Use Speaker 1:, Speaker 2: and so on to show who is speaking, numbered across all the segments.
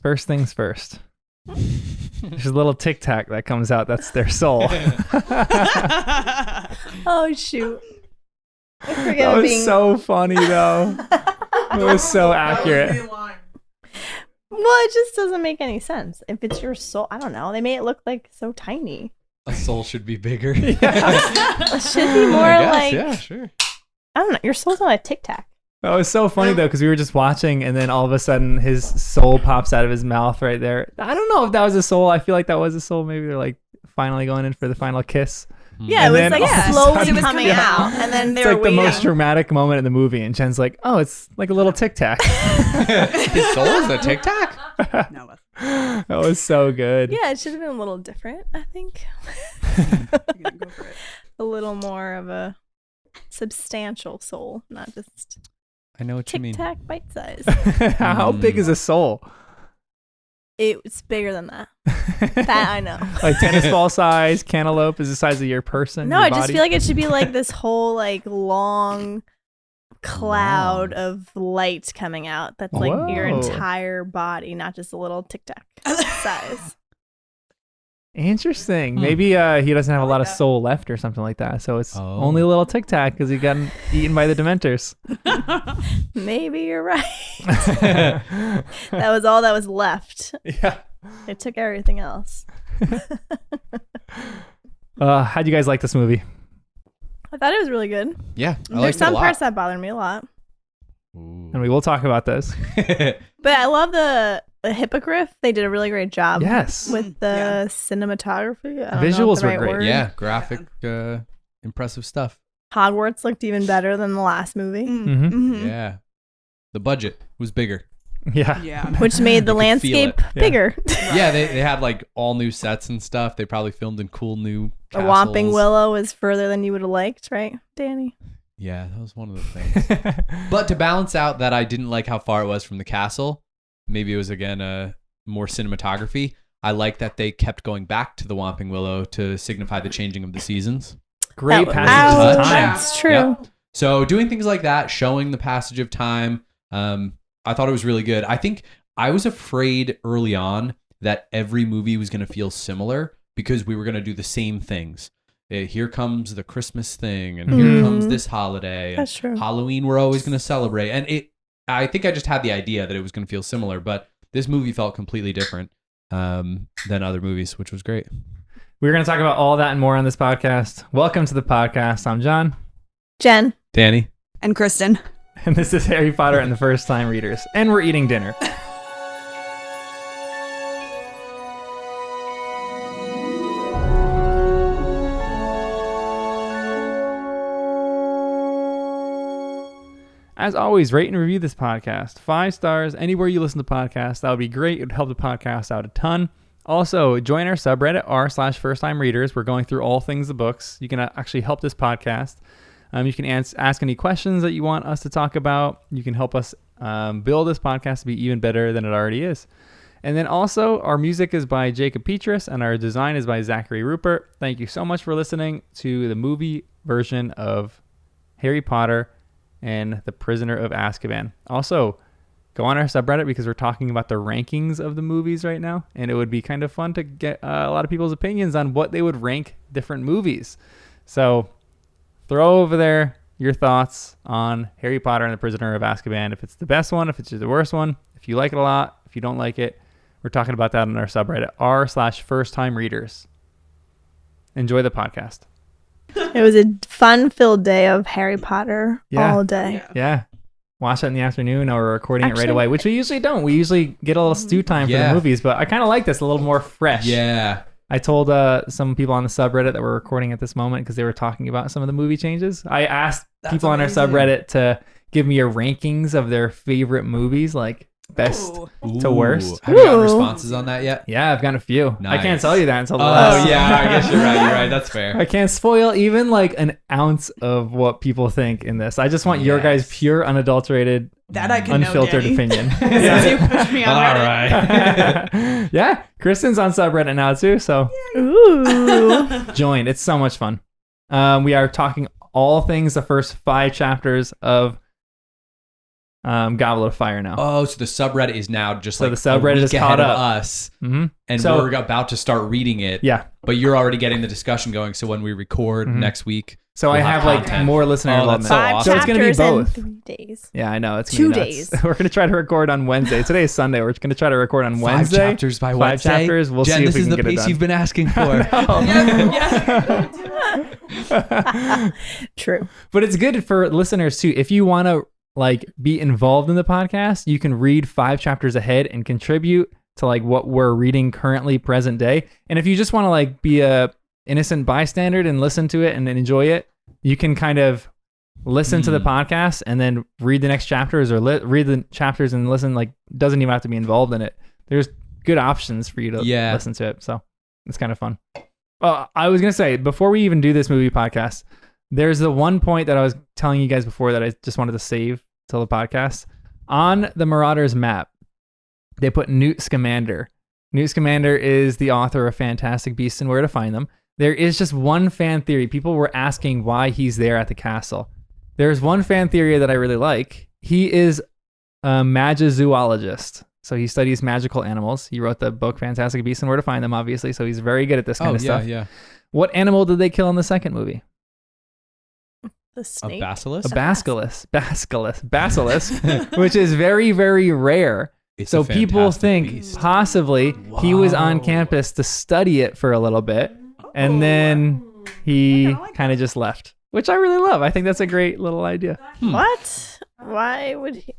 Speaker 1: First things first. There's a little tic tac that comes out. That's their soul.
Speaker 2: Oh shoot! I forget
Speaker 1: That was so funny though. It was so accurate.
Speaker 2: Well, it just doesn't make any sense. If it's your soul, I don't know. They made it look like so tiny.
Speaker 3: A soul should be bigger.
Speaker 2: It should be more like.
Speaker 3: Yeah, sure.
Speaker 2: I don't know. Your soul's not a tic tac.
Speaker 1: That was so funny though, because we were just watching, and then all of a sudden his soul pops out of his mouth right there. I don't know if that was a soul. I feel like that was a soul. Maybe they're like finally going in for the final kiss.
Speaker 2: Yeah,
Speaker 1: And
Speaker 2: it
Speaker 1: then
Speaker 2: was like
Speaker 1: all of a
Speaker 2: slowly
Speaker 1: sudden-
Speaker 2: coming out, and then they
Speaker 1: It's
Speaker 2: were
Speaker 1: like
Speaker 2: waiting.
Speaker 1: the most dramatic moment in the movie, and Jen's like, "Oh, it's like a little tic tac."
Speaker 3: His soul is a tic tac?
Speaker 4: No.
Speaker 1: That was so good.
Speaker 2: Yeah, it should have been a little different, I think.
Speaker 4: Go for it.
Speaker 2: A little more of a substantial soul, not just
Speaker 3: I know what you mean.
Speaker 2: tic tac bite size.
Speaker 1: How big is a soul?
Speaker 2: It's bigger than that. That I know.
Speaker 1: Like tennis ball size, cantaloupe is the size of your person.
Speaker 2: No,
Speaker 1: your
Speaker 2: I just
Speaker 1: body?
Speaker 2: feel like it should be like this whole like long cloud of light coming out. That's like your
Speaker 1: Whoa.
Speaker 2: entire body, not just a little tic tac size.
Speaker 1: Interesting. Maybe he doesn't have a lot of soul left or something like that, so it's
Speaker 3: Oh.
Speaker 1: only a little tic tac because he got eaten by the Dementors.
Speaker 2: Maybe you're right. That was all that was left.
Speaker 1: Yeah.
Speaker 2: It took everything else.
Speaker 1: How'd you guys like this movie?
Speaker 2: I thought it was really good.
Speaker 3: Yeah, I
Speaker 2: There's
Speaker 3: liked it a
Speaker 2: some
Speaker 3: lot.
Speaker 2: parts that bothered me a lot.
Speaker 3: Ooh.
Speaker 1: And we will talk about this.
Speaker 2: But I love the Hippogriff. They did a really great job
Speaker 1: Yes.
Speaker 2: with the cinematography. I don't know
Speaker 1: Visuals
Speaker 2: if the
Speaker 1: were
Speaker 2: right
Speaker 1: great.
Speaker 2: word.
Speaker 3: Yeah, graphic, impressive stuff.
Speaker 2: Hogwarts looked even better than the last movie,
Speaker 1: Mhm.
Speaker 3: Yeah. The budget was bigger.
Speaker 1: Yeah.
Speaker 4: Yeah.
Speaker 2: which made the
Speaker 3: You could feel
Speaker 2: landscape
Speaker 3: it.
Speaker 1: Yeah.
Speaker 2: bigger.
Speaker 3: Yeah, they had like all new sets and stuff. They probably filmed in cool new
Speaker 2: The
Speaker 3: castles.
Speaker 2: Whomping Willow is further than you would have liked, right, Danny?
Speaker 3: Yeah, that was one of the things. But to balance out that I didn't like how far it was from the castle, maybe it was again more cinematography. I like that they kept going back to the Whomping Willow to signify the changing of the seasons.
Speaker 1: Great
Speaker 2: That-
Speaker 1: passage of
Speaker 2: Ow,
Speaker 1: time.
Speaker 2: That's true.
Speaker 3: Yep. So doing things like that, showing the passage of time, I thought it was really good. I think I was afraid early on that every movie was going to feel similar because we were going to do the same things. Here comes the Christmas thing, and here comes this holiday. And
Speaker 2: That's true.
Speaker 3: Halloween, we're always going to celebrate. And I think I just had the idea that it was going to feel similar, but this movie felt completely different than other movies, which was great.
Speaker 1: We're going to talk about all that and more on this podcast. Welcome to the podcast. I'm John,
Speaker 2: Jen.
Speaker 3: Danny?
Speaker 4: And Kristen.
Speaker 1: and this is Harry Potter and the First Time Readers, and we're eating dinner. As always, rate and review this podcast. 5 stars anywhere you listen to podcasts. That would be great. It would help the podcast out a ton. Also, join our subreddit r/first-time-readers. We're going through all things the books. You can actually help this podcast. You can ask any questions that you want us to talk about. You can help us build this podcast to be even better than it already is. And then also, our music is by Jacob Petrus, and our design is by Zachary Rupert. Thank you so much for listening to the movie version of Harry Potter and the Prisoner of Azkaban. Also, go on our subreddit because we're talking about the rankings of the movies right now, and it would be kind of fun to get a lot of people's opinions on what they would rank different movies. So throw over there your thoughts on Harry Potter and the Prisoner of Azkaban. If it's the best one, if it's the worst one, if you like it a lot, if you don't like it, we're talking about that on our subreddit r/first-time-readers. Enjoy the podcast.
Speaker 2: It was a fun-filled day of Harry Potter
Speaker 1: Yeah.
Speaker 2: all day.
Speaker 1: Yeah. Watch it in the afternoon or recording it right
Speaker 2: Actually-
Speaker 1: away, which we usually don't. We usually get a little stew time for the
Speaker 3: Yeah.
Speaker 1: movies, but I kind of like this, a little more fresh.
Speaker 3: Yeah.
Speaker 1: I told some people on the subreddit that we're recording at this moment because they were talking about some of the movie changes. I asked people on our subreddit to give me a rankings of their favorite movies, like best
Speaker 4: Ooh.
Speaker 1: to worst.
Speaker 3: Have you gotten
Speaker 2: Ooh.
Speaker 3: responses on that yet?
Speaker 1: Yeah, I've gotten a few. I can't
Speaker 3: Nice.
Speaker 1: tell you that until the
Speaker 3: Oh,
Speaker 1: last.
Speaker 3: yeah, I guess you're right. You're right. That's fair.
Speaker 1: I can't spoil even like an ounce of what people think in this. I just want your guys'
Speaker 3: Yes.
Speaker 1: pure, unadulterated,
Speaker 4: That I can
Speaker 1: unfiltered
Speaker 4: know, Danny.
Speaker 1: opinion.
Speaker 4: Since you pushed me on
Speaker 3: All
Speaker 4: Reddit.
Speaker 3: right.
Speaker 1: Yeah, Kristen's on subreddit now too, so
Speaker 2: Ooh.
Speaker 1: join. It's so much fun. We are talking all things the first 5 chapters of Goblet of Fire now.
Speaker 3: Oh, so the subreddit is now just
Speaker 1: So
Speaker 3: like
Speaker 1: the subreddit
Speaker 3: a
Speaker 1: is
Speaker 3: week
Speaker 1: caught
Speaker 3: ahead of
Speaker 1: up.
Speaker 3: us,
Speaker 1: Mm-hmm.
Speaker 3: and
Speaker 1: So-
Speaker 3: we're about to start reading it.
Speaker 1: Yeah.
Speaker 3: But you're already getting the discussion going. So when we record next week,
Speaker 1: So
Speaker 3: we'll
Speaker 1: I have like
Speaker 3: content.
Speaker 1: more listener
Speaker 3: Oh, that's
Speaker 1: involvement.
Speaker 3: so
Speaker 2: 5
Speaker 3: awesome.
Speaker 1: So it's gonna be
Speaker 2: chapters in
Speaker 1: both.
Speaker 2: 3 days.
Speaker 1: Yeah, I know. It's
Speaker 2: 2
Speaker 1: gonna be nuts.
Speaker 2: days.
Speaker 1: We're going to try to record on Wednesday. Today is Sunday. We're going to try to record on
Speaker 3: 5
Speaker 1: Wednesday.
Speaker 3: chapters by
Speaker 1: 5
Speaker 3: Wednesday.
Speaker 1: chapters. We'll
Speaker 3: Jen,
Speaker 1: see if
Speaker 3: this
Speaker 1: we
Speaker 3: is
Speaker 1: can
Speaker 3: the
Speaker 1: get it
Speaker 3: pace
Speaker 1: done.
Speaker 3: you've been asking for.
Speaker 2: True.
Speaker 1: But it's good for listeners too. If you want to like be involved in the podcast, you can read 5 chapters ahead and contribute to like what we're reading currently present day. And if you just want to like be a innocent bystander and listen to it and enjoy it, you can kind of listen to the podcast and then read the next chapters or read the chapters and listen. Like, doesn't even have to be involved in it. There's good options for you to listen to it. So it's kind of fun. I was going to say, before we even do this movie podcast, there's the one point that I was telling you guys before that I just wanted to save till the podcast. On the Marauders map, they put Newt Scamander. Newt Scamander is the author of Fantastic Beasts and Where to Find Them. There is just one fan theory. People were asking why he's there at the castle. There's one fan theory that I really like. He is a magizoologist. So he studies magical animals. He wrote the book Fantastic Beasts and Where to Find Them, obviously. So he's very good at this kind of stuff.
Speaker 3: Yeah.
Speaker 1: What animal did they kill in the second movie?
Speaker 2: The
Speaker 3: A
Speaker 2: snake.
Speaker 3: basilisk?
Speaker 1: A basilisk, which is very, very rare.
Speaker 3: It's
Speaker 1: So
Speaker 3: a
Speaker 1: people
Speaker 3: fantastic
Speaker 1: think
Speaker 3: beast.
Speaker 1: possibly he was on campus to study it for a little bit, and then he kind of just left, which I really love. I think that's a great little idea.
Speaker 2: What? Why would he?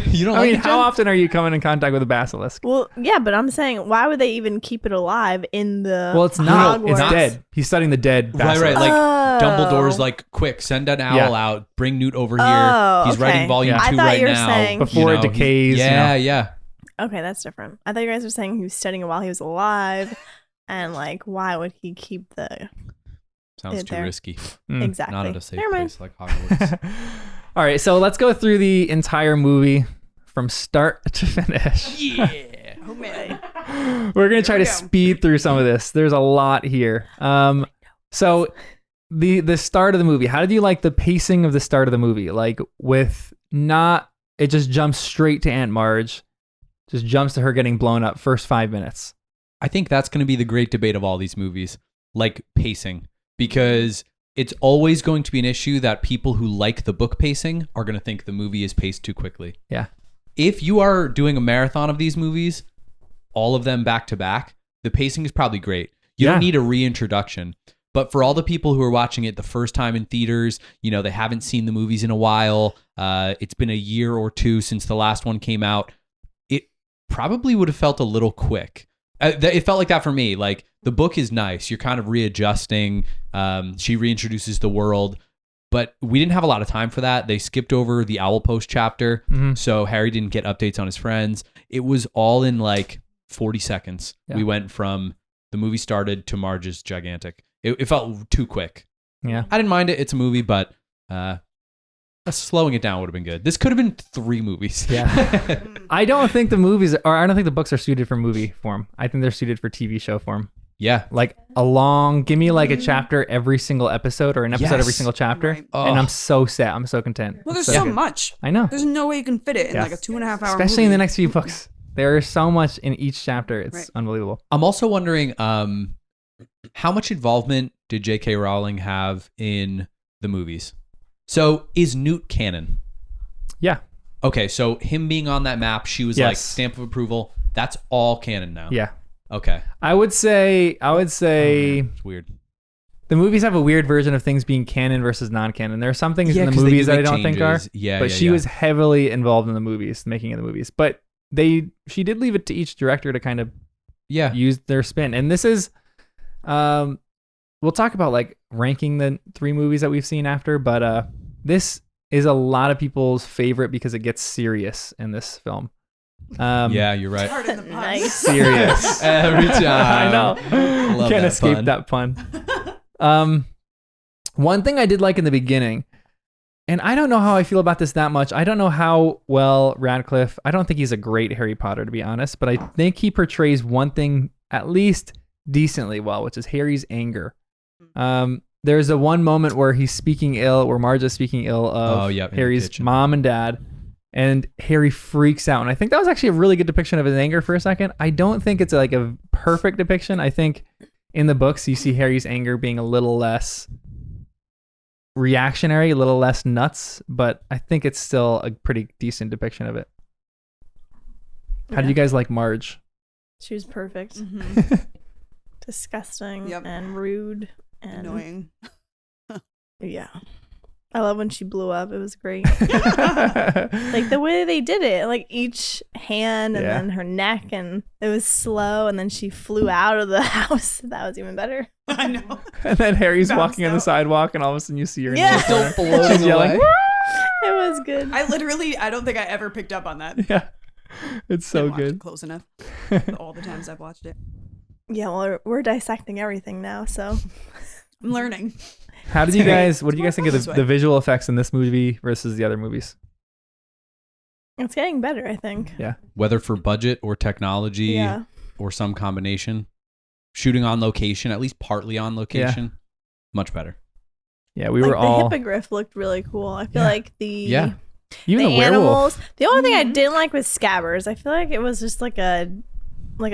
Speaker 3: You don't
Speaker 1: I
Speaker 3: like
Speaker 1: mean,
Speaker 3: it,
Speaker 1: how
Speaker 3: Jen?
Speaker 1: often are you coming in contact with a basilisk?
Speaker 2: Well, yeah, but I'm saying, why would they even keep it alive in the?
Speaker 1: Well, it's not. It's
Speaker 2: Hogwarts?
Speaker 1: dead. He's studying the dead basilisk.
Speaker 3: Right. Like
Speaker 2: Oh.
Speaker 3: Dumbledore's like, quick, send an owl out, bring Newt over here.
Speaker 2: Oh,
Speaker 3: He's
Speaker 2: okay.
Speaker 3: writing volume
Speaker 1: Yeah.
Speaker 3: 2
Speaker 2: I thought
Speaker 3: right
Speaker 2: you were
Speaker 3: now.
Speaker 2: saying-
Speaker 1: Before it
Speaker 3: he-
Speaker 1: decays, you
Speaker 3: Yeah,
Speaker 1: know.
Speaker 3: yeah.
Speaker 2: Okay, that's different. I thought you guys were saying he was studying it while he was alive, and like, why would he keep the?
Speaker 3: Sounds
Speaker 2: It
Speaker 3: too
Speaker 2: there.
Speaker 3: risky.
Speaker 2: Exactly.
Speaker 3: Not at a safe
Speaker 2: Never mind.
Speaker 3: place like Hogwarts.
Speaker 1: All right, so let's go through the entire movie from start to finish.
Speaker 3: Yeah.
Speaker 2: Oh man.
Speaker 1: We're gonna try
Speaker 4: we
Speaker 1: to
Speaker 4: go.
Speaker 1: speed through some of this. There's a lot here. So the start of the movie. How did you like the pacing of the start of the movie? Like with not, it just jumps straight to Aunt Marge, just jumps to her getting blown up. First 5 minutes.
Speaker 3: I think that's going to be the great debate of all these movies, like pacing, because it's always going to be an issue that people who like the book pacing are going to think the movie is paced too quickly.
Speaker 1: Yeah.
Speaker 3: If you are doing a marathon of these movies, all of them back to back, the pacing is probably great. You
Speaker 1: Yeah.
Speaker 3: don't need a reintroduction. But for all the people who are watching it the first time in theaters, you know, they haven't seen the movies in a while. It's been a year or two since the last one came out. It probably would have felt a little quick. It felt like that for me. Like, the book is nice. You're kind of readjusting. She reintroduces the world. But we didn't have a lot of time for that. They skipped over the Owl Post chapter. So Harry didn't get updates on his friends. It was all in like 40 seconds.
Speaker 1: Yeah.
Speaker 3: We went from the movie started to Marge's gigantic. It felt too quick.
Speaker 1: Yeah.
Speaker 3: I didn't mind it. It's a movie, but slowing it down would have been good. This could have been 3 movies.
Speaker 1: Yeah. I don't think the movies, or I don't think the books are suited for movie form. I think they're suited for TV show form.
Speaker 3: Yeah.
Speaker 1: Like give me like a chapter every single episode or an episode every
Speaker 3: Yes.
Speaker 1: single chapter.
Speaker 4: Right.
Speaker 3: Oh.
Speaker 1: And I'm so set. I'm so content.
Speaker 4: Well, there's
Speaker 1: So
Speaker 4: so
Speaker 1: good.
Speaker 4: much.
Speaker 1: I know.
Speaker 4: There's no way you can fit it in
Speaker 1: Yeah.
Speaker 4: like a 2.5 hour
Speaker 1: Especially in
Speaker 4: movie.
Speaker 1: the next few books. There is so much in each chapter. It's
Speaker 4: Right.
Speaker 1: unbelievable.
Speaker 3: I'm also wondering how much involvement did J.K. Rowling have in the movies? So is Newt canon?
Speaker 1: Yeah.
Speaker 3: Okay, so him being on that map, she was like,
Speaker 1: Yes.
Speaker 3: stamp of approval. That's all canon now.
Speaker 1: Yeah.
Speaker 3: Okay.
Speaker 1: I would say
Speaker 3: It's weird.
Speaker 1: the movies have a weird version of things being canon versus non-canon. There are some things
Speaker 3: Yeah,
Speaker 1: in the
Speaker 3: 'cause they
Speaker 1: movies
Speaker 3: do
Speaker 1: that I
Speaker 3: make
Speaker 1: don't think are.
Speaker 3: changes. Yeah,
Speaker 1: but
Speaker 3: yeah,
Speaker 1: she
Speaker 3: yeah.
Speaker 1: was heavily involved in the movies, making of the movies. But she did leave it to each director to kind of
Speaker 3: Yeah.
Speaker 1: use their spin. And this is we'll talk about like ranking the 3 movies that we've seen after, but this is a lot of people's favorite because it gets serious in this film.
Speaker 3: Yeah, you're right.
Speaker 4: Hard in the puns.
Speaker 2: Nice.
Speaker 1: Serious.
Speaker 3: Every time.
Speaker 1: I know.
Speaker 3: Love
Speaker 1: Can't
Speaker 3: that
Speaker 1: escape
Speaker 3: pun.
Speaker 1: that pun. One thing I did like in the beginning, and I don't know how I feel about this that much. I don't know how well Radcliffe, I don't think he's a great Harry Potter, to be honest, but I think he portrays one thing at least decently well, which is Harry's anger. There There's a one moment where he's speaking ill, where Marge is speaking ill of
Speaker 3: in the
Speaker 1: Harry's
Speaker 3: kitchen.
Speaker 1: mom and dad, and Harry freaks out. And I think that was actually a really good depiction of his anger for a second. I don't think it's like a perfect depiction. I think in the books you see Harry's anger being a little less reactionary, a little less nuts, but I think it's still a pretty decent depiction of it. How do you guys like Marge?
Speaker 2: She was perfect.
Speaker 4: Mm-hmm.
Speaker 2: Disgusting
Speaker 4: Yep.
Speaker 2: and rude and
Speaker 4: Annoying.
Speaker 2: Yeah. I love when she blew up. It was great. Like the way they did it, like each hand and then her neck, and it was slow, and then she flew out of the house. That was even better.
Speaker 4: I know.
Speaker 1: And then Harry's
Speaker 4: Bounced
Speaker 1: walking on the
Speaker 4: out.
Speaker 1: sidewalk, and all of a sudden you see her in
Speaker 2: Yeah.
Speaker 1: the corner.
Speaker 3: Still floating
Speaker 1: She's yelling,
Speaker 3: away.
Speaker 2: It was good.
Speaker 4: I don't think I ever picked up on that.
Speaker 1: yeah, it's so
Speaker 4: Didn't watch it
Speaker 1: good.
Speaker 4: close enough. All the times I've watched it.
Speaker 2: Yeah, well, we're dissecting everything now, so
Speaker 4: I'm learning.
Speaker 1: How did you guys? What did you guys think of
Speaker 4: This
Speaker 1: the
Speaker 4: way.
Speaker 1: visual effects in this movie versus the other movies?
Speaker 2: it's getting better, I think.
Speaker 3: Whether for budget or technology
Speaker 2: Yeah.
Speaker 3: or some combination, shooting on location, at least partly on location, much better.
Speaker 1: Yeah, we
Speaker 2: Like
Speaker 1: were all
Speaker 2: the hippogriff looked really cool. I feel
Speaker 1: Yeah.
Speaker 2: like
Speaker 3: Yeah.
Speaker 1: even
Speaker 2: the
Speaker 1: the werewolf.
Speaker 2: animals. The only thing I
Speaker 4: Mhm.
Speaker 2: didn't like was Scabbers. I feel like it was just like a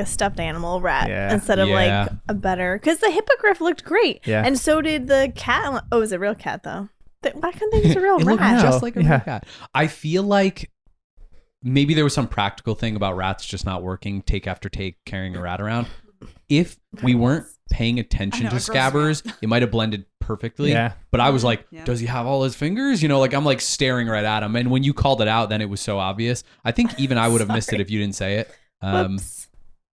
Speaker 2: stuffed animal rat
Speaker 1: Yeah.
Speaker 2: instead of
Speaker 3: Yeah.
Speaker 2: like a better, because the hippogriff looked great.
Speaker 1: Yeah.
Speaker 2: And so did the cat. Oh, it was a real cat though. Why couldn't they use a real
Speaker 3: It looked
Speaker 2: rat?
Speaker 3: just like a
Speaker 1: Yeah.
Speaker 3: real cat. I feel like maybe there was some practical thing about rats just not working take after take carrying a rat around. If we weren't paying attention
Speaker 4: I know,
Speaker 3: to
Speaker 4: it grosses me
Speaker 3: Scabbers, it might have blended perfectly.
Speaker 1: Yeah.
Speaker 3: But I was like,
Speaker 4: Yeah.
Speaker 3: does he have all his fingers? You know, like I'm like staring right at him. And when you called it out, then it was so obvious. I think even I would have missed it
Speaker 2: Sorry.
Speaker 3: if you didn't say it.
Speaker 2: Whoops.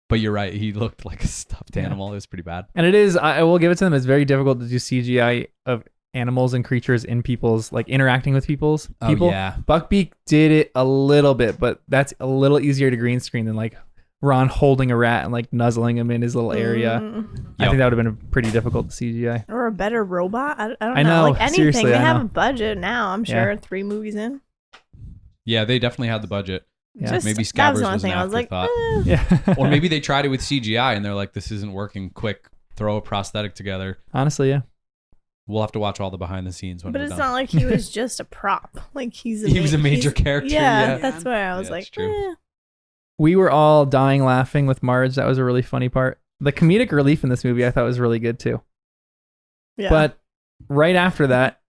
Speaker 3: But you're right. He looked like a stuffed
Speaker 1: Yeah.
Speaker 3: animal. It was pretty bad.
Speaker 1: And it is, I will give it to them, it's very difficult to do CGI of animals and creatures in people's, like interacting with people.
Speaker 3: Oh, yeah.
Speaker 1: Buckbeak did it a little bit, but that's a little easier to green screen than like Ron holding a rat and like nuzzling him in his little area. I
Speaker 3: Yep.
Speaker 1: think that would have been pretty difficult to CGI.
Speaker 2: Or a better robot. I don't
Speaker 1: I know,
Speaker 2: Like anything.
Speaker 1: seriously,
Speaker 2: They
Speaker 1: I
Speaker 2: have
Speaker 1: know.
Speaker 2: a budget now, I'm
Speaker 1: Yeah.
Speaker 2: sure. 3 movies in.
Speaker 3: Yeah, they definitely had the budget.
Speaker 1: Yeah.
Speaker 2: Just,
Speaker 3: Maybe
Speaker 2: that was
Speaker 3: Scabbers
Speaker 2: the only
Speaker 3: was an
Speaker 2: thing. I was like,
Speaker 3: afterthought.
Speaker 1: Yeah.
Speaker 3: Or maybe they tried it with CGI and they're like, this isn't working. Quick, throw a prosthetic together.
Speaker 1: Honestly, yeah.
Speaker 3: We'll have to watch all the behind the scenes when
Speaker 2: but
Speaker 3: we're
Speaker 2: it's
Speaker 3: done.
Speaker 2: not like he was just a prop. Like he was
Speaker 3: a major character, yeah.
Speaker 2: That's why I was
Speaker 3: Yeah,
Speaker 2: like,
Speaker 3: it's true.
Speaker 1: We were all dying laughing with Marge. That was a really funny part. The comedic relief in this movie I thought was really good too.
Speaker 2: yeah.
Speaker 1: But right after that,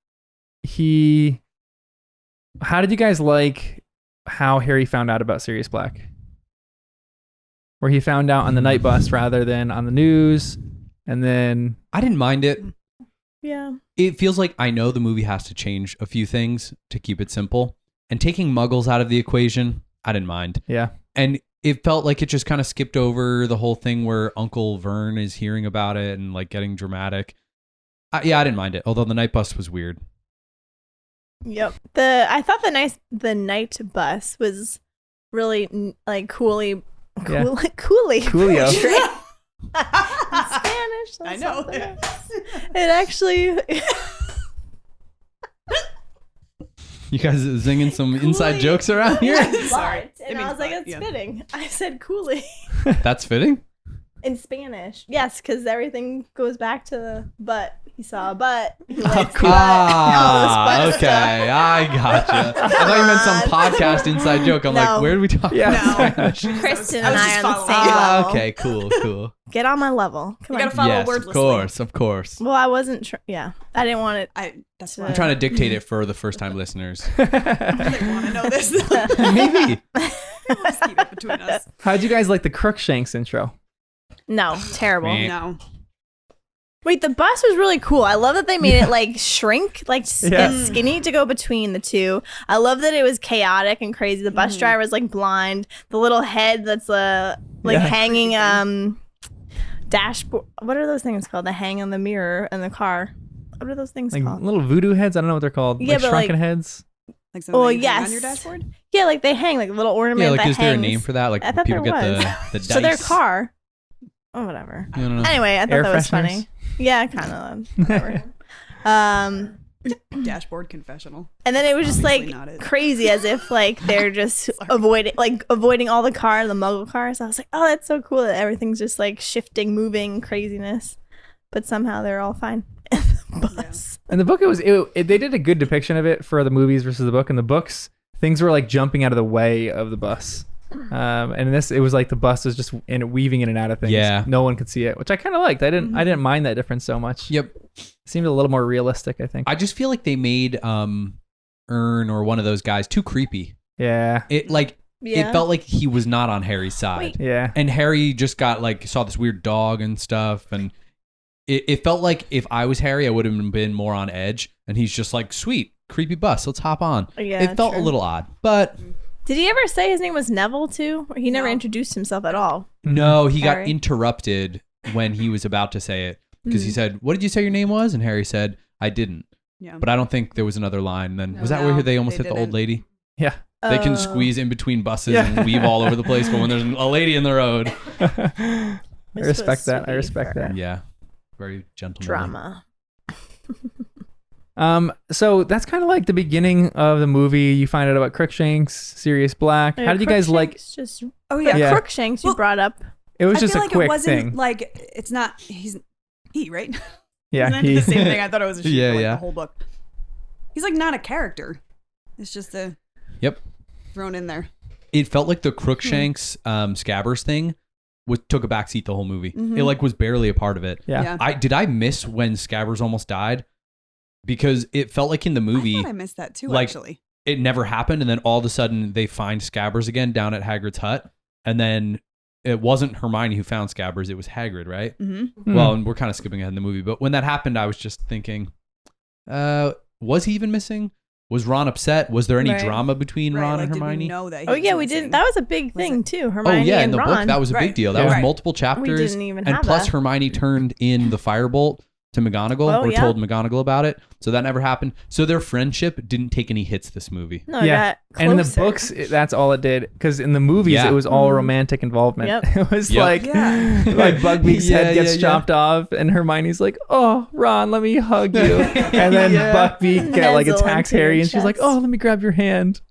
Speaker 1: how did you guys like how Harry found out about Sirius Black? Where he found out on the night bus rather than on the news, and then
Speaker 3: I didn't mind it.
Speaker 2: yeah.
Speaker 3: It feels like I know the movie has to change a few things to keep it simple. And taking muggles out of the equation, I didn't mind.
Speaker 1: yeah,
Speaker 3: And it felt like it just kind of skipped over the whole thing where Uncle Vern is hearing about it and like getting dramatic. I didn't mind it. Although the night bus was weird.
Speaker 2: Yep. I thought the night bus was really like coolly.
Speaker 1: Yeah.
Speaker 2: Coolio.
Speaker 1: Coolio.
Speaker 2: Spanish.
Speaker 4: I know.
Speaker 2: It actually.
Speaker 3: You guys zinging some inside jokes around here?
Speaker 4: Sorry.
Speaker 2: But, and
Speaker 4: It
Speaker 2: I
Speaker 4: means
Speaker 2: was like,
Speaker 4: but,
Speaker 2: it's
Speaker 4: yeah.
Speaker 2: fitting. I said coolie
Speaker 3: That's fitting.
Speaker 2: in Spanish. Yes, because everything goes back to the butt. He saw a butt. He
Speaker 1: Oh,
Speaker 2: likes
Speaker 1: cool.
Speaker 2: butt.
Speaker 3: Ah,
Speaker 2: All this butt
Speaker 3: okay. I gotcha. I thought you meant some podcast inside joke. I'm
Speaker 2: No.
Speaker 3: like, where did we talk
Speaker 1: Yeah.
Speaker 3: about?
Speaker 2: stuff. Kristen
Speaker 4: I
Speaker 2: and
Speaker 4: was
Speaker 2: I
Speaker 4: just
Speaker 2: are on the
Speaker 4: following.
Speaker 2: same level.
Speaker 3: Okay, cool.
Speaker 2: Get on my level. Come
Speaker 4: You
Speaker 2: on.
Speaker 4: gotta follow
Speaker 3: Yes,
Speaker 4: wordlessly.
Speaker 3: of course.
Speaker 2: Well, I wasn't. Yeah, I didn't want it.
Speaker 4: That's
Speaker 2: I'm
Speaker 4: why
Speaker 3: I'm trying to dictate it for the first time listeners.
Speaker 4: they want to know this.
Speaker 3: Maybe.
Speaker 4: Let's keep it between us.
Speaker 1: How'd you guys like the Crookshanks intro?
Speaker 2: No, terrible.
Speaker 3: Meh.
Speaker 4: No.
Speaker 2: Wait, the bus was really cool. I love that they made it like shrink, like
Speaker 1: Yeah.
Speaker 2: get skinny to go between the two. I love that it was chaotic and crazy. The bus
Speaker 4: Mhm.
Speaker 2: driver was like blind. The little head that's like
Speaker 1: Yeah.
Speaker 2: hanging dashboard. What are those things called? That hang on the mirror in the car. What are those things
Speaker 1: Like
Speaker 2: called?
Speaker 1: little voodoo heads? I don't know what they're called.
Speaker 2: Yeah,
Speaker 1: Like
Speaker 2: but,
Speaker 1: shrunken
Speaker 2: like-
Speaker 1: heads?
Speaker 4: Like something
Speaker 2: Oh,
Speaker 4: you hang on
Speaker 2: yes.
Speaker 4: your dashboard?
Speaker 2: Yeah, like they hang like little ornament.
Speaker 3: Yeah, like
Speaker 2: that
Speaker 3: is there a
Speaker 2: hangs.
Speaker 3: name for that? Like
Speaker 2: I thought
Speaker 3: people
Speaker 2: there
Speaker 3: get
Speaker 2: was.
Speaker 3: the dice.
Speaker 2: So their car. Oh, whatever.
Speaker 3: I don't know.
Speaker 2: Anyway, I thought
Speaker 1: Air
Speaker 2: that was
Speaker 1: fresheners?
Speaker 2: funny. Yeah, kind of. Whatever.
Speaker 4: Dashboard confessional.
Speaker 2: And then it was just
Speaker 4: Obviously
Speaker 2: like
Speaker 4: not it.
Speaker 2: crazy, as if like they're just avoiding all the muggle cars. I was like, oh, that's so cool that everything's just like shifting, moving, craziness. But somehow they're all fine. bus.
Speaker 1: In the book, they did a good depiction of it for the movies versus the book. In the books, things were like jumping out of the way of the bus. And in this, it was like the bus was just weaving in and out of things.
Speaker 3: Yeah.
Speaker 1: No one could see it, which I kind of liked. I didn't mind that difference so much.
Speaker 3: Yep.
Speaker 1: It seemed a little more realistic, I think.
Speaker 3: I just feel like they made Ern or one of those guys too creepy.
Speaker 1: Yeah.
Speaker 3: It felt like he was not on Harry's side.
Speaker 1: Yeah.
Speaker 3: And Harry just got saw this weird dog and stuff, and it felt like if I was Harry, I would have been more on edge. And he's just like, sweet, creepy bus, let's hop on.
Speaker 2: Yeah,
Speaker 3: it felt a little odd, but
Speaker 2: did he ever say his name was Neville too? Or he never introduced himself at all.
Speaker 3: no, he got
Speaker 2: Harry?
Speaker 3: interrupted when he was about to say it because he said, "What did you say your name was?" And Harry said, "I didn't."
Speaker 4: Yeah.
Speaker 3: But I don't think there was another line. Then was that
Speaker 4: No,
Speaker 3: where they almost
Speaker 4: they
Speaker 3: hit the old
Speaker 4: didn't.
Speaker 3: lady?
Speaker 1: Yeah.
Speaker 3: They can
Speaker 2: Oh.
Speaker 3: squeeze in between buses and weave all over the place, but when there's a lady in the road,
Speaker 1: I
Speaker 2: It's
Speaker 1: respect
Speaker 2: supposed to
Speaker 1: that. I
Speaker 2: be
Speaker 1: respect
Speaker 2: for
Speaker 1: that.
Speaker 3: yeah, very gentle
Speaker 2: Drama.
Speaker 1: So that's kind of like the beginning of the movie. You find out about Crookshanks, Sirius Black. How did you guys like?
Speaker 2: Just
Speaker 4: Oh
Speaker 2: yeah,
Speaker 1: Yeah.
Speaker 2: Crookshanks you
Speaker 4: Well,
Speaker 2: brought up.
Speaker 1: It was
Speaker 4: I
Speaker 1: just
Speaker 4: feel
Speaker 1: a
Speaker 4: like
Speaker 1: quick
Speaker 4: it wasn't
Speaker 1: thing.
Speaker 4: like it's not. He right?
Speaker 1: Yeah,
Speaker 4: Isn't it the same thing? I thought it was a sheep
Speaker 3: Yeah,
Speaker 4: for
Speaker 3: yeah.
Speaker 4: the whole book. He's like not a character. It's just
Speaker 3: Yep.
Speaker 4: thrown in there.
Speaker 3: It felt like the Crookshanks Scabbers thing took a backseat the whole movie.
Speaker 4: Mhm.
Speaker 3: It was barely a part of it.
Speaker 1: Yeah.
Speaker 3: I miss when Scabbers almost died? Because it felt like in the movie
Speaker 4: I thought I missed that too.
Speaker 3: like,
Speaker 4: Actually,
Speaker 3: it never happened, and then all of a sudden they find Scabbers again down at Hagrid's hut, and then it wasn't Hermione who found Scabbers, it was Hagrid, right?
Speaker 1: Hmm.
Speaker 3: Well, and we're kind of skipping ahead in the movie, but when that happened, I was just thinking, was he even missing? Was Ron upset? Was there any
Speaker 2: Right.
Speaker 3: drama between Ron and
Speaker 4: did
Speaker 3: Hermione?
Speaker 4: we know that? He
Speaker 2: Oh
Speaker 4: was
Speaker 2: yeah, we
Speaker 4: missing?
Speaker 2: didn't. That was a big
Speaker 4: Was
Speaker 2: thing
Speaker 4: it?
Speaker 2: too. Hermione
Speaker 3: Oh yeah, in
Speaker 2: and
Speaker 3: the
Speaker 2: Ron.
Speaker 3: book that was a big
Speaker 4: Right.
Speaker 3: deal. That
Speaker 1: Yeah.
Speaker 3: was
Speaker 4: Right.
Speaker 3: multiple
Speaker 2: We
Speaker 3: chapters,
Speaker 2: didn't even
Speaker 3: and
Speaker 2: have
Speaker 3: plus
Speaker 2: that.
Speaker 3: Hermione turned in the Firebolt to McGonagall,
Speaker 2: Oh,
Speaker 3: or
Speaker 2: yeah.
Speaker 3: told McGonagall about it, so that never happened. So their friendship didn't take any hits this movie.
Speaker 2: No,
Speaker 1: Yeah.
Speaker 2: got
Speaker 1: And in the
Speaker 2: closer.
Speaker 1: books, that's all it did. Because in the movies,
Speaker 3: Yeah.
Speaker 1: it was all
Speaker 2: Mhm.
Speaker 1: romantic involvement.
Speaker 2: Yep.
Speaker 1: It was
Speaker 3: Yep.
Speaker 1: like,
Speaker 4: Yeah.
Speaker 1: like Buckbeak's
Speaker 3: Yeah,
Speaker 1: head gets
Speaker 3: yeah, yeah.
Speaker 1: chopped off, and Hermione's like, "Oh, Ron, let me hug you." And then
Speaker 3: Yeah.
Speaker 1: Buckbeak
Speaker 2: Nuzzle
Speaker 1: attacks
Speaker 2: into your
Speaker 1: Harry, and she's like,
Speaker 2: chest.
Speaker 1: "Oh, let me grab your hand."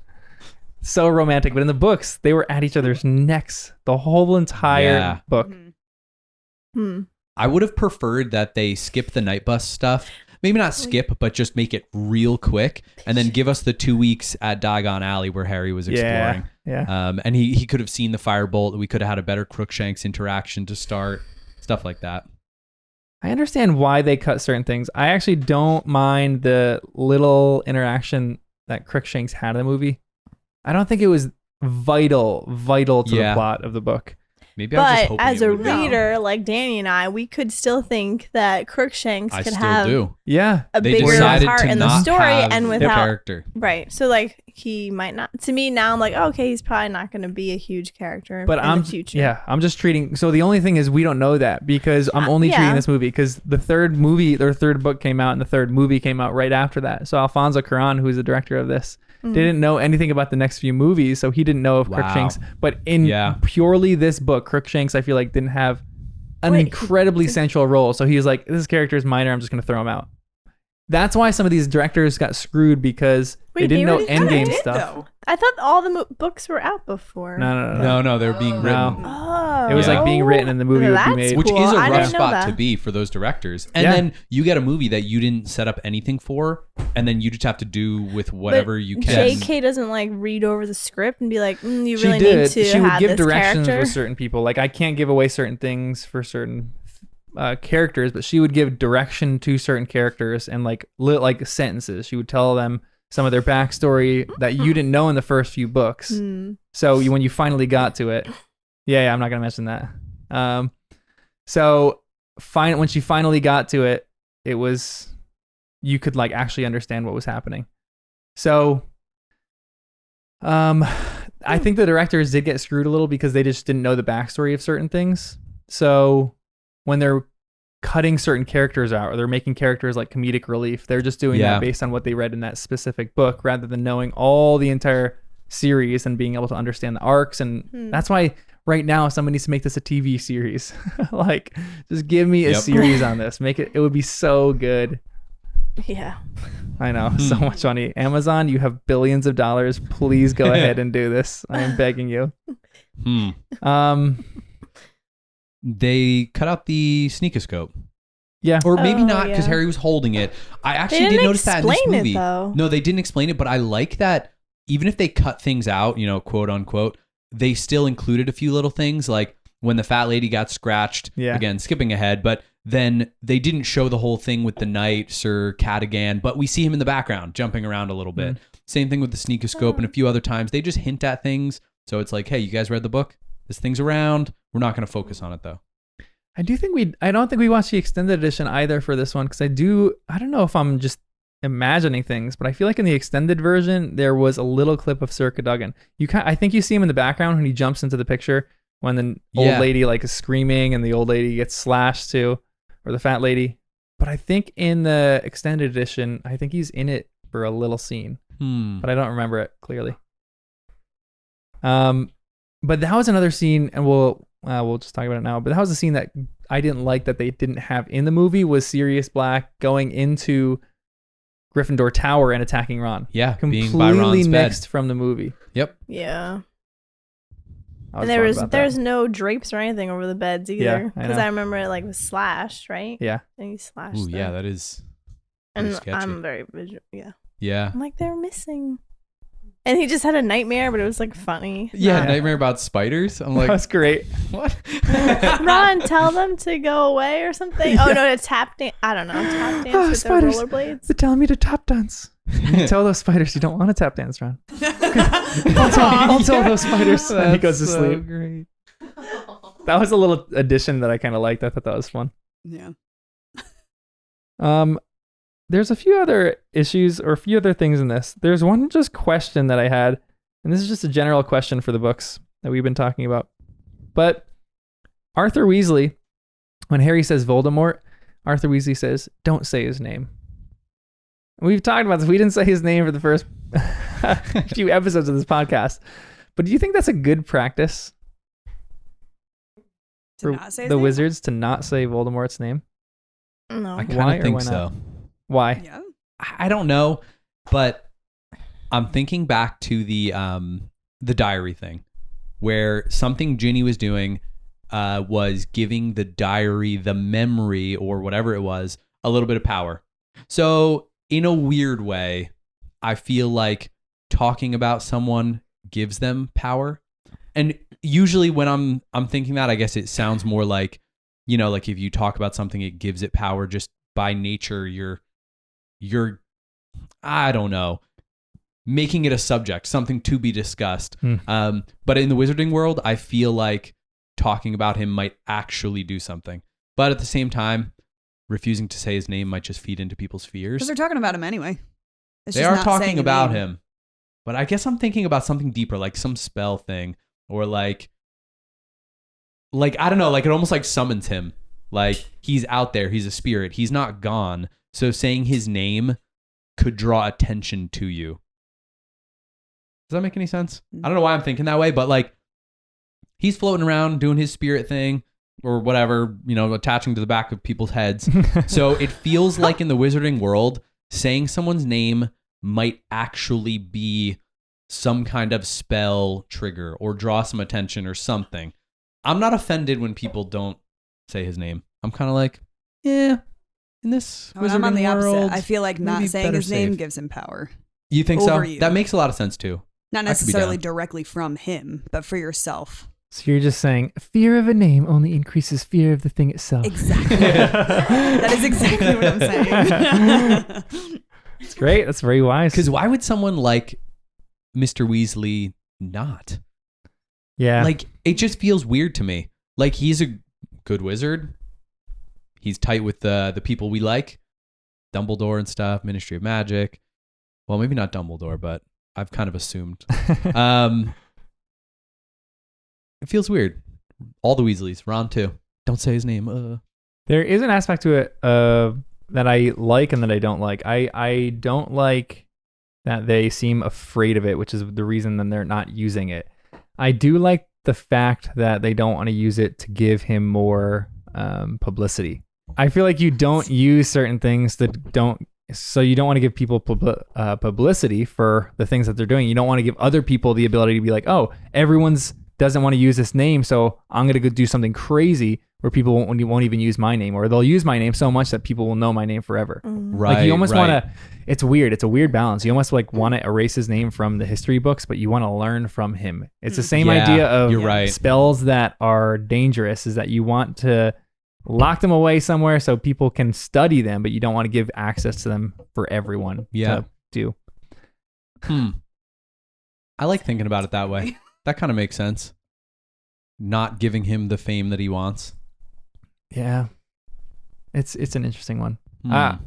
Speaker 1: So romantic. But in the books, they were at each other's necks the whole entire
Speaker 3: Yeah.
Speaker 1: book.
Speaker 4: Mhm.
Speaker 2: Hmm.
Speaker 3: I would have preferred that they skip the night bus stuff. Maybe not skip, but just make it real quick, and then give us the 2 weeks at Diagon Alley where Harry was exploring.
Speaker 1: Yeah.
Speaker 3: And he could have seen the Firebolt. We could have had a better Crookshanks interaction to start, stuff like that.
Speaker 1: I understand why they cut certain things. I actually don't mind the little interaction that Crookshanks had in the movie. I don't think it was vital to
Speaker 3: Yeah.
Speaker 1: the plot of the book.
Speaker 3: Maybe I was just
Speaker 2: But
Speaker 3: hoping
Speaker 2: as
Speaker 3: it
Speaker 2: a
Speaker 3: would be.
Speaker 2: reader, like Danny and I, we could still think that Crookshanks
Speaker 3: I
Speaker 2: could
Speaker 3: still
Speaker 2: have
Speaker 3: do.
Speaker 1: Yeah.
Speaker 2: a
Speaker 3: They
Speaker 2: bigger
Speaker 3: decided
Speaker 2: part
Speaker 3: to
Speaker 2: in the
Speaker 3: not
Speaker 2: story,
Speaker 3: have
Speaker 2: and
Speaker 3: the
Speaker 2: without
Speaker 3: character.
Speaker 2: right. So like he might not. To me now, I'm like, oh, okay, he's probably not going to be a huge character
Speaker 1: But
Speaker 2: in the future.
Speaker 1: Yeah, I'm just treating. So the only thing is we don't know that because I'm only
Speaker 2: Yeah.
Speaker 1: treating this movie because the third book came out and the third movie came out right after that. So Alfonso Cuarón, who is the director of this, didn't know anything about the next few movies, so he didn't know of
Speaker 3: Wow.
Speaker 1: Crookshanks. But in
Speaker 3: Yeah.
Speaker 1: purely this book, Crookshanks, I feel like didn't have an
Speaker 2: Wait,
Speaker 1: incredibly central role. So he was like, this character is minor. I'm just going to throw him out. That's why some of these directors got screwed because
Speaker 2: Wait,
Speaker 1: they didn't
Speaker 2: they
Speaker 1: know
Speaker 2: already kinda
Speaker 1: endgame
Speaker 4: did,
Speaker 1: stuff.
Speaker 4: though.
Speaker 2: I thought all the books were out before.
Speaker 1: No.
Speaker 3: They're being written.
Speaker 1: No.
Speaker 2: Oh,
Speaker 1: It was like being written and the movie would be
Speaker 2: that's
Speaker 1: made.
Speaker 3: Which
Speaker 2: cool.
Speaker 3: is a
Speaker 2: I
Speaker 3: rough
Speaker 2: didn't know
Speaker 3: spot
Speaker 2: that.
Speaker 3: to be for those directors. And
Speaker 1: Yeah.
Speaker 3: then you get a movie that you didn't set up anything for, and then you just have to do with whatever you can.
Speaker 2: JK doesn't like read over the script and be like, you
Speaker 1: She
Speaker 2: really
Speaker 1: did.
Speaker 2: need to
Speaker 1: She would
Speaker 2: have
Speaker 1: give
Speaker 2: this
Speaker 1: directions
Speaker 2: character.
Speaker 1: with certain people. Like I can't give away certain things for certain characters, but she would give direction to certain characters and like sentences. She would tell them some of their backstory that you didn't know in the first few books.
Speaker 2: Hmm.
Speaker 1: So when you finally got to it, yeah, I'm not gonna mention that. So when she finally got to it, it was you could like actually understand what was happening. So, I think the directors did get screwed a little because they just didn't know the backstory of certain things. So when they're cutting certain characters out or they're making characters like comedic relief, they're just doing
Speaker 3: Yeah.
Speaker 1: that based on what they read in that specific book rather than knowing all the entire series and being able to understand the arcs. And that's why right now someone needs to make this a TV series. Like just give me a
Speaker 3: Yep.
Speaker 1: series on this. Make it would be so good.
Speaker 2: Yeah.
Speaker 1: I know, so much money. Amazon, you have billions of dollars. Please go ahead and do this. I am begging you.
Speaker 3: They cut out the sneakoscope.
Speaker 1: Yeah.
Speaker 3: Or maybe
Speaker 2: Oh,
Speaker 3: not because
Speaker 2: yeah.
Speaker 3: Harry was holding it. I actually
Speaker 2: didn't
Speaker 3: did notice that in this
Speaker 2: explain it,
Speaker 3: movie.
Speaker 2: though.
Speaker 3: No, they didn't explain it, but I like that even if they cut things out, you know, quote unquote, they still included a few little things like when the fat lady got scratched.
Speaker 1: Yeah.
Speaker 3: Again, skipping ahead, but then they didn't show the whole thing with the knight, Sir Cadogan, but we see him in the background jumping around a little bit. Same thing with the sneakoscope and a few other times. They just hint at things. So it's like, hey, you guys read the book? This thing's around. We're not going to focus on it though.
Speaker 1: I don't think we watched the extended edition either for this one because I don't know if I'm just imagining things, but I feel like in the extended version there was a little clip of Sir Cadogan. I think you see him in the background when he jumps into the picture when the old lady like is screaming and the old lady gets slashed too, or the fat lady. But I think in the extended edition, I think he's in it for a little scene, but I don't remember it clearly. But that was another scene, and we'll just talk about it now. But that was a scene that I didn't like that they didn't have in the movie was Sirius Black going into Gryffindor Tower and attacking Ron.
Speaker 3: Yeah,
Speaker 1: completely
Speaker 3: being by Ron's
Speaker 1: mixed
Speaker 3: bed.
Speaker 1: from the movie.
Speaker 3: Yep.
Speaker 2: Yeah.
Speaker 1: I
Speaker 2: And there's no drapes or anything over the beds
Speaker 1: Yeah,
Speaker 2: either.
Speaker 1: I
Speaker 2: Because
Speaker 1: know.
Speaker 2: I remember it like was slashed, right?
Speaker 1: Yeah.
Speaker 2: And he slashed
Speaker 3: Ooh,
Speaker 2: them.
Speaker 3: yeah, that is pretty
Speaker 2: And
Speaker 3: sketchy.
Speaker 2: I'm very visual. Yeah.
Speaker 3: Yeah.
Speaker 2: I'm like, they're missing. And he just had a nightmare, but it was like funny.
Speaker 3: Yeah,
Speaker 1: Yeah.
Speaker 3: nightmare about spiders. I'm like,
Speaker 1: That was great.
Speaker 3: what?
Speaker 2: Ron, tell them to go away or something. Oh no, to tap dance. I don't know, tap dance with
Speaker 1: spiders.
Speaker 2: their rollerblades.
Speaker 1: They're telling me to tap dance. You tell those spiders you don't want to tap dance, Ron. I'll tell those spiders. And he goes to sleep.
Speaker 3: Great.
Speaker 1: That was a little addition that I kind of liked. I thought that was fun.
Speaker 4: Yeah.
Speaker 1: There's a few other issues or a few other things in this. There's one just question that I had, and this is just a general question for the books that we've been talking about. But Arthur Weasley, when Harry says Voldemort, Arthur Weasley says, "Don't say his name." We've talked about this. We didn't say his name for the first few episodes of this podcast. But do you think that's a good practice
Speaker 4: To
Speaker 1: for
Speaker 4: not say his
Speaker 1: the
Speaker 4: name?
Speaker 1: wizards to not say Voldemort's name?
Speaker 2: No.
Speaker 3: I
Speaker 1: Why
Speaker 3: kind
Speaker 1: or
Speaker 3: of think
Speaker 1: why not?
Speaker 3: so.
Speaker 1: Why?
Speaker 4: Yeah.
Speaker 3: I don't know, but I'm thinking back to the diary thing, where something Ginny was doing was giving the diary, the memory or whatever it was, a little bit of power. So in a weird way, I feel like talking about someone gives them power. And usually when I'm thinking that, I guess it sounds more like, you know, like if you talk about something, it gives it power just by nature. You're, I don't know, making it a subject, something to be discussed. But in the wizarding world, I feel like talking about him might actually do something. But at the same time, refusing to say his name might just feed into people's fears.
Speaker 4: Because they're talking about him anyway. It's
Speaker 3: They
Speaker 4: just
Speaker 3: are
Speaker 4: not
Speaker 3: talking
Speaker 4: saying a
Speaker 3: about
Speaker 4: name.
Speaker 3: him. But I guess I'm thinking about something deeper, like some spell thing, or like I don't know, like it almost like summons him. Like he's out there, he's a spirit, he's not gone. So saying his name could draw attention to you. Does that make any sense? I don't know why I'm thinking that way, but like he's floating around doing his spirit thing or whatever, you know, attaching to the back of people's heads. So it feels like in the wizarding world, saying someone's name might actually be some kind of spell trigger or draw some attention or something. I'm not offended when people don't say his name. I'm kind of like, yeah, in this
Speaker 4: Oh, I'm on the
Speaker 3: wizarding world,
Speaker 4: opposite. I feel like not
Speaker 3: maybe
Speaker 4: saying
Speaker 3: better
Speaker 4: his name
Speaker 3: safe.
Speaker 4: gives him power.
Speaker 3: You think so?
Speaker 4: over you.
Speaker 3: That makes a lot of sense too.
Speaker 4: Not
Speaker 3: I could be
Speaker 4: necessarily
Speaker 3: down.
Speaker 4: directly from him, but for yourself.
Speaker 1: So you're just saying fear of a name only increases fear of the thing itself.
Speaker 4: Exactly. That is exactly what I'm saying.
Speaker 1: It's great. That's very wise.
Speaker 3: Because why would someone like Mr. Weasley not?
Speaker 1: Yeah.
Speaker 3: Like, it just feels weird to me. Like, he's a good wizard. He's tight with the people we like. Dumbledore and stuff, Ministry of Magic. Well, maybe not Dumbledore, but I've kind of assumed. It feels weird. All the Weasleys, Ron too. Don't say his name.
Speaker 1: There is an aspect to it that I like and that I don't like. I don't like that they seem afraid of it, which is the reason that they're not using it. I do like the fact that they don't want to use it to give him more publicity. I feel like you don't use certain things that don't, so you don't want to give people publicity for the things that they're doing. You don't want to give other people the ability to be like, oh, everyone's doesn't want to use this name, so I'm going to go do something crazy where people won't even use my name, or they'll use my name so much that people will know my name forever.
Speaker 3: Right.
Speaker 1: Like you almost want to. It's weird. It's a weird balance. You almost like want to erase his name from the history books, but you want to learn from him. It's the same idea of spells that are dangerous. Is that you want to lock them away somewhere so people can study them, but you don't want to give access to them for everyone to do.
Speaker 3: I like thinking about it that way. That kind of makes sense. Not giving him the fame that he wants.
Speaker 1: Yeah. It's an interesting one. I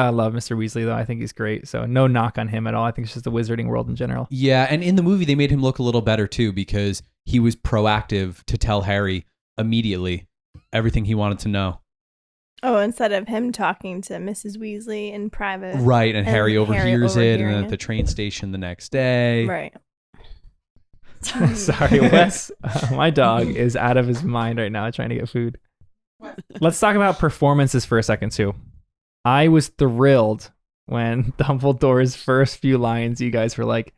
Speaker 1: love Mr. Weasley, though. I think he's great. So no knock on him at all. I think it's just the wizarding world in general.
Speaker 3: Yeah, and in the movie, they made him look a little better, too, because he was proactive to tell Harry immediately everything he wanted to know.
Speaker 2: Oh, instead of him talking to Mrs. Weasley in private.
Speaker 3: Right, and Harry overhears it, and then at the train station the next day.
Speaker 2: Right.
Speaker 1: Sorry, Wes. My dog is out of his mind right now trying to get food. Let's talk about performances for a second, too. I was thrilled when Dumbledore's first few lines, you guys were like,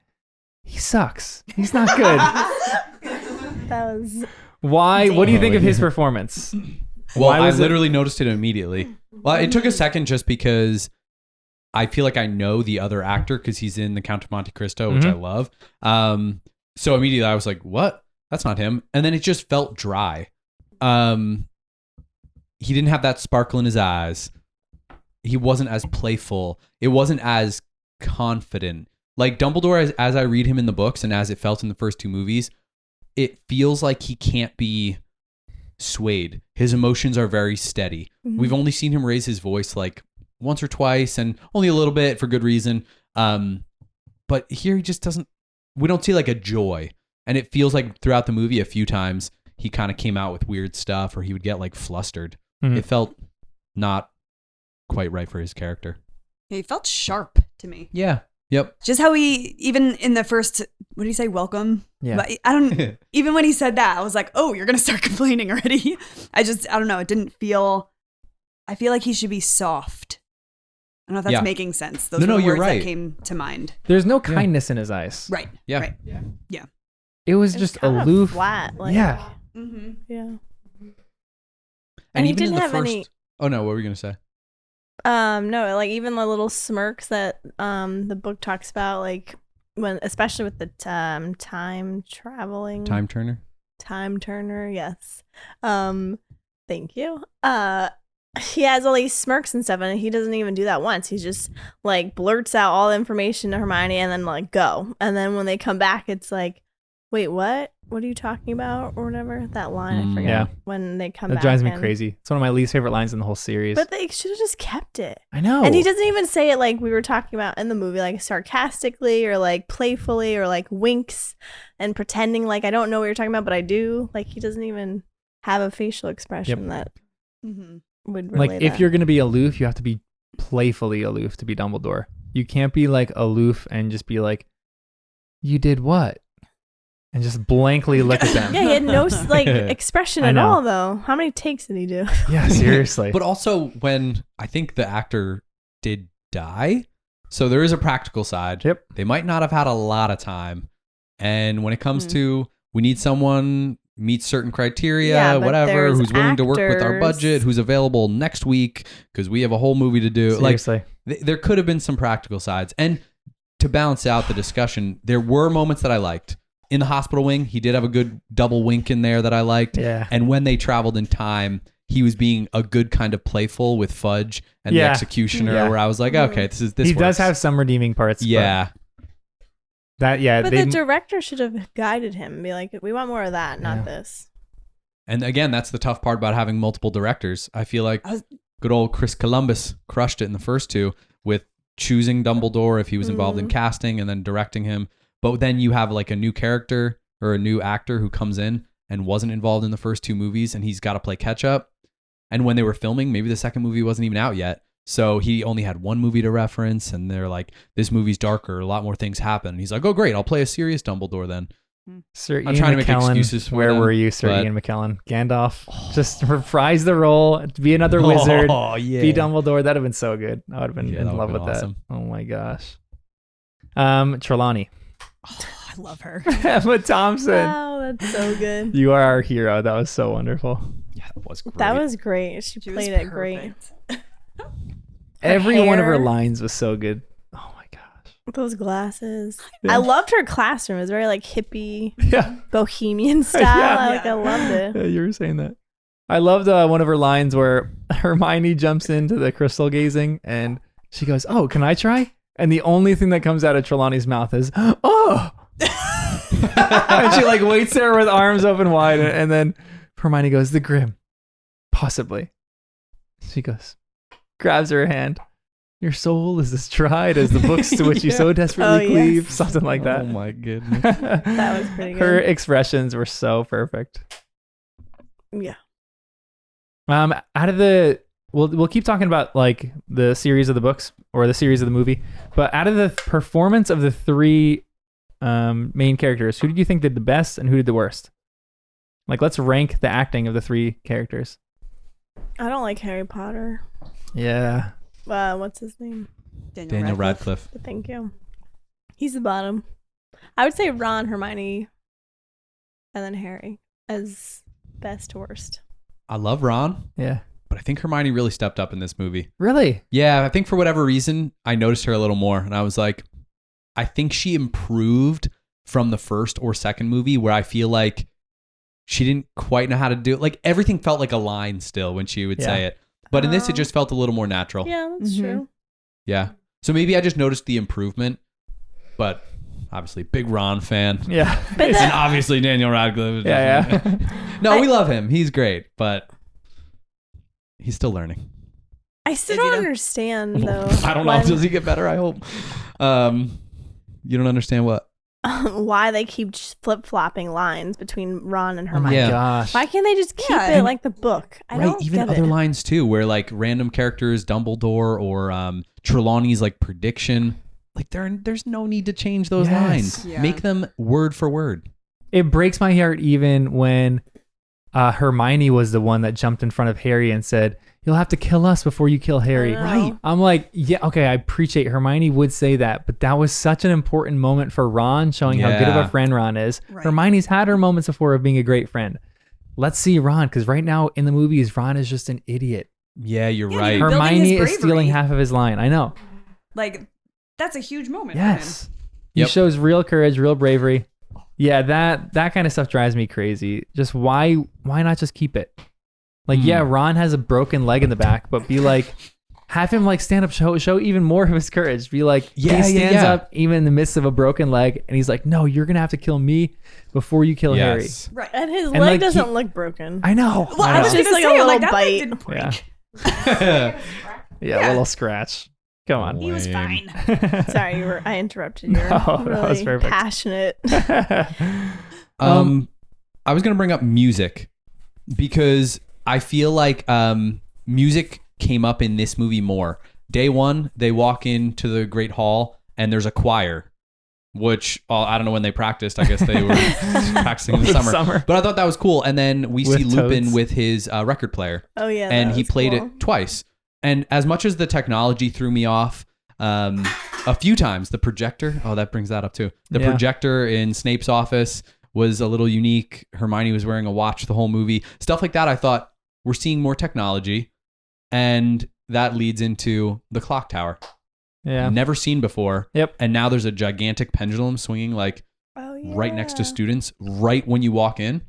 Speaker 1: he sucks. He's not good.
Speaker 2: That was...
Speaker 1: Why? What do you think of his performance?
Speaker 3: Well, I literally noticed it immediately. Well, it took a second just because I feel like I know the other actor because he's in The Count of Monte Cristo, which I love. So immediately I was like, what? That's not him. And then it just felt dry. He didn't have that sparkle in his eyes. He wasn't as playful. It wasn't as confident. Like Dumbledore, as I read him in the books and as it felt in the first two movies, it feels like he can't be swayed. His emotions are very steady. We've only seen him raise his voice like once or twice and only a little bit for good reason. But here he just doesn't, we don't see like a joy. And it feels like throughout the movie a few times he kind of came out with weird stuff or he would get like flustered. It felt not quite right for his character.
Speaker 4: He felt sharp to me.
Speaker 3: Yeah. Yep.
Speaker 4: Just how he, even in the first, what did he say? Welcome?
Speaker 1: Yeah.
Speaker 4: But I don't, even when he said that, I was like, oh, you're going to start complaining already. I don't know. It didn't feel, I feel like he should be soft. I don't know if that's making sense. Those were the words that came to mind.
Speaker 1: There's no kindness in his eyes.
Speaker 4: Right.
Speaker 3: Yeah.
Speaker 4: Right. Yeah.
Speaker 1: It was just aloof.
Speaker 2: Flat. Like,
Speaker 1: yeah.
Speaker 2: Yeah.
Speaker 3: And
Speaker 2: he
Speaker 3: even in
Speaker 2: didn't
Speaker 3: the
Speaker 2: have
Speaker 3: first,
Speaker 2: any...
Speaker 3: Oh no, what were you going to say?
Speaker 2: No, like even the little smirks that the book talks about, like when, especially with the time traveling,
Speaker 3: Time Turner,
Speaker 2: yes. Thank you. He has all these smirks and stuff, and he doesn't even do that once. He just like blurts out all the information to Hermione and then like go. And then when they come back, it's like, wait, what? What are you talking about? Or whatever. That line, I forget when they come back.
Speaker 1: That drives me crazy. It's one of my least favorite lines in the whole series.
Speaker 2: But they should have just kept it.
Speaker 1: I know.
Speaker 2: And he doesn't even say it like we were talking about in the movie, like sarcastically or like playfully or like winks and pretending like I don't know what you're talking about, but I do. Like he doesn't even have a facial expression that would relate.
Speaker 1: Like if you're going to be aloof, you have to be playfully aloof to be Dumbledore. You can't be like aloof and just be like, you did what? And just blankly look at them.
Speaker 2: Yeah, he had no like expression at all, though. How many takes did he do?
Speaker 1: Yeah, seriously.
Speaker 3: But also when I think the actor did die, so there is a practical side.
Speaker 1: Yep.
Speaker 3: They might not have had a lot of time. And when it comes to we need someone meets certain criteria, whatever, who's willing to work with our budget, who's available next week because we have a whole movie to do.
Speaker 1: Seriously.
Speaker 3: Like there could have been some practical sides. And to balance out the discussion, there were moments that I liked. In the hospital wing, he did have a good double wink in there that I liked.
Speaker 1: Yeah.
Speaker 3: And when they traveled in time, he was being a good kind of playful with Fudge and the executioner, where I was like, okay, this
Speaker 1: He
Speaker 3: works.
Speaker 1: does have some redeeming parts.
Speaker 3: Yeah.
Speaker 2: But the director should have guided him and be like, we want more of that, not this.
Speaker 3: And again, that's the tough part about having multiple directors. I feel like good old Chris Columbus crushed it in the first two with choosing Dumbledore if he was involved in casting and then directing him. But then you have like a new character or a new actor who comes in and wasn't involved in the first two movies and he's got to play catch up. And when they were filming, maybe the second movie wasn't even out yet. So he only had one movie to reference and they're like, this movie's darker. A lot more things happen. And he's like, oh, great. I'll play a serious Dumbledore then.
Speaker 1: Sir
Speaker 3: I'm
Speaker 1: Ian
Speaker 3: trying to make
Speaker 1: McKellen,
Speaker 3: excuses for
Speaker 1: where
Speaker 3: them,
Speaker 1: were you, Sir
Speaker 3: but-
Speaker 1: Ian McKellen? Gandalf. Just reprise the role, be another wizard, be Dumbledore. That'd have been so good. I would have been in love with
Speaker 3: awesome.
Speaker 1: that. Oh my gosh. Trelawney.
Speaker 4: Oh, I love her.
Speaker 1: Emma Thompson.
Speaker 2: Wow, that's so good.
Speaker 1: You are our hero. That was so wonderful.
Speaker 4: Yeah,
Speaker 3: was great.
Speaker 2: That was great. She played it great.
Speaker 1: Every one of her
Speaker 2: hair.
Speaker 1: lines was so good. Oh my gosh.
Speaker 2: Those glasses.
Speaker 1: Yeah.
Speaker 2: I loved her classroom. It was very like hippie,
Speaker 1: Yeah.
Speaker 2: bohemian style.
Speaker 1: Yeah.
Speaker 2: I loved it.
Speaker 1: Yeah, you were saying that. I loved one of her lines where Hermione jumps into the crystal gazing and she goes, "Oh, can I try?" And the only thing that comes out of Trelawney's mouth is, "Oh." And she like waits there with arms open wide, and then Hermione goes, "The Grim, possibly." She goes, grabs her hand. "Your soul is as tried as the books to which you so desperately cleave."
Speaker 2: Yes.
Speaker 1: Something like that.
Speaker 3: Oh my goodness.
Speaker 2: That was pretty good.
Speaker 1: Her expressions were so perfect.
Speaker 2: Yeah.
Speaker 1: Out of the, we'll keep talking about like the series of the books or the series of the movie, but out of the performance of the three main characters, who did you think did the best and who did the worst? Like, let's rank the acting of the three characters.
Speaker 2: I don't like Harry Potter.
Speaker 1: Yeah.
Speaker 2: What's his name?
Speaker 3: Daniel Radcliffe.
Speaker 2: Thank you. He's the bottom. I would say Ron, Hermione, and then Harry as best to worst.
Speaker 3: I love Ron,
Speaker 1: Yeah.
Speaker 3: but I think Hermione really stepped up in this movie.
Speaker 1: Really?
Speaker 3: Yeah, I think for whatever reason, I noticed her a little more, and I was like, I think she improved from the first or second movie, where I feel like she didn't quite know how to do it. Like, everything felt like a line still when she would say it. But in this, it just felt a little more natural.
Speaker 2: Yeah, that's true.
Speaker 3: Yeah. So maybe I just noticed the improvement, but obviously, big Ron fan.
Speaker 1: Yeah.
Speaker 2: But
Speaker 3: And obviously, Daniel Radcliffe.
Speaker 1: Yeah.
Speaker 3: No, we love him. He's great, but he's still learning.
Speaker 2: I still
Speaker 4: Is he
Speaker 2: don't
Speaker 4: though?
Speaker 2: understand though.
Speaker 3: I don't know. Does he get better? I hope. You don't understand what?
Speaker 2: why they keep flip flopping lines between Ron and
Speaker 1: Oh
Speaker 2: Hermione.
Speaker 1: my
Speaker 3: Yeah.
Speaker 1: gosh.
Speaker 2: Why can't they just keep
Speaker 4: Yeah,
Speaker 2: it like the book? I don't
Speaker 3: Even
Speaker 2: get
Speaker 3: other
Speaker 2: it.
Speaker 3: lines too, where like random characters, Dumbledore or Trelawney's like prediction, like there's no need to change those
Speaker 1: Yes.
Speaker 3: lines.
Speaker 4: Yeah.
Speaker 3: Make them word for word.
Speaker 1: It breaks my heart even when Hermione was the one that jumped in front of Harry and said, "You'll have to kill us before you kill Harry."
Speaker 2: I know. Right.
Speaker 1: I'm like, yeah, okay, I appreciate Hermione would say that, but that was such an important moment for Ron, showing how good of
Speaker 3: Yeah.
Speaker 1: a friend Ron is.
Speaker 4: Right.
Speaker 1: Hermione's had her moments before of being a great friend. Let's see Ron, because right now in the movies, Ron is just an idiot.
Speaker 3: Yeah, you're
Speaker 4: Yeah,
Speaker 3: right.
Speaker 4: you're building
Speaker 1: Hermione
Speaker 4: his
Speaker 1: is stealing
Speaker 4: bravery.
Speaker 1: half of his line. I know.
Speaker 4: Like, that's a huge moment
Speaker 1: Yes. He
Speaker 3: Yep.
Speaker 1: shows real courage, real bravery. Yeah, that kind of stuff drives me crazy. Just why not just keep it? Like, yeah, Ron has a broken leg in the back, but be like, have him like stand up, show even more of his courage. Be like,
Speaker 3: Yeah,
Speaker 1: he stands
Speaker 3: yeah.
Speaker 1: up even in the midst of a broken leg, and he's like, "No, you're gonna have to kill me before you kill Harry."
Speaker 3: Yes.
Speaker 4: for him. Right.
Speaker 2: And his
Speaker 1: And,
Speaker 2: leg
Speaker 1: like,
Speaker 2: doesn't
Speaker 1: he-
Speaker 2: look broken.
Speaker 1: I know.
Speaker 4: Well, I was
Speaker 2: Just
Speaker 4: gonna
Speaker 2: like
Speaker 4: say,
Speaker 2: a
Speaker 4: I'm
Speaker 2: little
Speaker 4: like, that
Speaker 2: bite.
Speaker 4: leg didn't break.
Speaker 1: Yeah,
Speaker 4: Yeah.
Speaker 1: a little scratch. Come on.
Speaker 4: He was
Speaker 3: Lame.
Speaker 4: fine.
Speaker 2: Sorry, I interrupted you.
Speaker 1: No, that
Speaker 2: really
Speaker 1: was perfect.
Speaker 2: passionate.
Speaker 3: I was gonna bring up music because I feel like music came up in this movie more. Day one, they walk into the Great Hall and there's a choir, which I don't know when they practiced. I guess they were practicing in the summer. But I thought that was cool. And then we
Speaker 1: With
Speaker 3: see Lupin
Speaker 1: toads.
Speaker 3: with his record player,
Speaker 2: Oh yeah,
Speaker 3: and
Speaker 2: that
Speaker 3: he
Speaker 2: was
Speaker 3: played
Speaker 2: cool.
Speaker 3: it twice. And as much as the technology threw me off a few times, the projector, that brings that up too. The
Speaker 1: Yeah.
Speaker 3: projector in Snape's office was a little unique. Hermione was wearing a watch the whole movie. Stuff like that, I thought, we're seeing more technology. And that leads into the clock tower.
Speaker 1: Yeah.
Speaker 3: Never seen before.
Speaker 1: Yep.
Speaker 3: And now there's a gigantic pendulum swinging like
Speaker 2: Oh, yeah.
Speaker 3: right next to students, right when you walk in.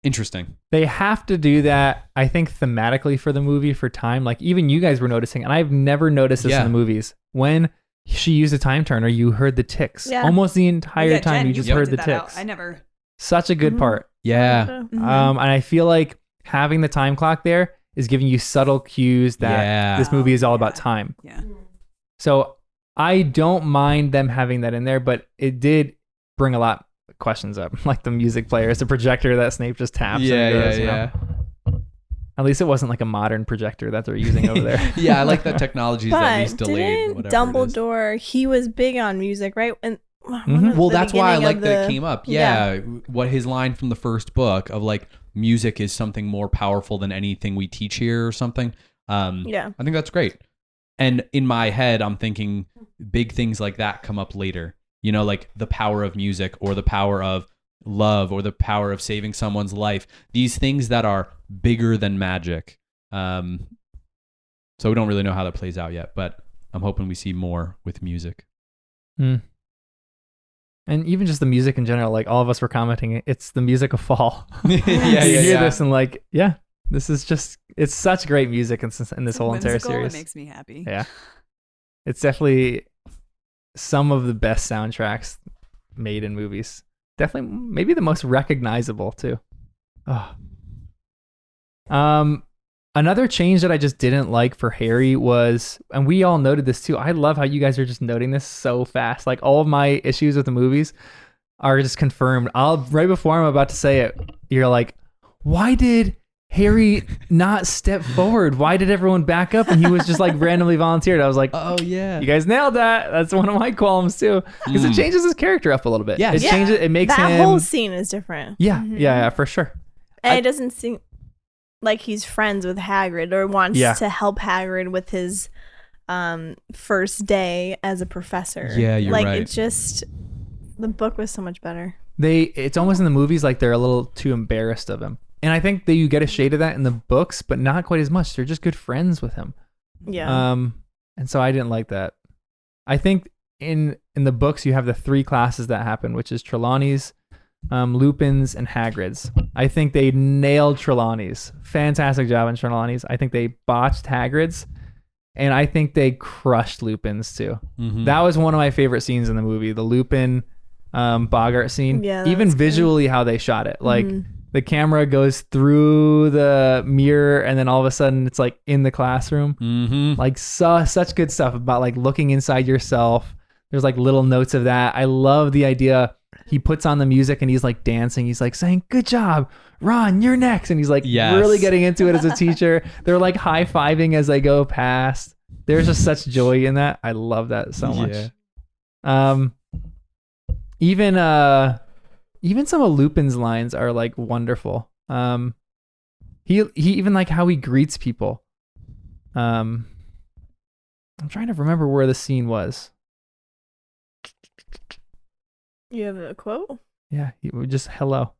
Speaker 3: Interesting.
Speaker 1: They have to do that, I think, thematically for the movie for time. Like, even you guys were noticing, and I've never noticed this
Speaker 3: Yeah.
Speaker 1: in the movies. When she used a time turner, you heard the ticks.
Speaker 2: Yeah.
Speaker 1: Almost the entire
Speaker 4: Yeah,
Speaker 1: time,
Speaker 4: Jen,
Speaker 1: you just
Speaker 4: pointed
Speaker 1: heard the
Speaker 4: that out.
Speaker 1: ticks.
Speaker 4: I never.
Speaker 1: Such a good
Speaker 2: Mhm.
Speaker 1: part.
Speaker 3: Yeah.
Speaker 4: Mm-hmm.
Speaker 1: And I feel like having the time clock there is giving you subtle cues that
Speaker 3: Yeah.
Speaker 1: this movie is all about
Speaker 4: Yeah.
Speaker 1: time.
Speaker 4: Yeah.
Speaker 1: So I don't mind them having that in there, but it did bring a lot of questions up, like the music players, the projector that Snape just taps. and goes, you know. At least it wasn't like a modern projector that they're using over there.
Speaker 3: Yeah, I like that technology is at least
Speaker 2: But
Speaker 3: delayed.
Speaker 2: didn't
Speaker 3: Whatever it is.
Speaker 2: Dumbledore? He was big on music, right? And
Speaker 3: Well, that's why I like that it came up. Yeah, what his line from the first book of like music is something more powerful than anything we teach here or something.
Speaker 2: Yeah.
Speaker 3: I think that's great. And in my head, I'm thinking big things like that come up later. You know, like the power of music or the power of love or the power of saving someone's life. These things that are bigger than magic. So we don't really know how that plays out yet, but I'm hoping we see more with music.
Speaker 1: And even just the music in general, like all of us were commenting, it's the music of fall. You hear this and like, this is just, it's such great music in this whole entire series.
Speaker 4: It makes me happy.
Speaker 1: Yeah. It's definitely some of the best soundtracks made in movies. Definitely maybe the most recognizable too. Another change that I just didn't like for Harry was, and we all noted this too, I love how you guys are just noting this so fast. Like all of my issues with the movies are just confirmed. Right before I'm about to say it, you're like, why did Harry not step forward? Why did everyone back up? And he was just like randomly volunteered. I was like,
Speaker 3: oh yeah,
Speaker 1: you guys nailed that. That's one of my qualms too, because it changes his character up a little bit. It changes. It makes
Speaker 2: that
Speaker 1: him.
Speaker 2: Whole scene is different.
Speaker 1: Yeah, for sure.
Speaker 2: And it doesn't seem like he's friends with Hagrid or wants to help Hagrid with his first day as a professor.
Speaker 3: Yeah, you're right.
Speaker 2: It just, the book was so much better.
Speaker 1: It's almost in the movies like they're a little too embarrassed of him. And I think that you get a shade of that in the books, but not quite as much. They're just good friends with him.
Speaker 2: Yeah.
Speaker 1: And so I didn't like that. I think in the books you have the 3 classes that happen, which is Trelawney's, Lupin's, and Hagrid's. I think they nailed Trelawney's. Fantastic job in Trelawney's. I think they botched Hagrid's, and I think they crushed Lupin's too. That was one of my favorite scenes in the movie, the Lupin Boggart scene. Even visually how they shot it. Like the camera goes through the mirror and then all of a sudden it's like in the classroom. Like such good stuff about like looking inside yourself. There's like little notes of that. I love the idea. He puts on the music and he's like dancing. He's like saying, "Good job, Ron, you're next." And he's like really getting into it as a teacher. They're like high-fiving as they go past. There's just such joy in that. I love that so much. Even some of Lupin's lines are like wonderful. He even like how he greets people. I'm trying to remember where the scene was.
Speaker 2: You have a quote?
Speaker 1: Yeah, he just hello.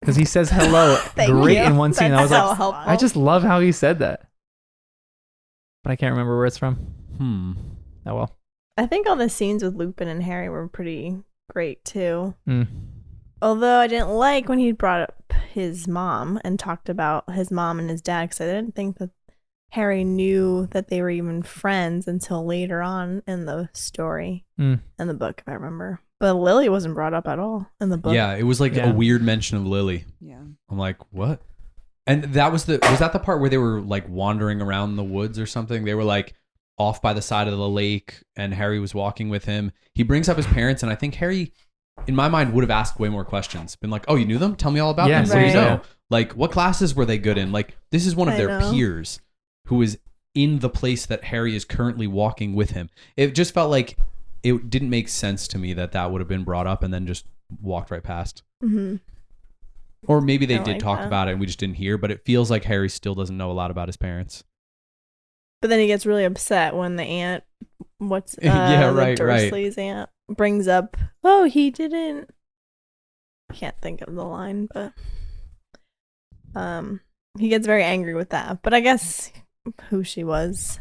Speaker 1: Because he says hello great in one scene. I was like, helpful. I just love how he said that. But I can't remember where it's from. Oh well.
Speaker 2: I think all the scenes with Lupin and Harry were pretty great too. Although I didn't like when he brought up his mom and talked about his mom and his dad, because I didn't think that Harry knew that they were even friends until later on in the story, in the book, if I remember. But Lily wasn't brought up at all in the book.
Speaker 3: Yeah, it was like a weird mention of Lily.
Speaker 4: Yeah.
Speaker 3: I'm like, what? And that was that the part where they were like wandering around the woods or something? They were like off by the side of the lake and Harry was walking with him. He brings up his parents and I think Harry, in my mind, would have asked way more questions. Been like, "Oh, you knew them? Tell me all about them. What do you know? Like, what classes were they good in? Like, this is one of their peers who is in the place that Harry is currently walking with him." It just felt like it didn't make sense to me that would have been brought up and then just walked right past. Or maybe they did talk about it and we just didn't hear, but it feels like Harry still doesn't know a lot about his parents.
Speaker 2: But then he gets really upset when the aunt, Dursley's aunt, brings up, "Oh, he didn't." I can't think of the line, but he gets very angry with that. But I guess who she was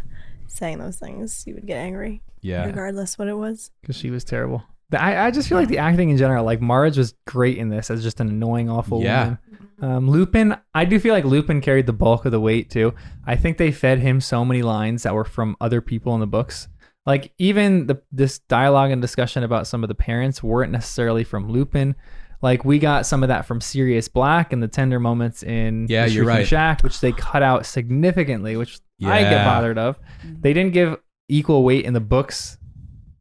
Speaker 2: saying those things, you would get angry.
Speaker 3: Yeah.
Speaker 2: Regardless what it was.
Speaker 1: Because she was terrible. I just feel like the acting in general, like Marge was great in this as just an annoying, awful woman. Lupin, I do feel like Lupin carried the bulk of the weight too. I think they fed him so many lines that were from other people in the books. Like even this dialogue and discussion about some of the parents weren't necessarily from Lupin. Like we got some of that from Sirius Black and the tender moments in the Shrieking Shack, which they cut out significantly, which I get bothered of. They didn't give equal weight in the books.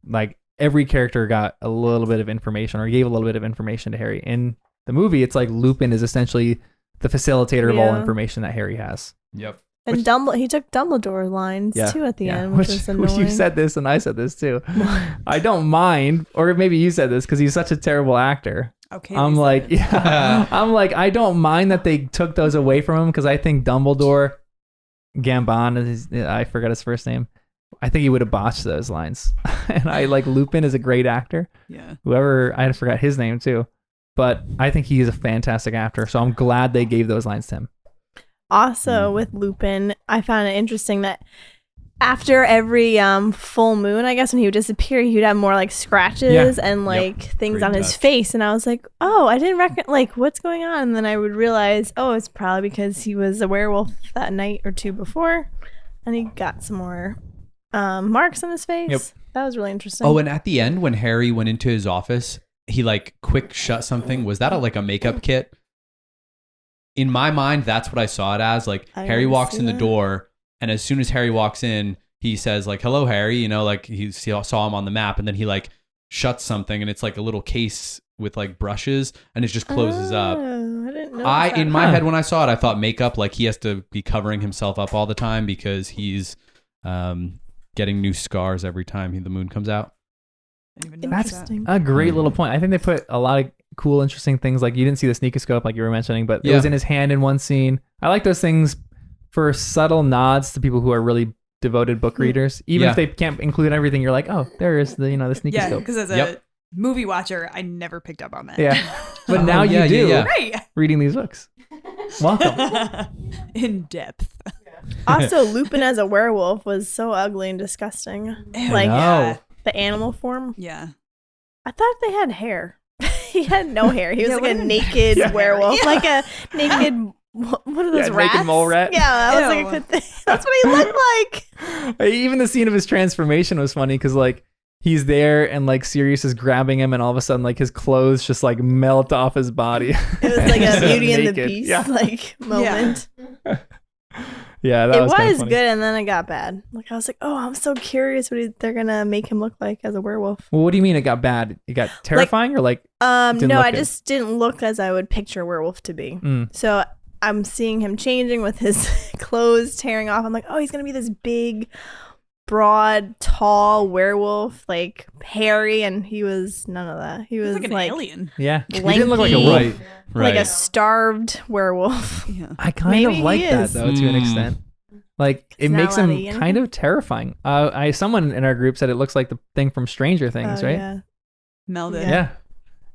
Speaker 1: Like every character got a little bit of information or gave a little bit of information to Harry. In the movie, it's like Lupin is essentially the facilitator of all information that Harry has.
Speaker 3: Yep.
Speaker 2: And he took Dumbledore lines too at the end, which was annoying.
Speaker 1: You said this and I said this too. I don't mind, or maybe you said this because he's such a terrible actor.
Speaker 4: Okay.
Speaker 1: I'm like, I'm like, I don't mind that they took those away from him because I think Dumbledore, Gambon, I forgot his first name. I think he would have botched those lines. And I like Lupin is a great actor.
Speaker 4: Yeah.
Speaker 1: Whoever, I forgot his name too. but I think he is a fantastic actor. So I'm glad they gave those lines to him.
Speaker 2: Also, with Lupin, I found it interesting that after every full moon, I guess, when he would disappear, he would have more like scratches and like things on his face. And I was like, oh, I didn't reckon, like, what's going on? And then I would realize, oh, it's probably because he was a werewolf that night or two before. And he got some more marks on his face.
Speaker 1: Yep.
Speaker 2: That was really interesting.
Speaker 3: Oh, and at the end, when Harry went into his office, he like quick shut something. Was that like a makeup kit? In my mind, that's what I saw it as. Like Harry walks in the door, and as soon as Harry walks in, he says like, "Hello, Harry." You know, like he saw him on the map, and then he like shuts something, and it's like a little case with like brushes, and it just closes up.
Speaker 2: I didn't know.
Speaker 3: In my head when I saw it, I thought makeup, like he has to be covering himself up all the time because he's getting new scars every time the moon comes out.
Speaker 1: That's a great little point. I think they put a lot of cool, interesting things. Like you didn't see the sneakoscope, like you were mentioning, but it was in his hand in one scene. I like those things for subtle nods to people who are really devoted book readers. Even if they can't include everything, you're like, oh, there is the sneakoscope.
Speaker 4: Yeah, because as a movie watcher, I never picked up on that.
Speaker 1: Yeah, but now you do.
Speaker 4: Right.
Speaker 1: Reading these books. Welcome.
Speaker 4: In depth.
Speaker 2: Also, Lupin as a werewolf was so ugly and disgusting. Like the animal form.
Speaker 4: Yeah.
Speaker 2: I thought they had hair. He had no hair. He was like a naked werewolf. Yeah. Like a naked, what are those rats?
Speaker 1: Naked mole rat.
Speaker 2: Yeah, that was like a good thing. That's what he looked like.
Speaker 1: Even the scene of his transformation was funny because like he's there and like Sirius is grabbing him and all of a sudden like his clothes just like melt off his body.
Speaker 2: It was like a Beauty and the Beast like moment.
Speaker 1: Yeah, that was
Speaker 2: good, and then it got bad. Like I was like, oh, I'm so curious what they're gonna make him look like as a werewolf.
Speaker 1: Well, what do you mean it got bad? It got terrifying, or like?
Speaker 2: No, I just didn't look as I would picture a werewolf to be. So I'm seeing him changing with his clothes tearing off. I'm like, oh, he's gonna be this big, broad, tall werewolf, like hairy, and he was none of that. He was
Speaker 4: like an alien.
Speaker 1: Yeah,
Speaker 2: lanky,
Speaker 1: he didn't look like a wolf.
Speaker 2: Like a starved werewolf.
Speaker 4: Yeah.
Speaker 1: I kind of like that though, to an extent. Like it makes him kind of terrifying. Someone in our group said it looks like the thing from Stranger Things, right?
Speaker 2: Yeah.
Speaker 4: Melded.
Speaker 1: Yeah.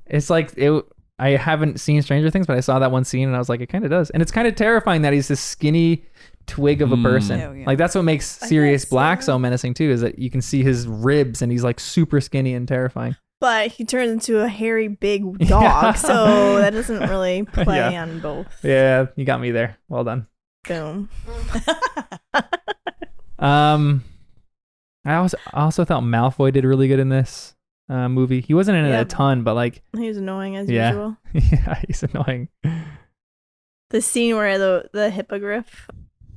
Speaker 1: It's like it. I haven't seen Stranger Things, but I saw that one scene and I was like, it kind of does. And it's kind of terrifying that he's this skinny twig of a person.
Speaker 4: Yeah.
Speaker 1: Like that's what makes Sirius Black so menacing too, is that you can see his ribs and he's like super skinny and terrifying.
Speaker 2: But he turns into a hairy big dog, so that doesn't really play on both.
Speaker 1: Yeah, you got me there. Well done.
Speaker 2: Boom.
Speaker 1: I also thought Malfoy did really good in this movie. He wasn't in it a ton, but like
Speaker 2: he was annoying as usual.
Speaker 1: Yeah, he's annoying.
Speaker 2: The scene where the hippogriff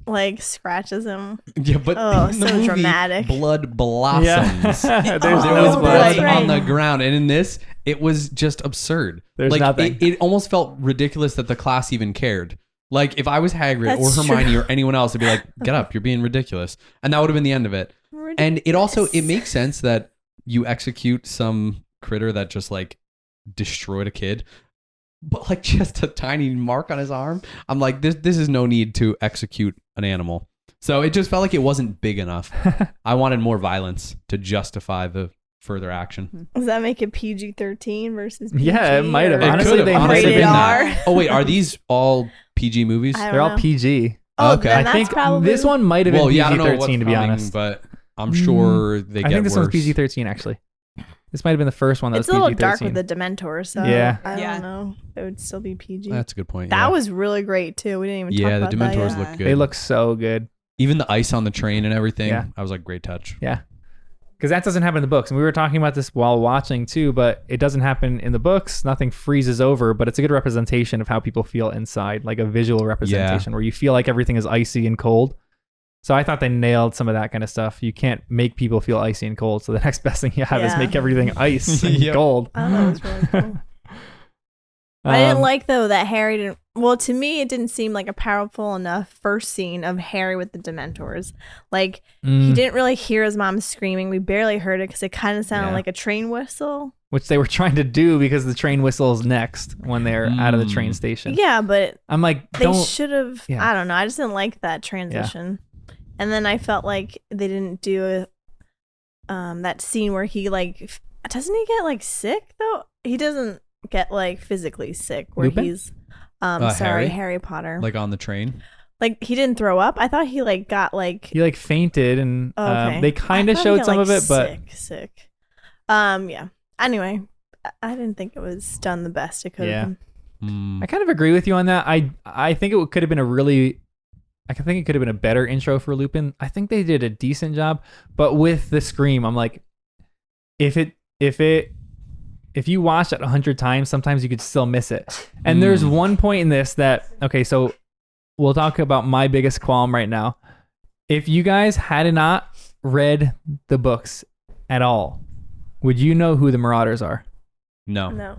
Speaker 2: like scratches him.
Speaker 3: Yeah, but in the movie,
Speaker 2: dramatic.
Speaker 3: Blood blossoms.
Speaker 1: Yeah.
Speaker 3: There was blood on the ground, and in this, it was just absurd.
Speaker 1: There's nothing.
Speaker 3: It almost felt ridiculous that the class even cared. Like if I was Hagrid or Hermione or anyone else, I'd be like, "Get up, you're being ridiculous," and that would have been the end of it. And it makes sense that you execute some critter that just like destroyed a kid. But like just a tiny mark on his arm, I'm like, this is no need to execute an animal. So it just felt like it wasn't big enough. I wanted more violence to justify the further action.
Speaker 2: Does that make it PG-13 versus PG?
Speaker 1: Yeah, it might have.
Speaker 3: Honestly,
Speaker 1: they
Speaker 3: honestly
Speaker 2: rated
Speaker 3: been
Speaker 2: R.
Speaker 3: that. Oh wait, are these all PG movies?
Speaker 1: They're all PG.
Speaker 2: Oh,
Speaker 3: okay.
Speaker 2: then
Speaker 1: I think this one might have been PG-13 to be honest.
Speaker 3: But I'm sure they get worse.
Speaker 1: I think this one's PG-13 actually. This might have been the first one that was PG-13.
Speaker 2: It's a little dark with the Dementors, so I don't know. It would still be PG.
Speaker 3: That's a good point.
Speaker 2: That was really great too. We didn't even talk about that.
Speaker 3: Yeah, the Dementors look good.
Speaker 1: They look so good.
Speaker 3: Even the ice on the train and everything. Yeah. I was like, great touch.
Speaker 1: Yeah. Because that doesn't happen in the books. And we were talking about this while watching too, but it doesn't happen in the books. Nothing freezes over, but it's a good representation of how people feel inside, like a visual representation where you feel like everything is icy and cold. So I thought they nailed some of that kind of stuff. You can't make people feel icy and cold. So the next best thing you have is make everything ice and cold.
Speaker 2: I thought it was really cool. I didn't like though that Harry didn't. Well, to me, it didn't seem like a powerful enough first scene of Harry with the Dementors. Like he didn't really hear his mom screaming. We barely heard it because it kind of sounded like a train whistle,
Speaker 1: which they were trying to do because the train whistle is next when they're out of the train station.
Speaker 2: Yeah, but
Speaker 1: I'm like,
Speaker 2: they should have. Yeah. I don't know. I just didn't like that transition. Yeah. And then I felt like they didn't do that scene where he like doesn't he get like sick though? He doesn't. get like physically sick where
Speaker 1: Lupin?
Speaker 2: he's
Speaker 3: Harry?
Speaker 2: Harry Potter.
Speaker 3: Like on the train.
Speaker 2: Like he didn't throw up. I thought he like got like
Speaker 1: He like fainted and
Speaker 2: okay.
Speaker 1: they kind
Speaker 2: I
Speaker 1: of
Speaker 2: thought
Speaker 1: showed
Speaker 2: he got,
Speaker 1: some
Speaker 2: like,
Speaker 1: of it, but
Speaker 2: sick. Yeah. Anyway, I didn't think it was done the best it could have been.
Speaker 1: I kind of agree with you on that. I think it could have been a better intro for Lupin. I think they did a decent job, but with the scream, I'm like, if you watch it 100 times, sometimes you could still miss it. And there's one point in this that, okay, so we'll talk about my biggest qualm right now. If you guys had not read the books at all, would you know who the Marauders are?
Speaker 3: No.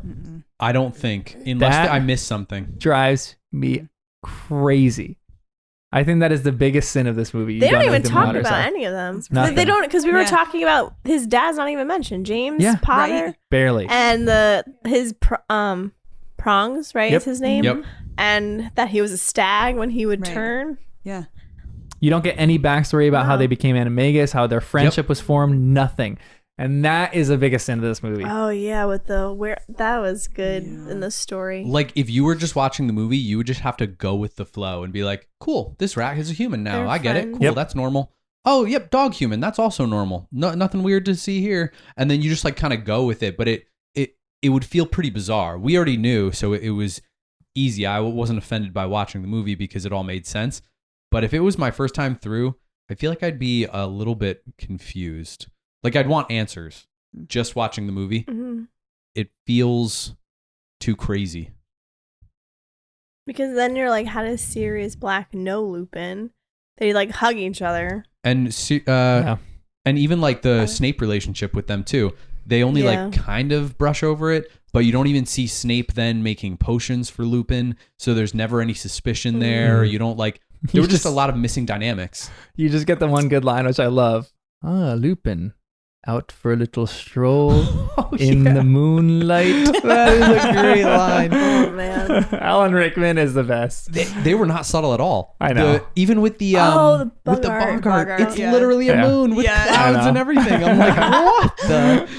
Speaker 3: I don't think, unless I missed something.
Speaker 1: Drives me crazy. I think that is the biggest sin of this movie.
Speaker 2: They don't even talk about any of them. They don't, because we were talking about his dad's not even mentioned. James Potter,
Speaker 1: right. Barely,
Speaker 2: and his prongs, right?
Speaker 1: Yep.
Speaker 2: Is his name?
Speaker 3: Yep.
Speaker 2: And that he was a stag when he would turn.
Speaker 4: Yeah.
Speaker 1: You don't get any backstory about how they became animagus, how their friendship was formed. Nothing. And that is the biggest sin of this movie.
Speaker 2: Oh yeah, with that was good in the story.
Speaker 3: Like if you were just watching the movie, you would just have to go with the flow and be like, "Cool, this rat is a human now.
Speaker 2: They're
Speaker 3: I get
Speaker 2: friends.
Speaker 3: it. Cool, that's normal. Oh, yep, dog human. That's also normal. No, nothing weird to see here." And then you just like kind of go with it, but it would feel pretty bizarre. We already knew, so it was easy. I wasn't offended by watching the movie because it all made sense. But if it was my first time through, I feel like I'd be a little bit confused. Like I'd want answers just watching the movie.
Speaker 2: Mm-hmm.
Speaker 3: It feels too crazy.
Speaker 2: Because then you're like, how does Sirius Black know Lupin? They like hug each other.
Speaker 3: And and even like the Snape relationship with them too. They only like kind of brush over it, but you don't even see Snape then making potions for Lupin. So there's never any suspicion there. You don't like, there were just a lot of missing dynamics.
Speaker 1: You just get the one good line, which I love. Lupin. Out for a little stroll in the moonlight.
Speaker 3: That is a great line.
Speaker 2: Oh man,
Speaker 1: Alan Rickman is the best.
Speaker 3: They were not subtle at all.
Speaker 1: I know.
Speaker 3: Even with the
Speaker 2: with the
Speaker 3: Boggart, it's
Speaker 4: yeah.
Speaker 3: literally a moon with clouds and everything. I'm like, what the?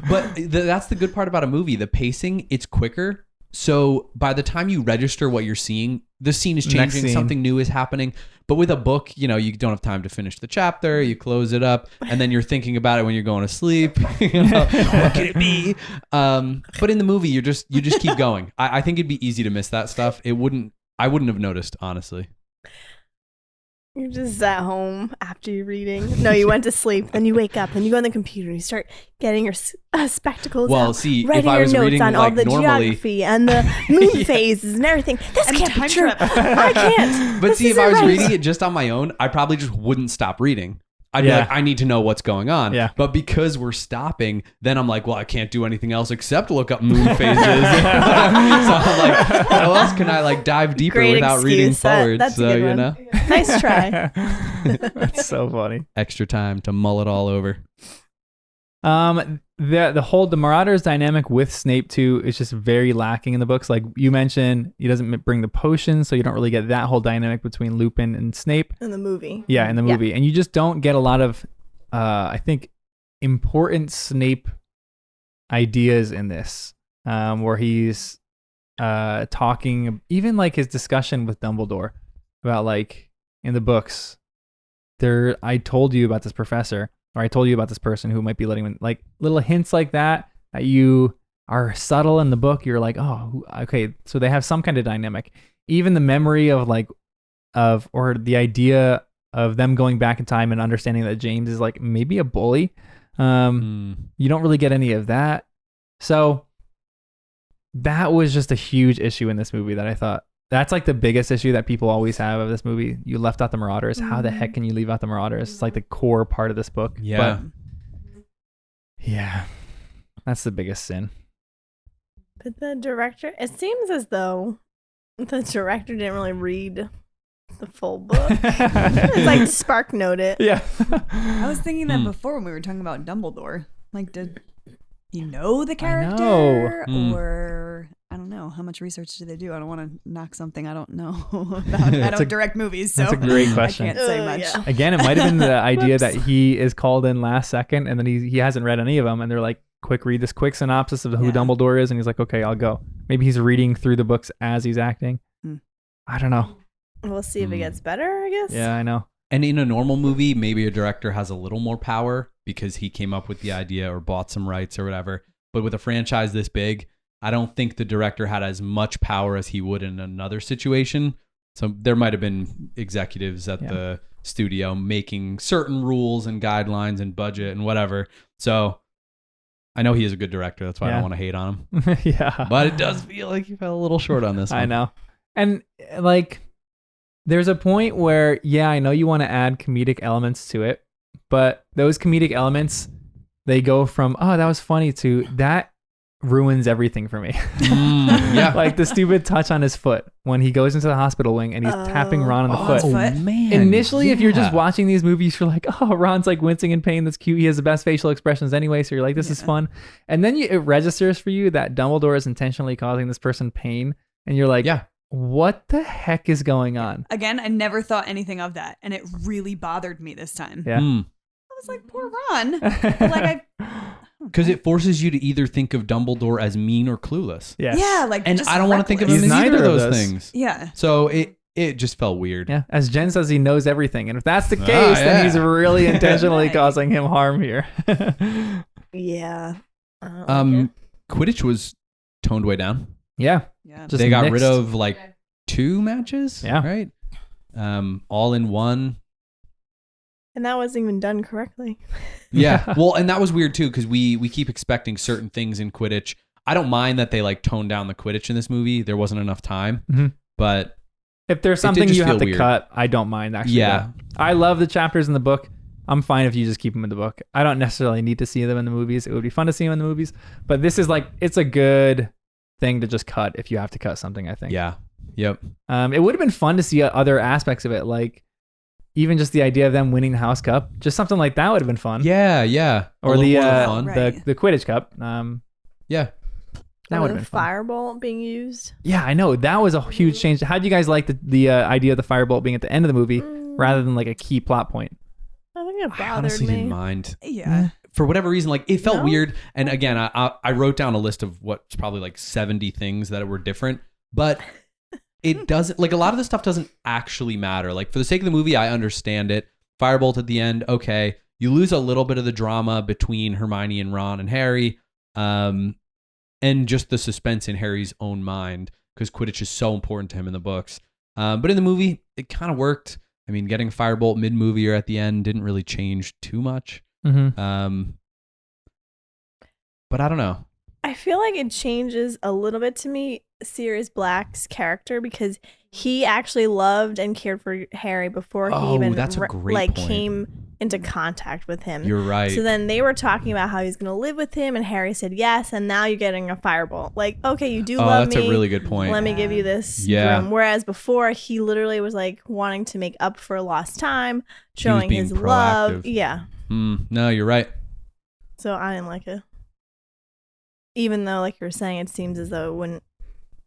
Speaker 3: But that's the good part about a movie. The pacing, it's quicker. So by the time you register what you're seeing, the scene is changing, something new is happening. But with a book, you don't have time to finish the chapter. You close it up, and then you're thinking about it when you're going to sleep. What could it be? But in the movie, you just keep going. I think it'd be easy to miss that stuff. I wouldn't have noticed, honestly.
Speaker 2: You just sat home after you're reading. No, you went to sleep. Then you wake up. Then you go on the computer. You start getting your spectacles out.
Speaker 3: See,
Speaker 2: writing
Speaker 3: if I was
Speaker 2: your notes
Speaker 3: reading
Speaker 2: on
Speaker 3: like
Speaker 2: all the
Speaker 3: normally,
Speaker 2: geography and the moon phases and everything. This can't be true. I can't.
Speaker 3: But see, if I was reading it just on my own, I probably just wouldn't stop reading. I'd be like, I need to know what's going on.
Speaker 1: Yeah.
Speaker 3: But because we're stopping, then I'm like, well, I can't do anything else except look up moon phases. So I'm like, how else can I like dive deeper without reading forward?
Speaker 2: That's a good one. Nice try.
Speaker 1: That's so funny.
Speaker 3: Extra time to mull it all over.
Speaker 1: The Marauders dynamic with Snape too is just very lacking in the books. Like you mentioned, he doesn't bring the potions, so you don't really get that whole dynamic between Lupin and Snape
Speaker 2: in the movie.
Speaker 1: Yeah, in the movie, and you just don't get a lot of, I think, important Snape ideas in this, where he's talking, even like his discussion with Dumbledore about like in the books, I told you about this professor. Or I told you about this person who might be letting him, like little hints like that you are subtle in the book. You're like, oh, okay. So they have some kind of dynamic. Even the memory of or the idea of them going back in time and understanding that James is like maybe a bully. You don't really get any of that. So that was just a huge issue in this movie that I thought. That's like the biggest issue that people always have of this movie. You left out the Marauders. How the heck can you leave out the Marauders? It's like the core part of this book.
Speaker 3: Yeah.
Speaker 1: But yeah. That's the biggest sin.
Speaker 2: But the director, it seems as though the director didn't really read the full book. It's like Spark Note it.
Speaker 1: Yeah.
Speaker 4: I was thinking that before when we were talking about Dumbledore. Like, did he know the character? Or I don't know. How much research do they do? I don't want to knock something I don't know about. I don't direct movies, so
Speaker 1: that's a great question.
Speaker 4: I can't say much.
Speaker 2: Yeah.
Speaker 1: Again, it might have been the idea that he is called in last second and then he hasn't read any of them and they're like, read this quick synopsis of who Dumbledore is, and he's like, okay, I'll go. Maybe he's reading through the books as he's acting. I don't know.
Speaker 2: We'll see if it gets better, I guess.
Speaker 1: Yeah, I know.
Speaker 3: And in a normal movie, maybe a director has a little more power because he came up with the idea or bought some rights or whatever. But with a franchise this big, I don't think the director had as much power as he would in another situation. So there might have been executives at the studio making certain rules and guidelines and budget and whatever. So I know he is a good director. That's why I don't want to hate on him.
Speaker 1: Yeah.
Speaker 3: But it does feel like he fell a little short on this one.
Speaker 1: I know. And like, there's a point where, I know you want to add comedic elements to it, but those comedic elements, they go from, oh, that was funny, to that ruins everything for me.
Speaker 3: Yeah.
Speaker 1: Like the stupid touch on his foot when he goes into the hospital wing and he's tapping Ron on the foot.
Speaker 4: Oh,
Speaker 3: man.
Speaker 1: Initially, if you're just watching these movies, you're like, oh, Ron's like wincing in pain. That's cute. He has the best facial expressions anyway. So you're like, this is fun. And then it registers for you that Dumbledore is intentionally causing this person pain. And you're like, what the heck is going on?
Speaker 4: Again, I never thought anything of that. And it really bothered me this time.
Speaker 1: Yeah.
Speaker 4: I was like, poor Ron. Like
Speaker 3: because it forces you to either think of Dumbledore as mean or clueless.
Speaker 1: Yes.
Speaker 4: Yeah, like,
Speaker 3: and I don't want to think of him
Speaker 1: He's
Speaker 3: as either of
Speaker 1: neither of
Speaker 3: those
Speaker 1: those.
Speaker 3: things.
Speaker 4: Yeah.
Speaker 3: So it just felt weird.
Speaker 1: Yeah. As Jenn says, he knows everything. And if that's the case, then he's really intentionally causing him harm here.
Speaker 2: Yeah.
Speaker 3: Quidditch was toned way down.
Speaker 1: Yeah.
Speaker 4: Yeah.
Speaker 3: They got rid of like 2 matches.
Speaker 1: Yeah.
Speaker 3: Right. All in one.
Speaker 2: And that wasn't even done correctly.
Speaker 3: Yeah. Well, and that was weird too, because we keep expecting certain things in Quidditch. I don't mind that they like toned down the Quidditch in this movie. There wasn't enough time. But
Speaker 1: if there's something you have to cut, I don't mind actually.
Speaker 3: Yeah.
Speaker 1: I love the chapters in the book. I'm fine if you just keep them in the book. I don't necessarily need to see them in the movies. It would be fun to see them in the movies. But this is like, it's a good thing to just cut if you have to cut something, I think.
Speaker 3: Yeah. Yep.
Speaker 1: It would have been fun to see other aspects of it, like even just the idea of them winning the House Cup. Just something like that would have been fun.
Speaker 3: Yeah, yeah.
Speaker 1: Or the Quidditch Cup.
Speaker 3: Yeah.
Speaker 1: That would have been fun.
Speaker 2: Firebolt being used.
Speaker 1: Yeah, I know. That was a huge change. How do you guys like the idea of the Firebolt being at the end of the movie rather than like a key plot point?
Speaker 2: I think it bothered
Speaker 3: I honestly didn't mind.
Speaker 4: Yeah.
Speaker 3: For whatever reason, like it felt weird. And again, I wrote down a list of what's probably like 70 things that were different, but it doesn't, like a lot of the stuff doesn't actually matter. Like for the sake of the movie, I understand it. Firebolt at the end, okay. You lose a little bit of the drama between Hermione and Ron and Harry, and just the suspense in Harry's own mind, because Quidditch is so important to him in the books. But in the movie, it kind of worked. I mean, getting Firebolt mid-movie or at the end didn't really change too much. But I don't know.
Speaker 2: I feel like it changes a little bit to me, Sirius Black's character, because he actually loved and cared for Harry before he even
Speaker 3: that's a great point.
Speaker 2: came into contact with him.
Speaker 3: You're right.
Speaker 2: So then they were talking about how he's going to live with him, and Harry said yes, and now you're getting a Firebolt. Like, okay, you do love me.
Speaker 3: That's a really good point.
Speaker 2: Let me give you this room. Whereas before, he literally was like wanting to make up for lost time, showing his love. Yeah.
Speaker 3: No, you're right.
Speaker 2: So I didn't like it. Even though, like you were saying, it seems as though it wouldn't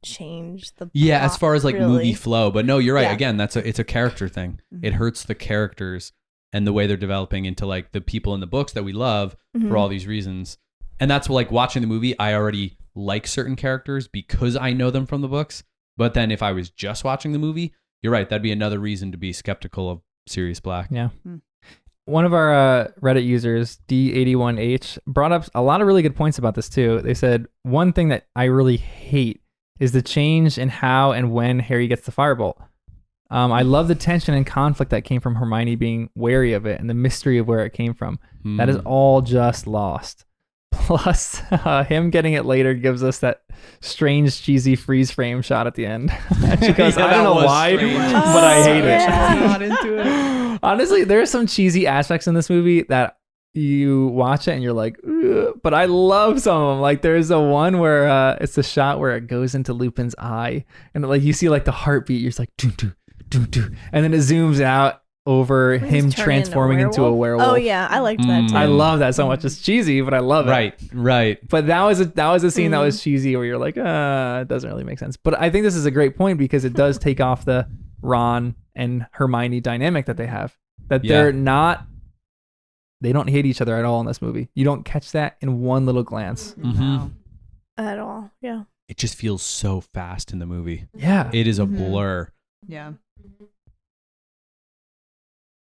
Speaker 2: change the plot,
Speaker 3: as far as like movie flow. But no, you're right.
Speaker 2: Yeah.
Speaker 3: Again, it's a character thing. It hurts the characters and the way they're developing into like the people in the books that we love for all these reasons. And that's like watching the movie, I already like certain characters because I know them from the books. But then if I was just watching the movie, you're right. That'd be another reason to be skeptical of Sirius Black.
Speaker 1: Yeah. One of our Reddit users, D81H, brought up a lot of really good points about this too. They said, one thing that I really hate is the change in how and when Harry gets the Firebolt. I love the tension and conflict that came from Hermione being wary of it and the mystery of where it came from. That is all just lost. Plus, him getting it later gives us that strange, cheesy freeze frame shot at the end. She goes, I don't know why, but I hate it.
Speaker 3: I'm not into it.
Speaker 1: Honestly, there are some cheesy aspects in this movie that you watch it and you're like, ugh, but I love some of them. Like there's a one where it's a shot where it goes into Lupin's eye and like you see like the heartbeat. You're just like, doo, doo, doo, doo. And then it zooms out over him transforming into a werewolf.
Speaker 2: Oh yeah, I liked that too.
Speaker 1: I love that so much. It's cheesy, but I love it.
Speaker 3: Right.
Speaker 1: But that was a scene that was cheesy where you're like, it doesn't really make sense. But I think this is a great point because it does take off the Ron and Hermione dynamic that they have. That they're not they don't hate each other at all in this movie. You don't catch that in one little glance.
Speaker 3: Mm-hmm.
Speaker 2: At all. Yeah.
Speaker 3: It just feels so fast in the movie.
Speaker 1: Yeah.
Speaker 3: It is a blur.
Speaker 4: Yeah.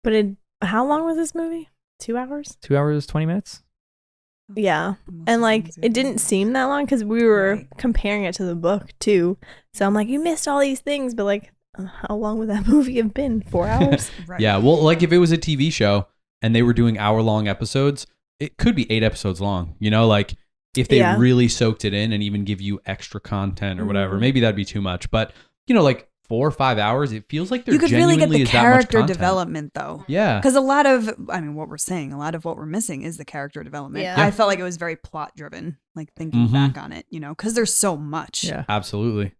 Speaker 2: But how long was this movie? 2 hours?
Speaker 1: 2 hours, 20 minutes?
Speaker 2: Yeah. And like, it didn't seem that long because we were comparing it to the book too. So I'm like, you missed all these things, but like, how long would that movie have been? 4 hours?
Speaker 4: Right.
Speaker 3: Yeah. Well, like if it was a TV show and they were doing hour-long episodes, it could be 8 episodes long. You know, like if they really soaked it in and even give you extra content or whatever, maybe that'd be too much. But, you know, like 4 or 5 hours, it feels like there
Speaker 4: you could really get the
Speaker 3: is that much
Speaker 4: character
Speaker 3: content.
Speaker 4: development though.
Speaker 3: Yeah.
Speaker 4: Because a lot of what we're missing is the character development.
Speaker 2: Yeah.
Speaker 4: I felt like it was very plot driven, like thinking back on it, you know, because there's so much.
Speaker 1: Yeah.
Speaker 3: Absolutely.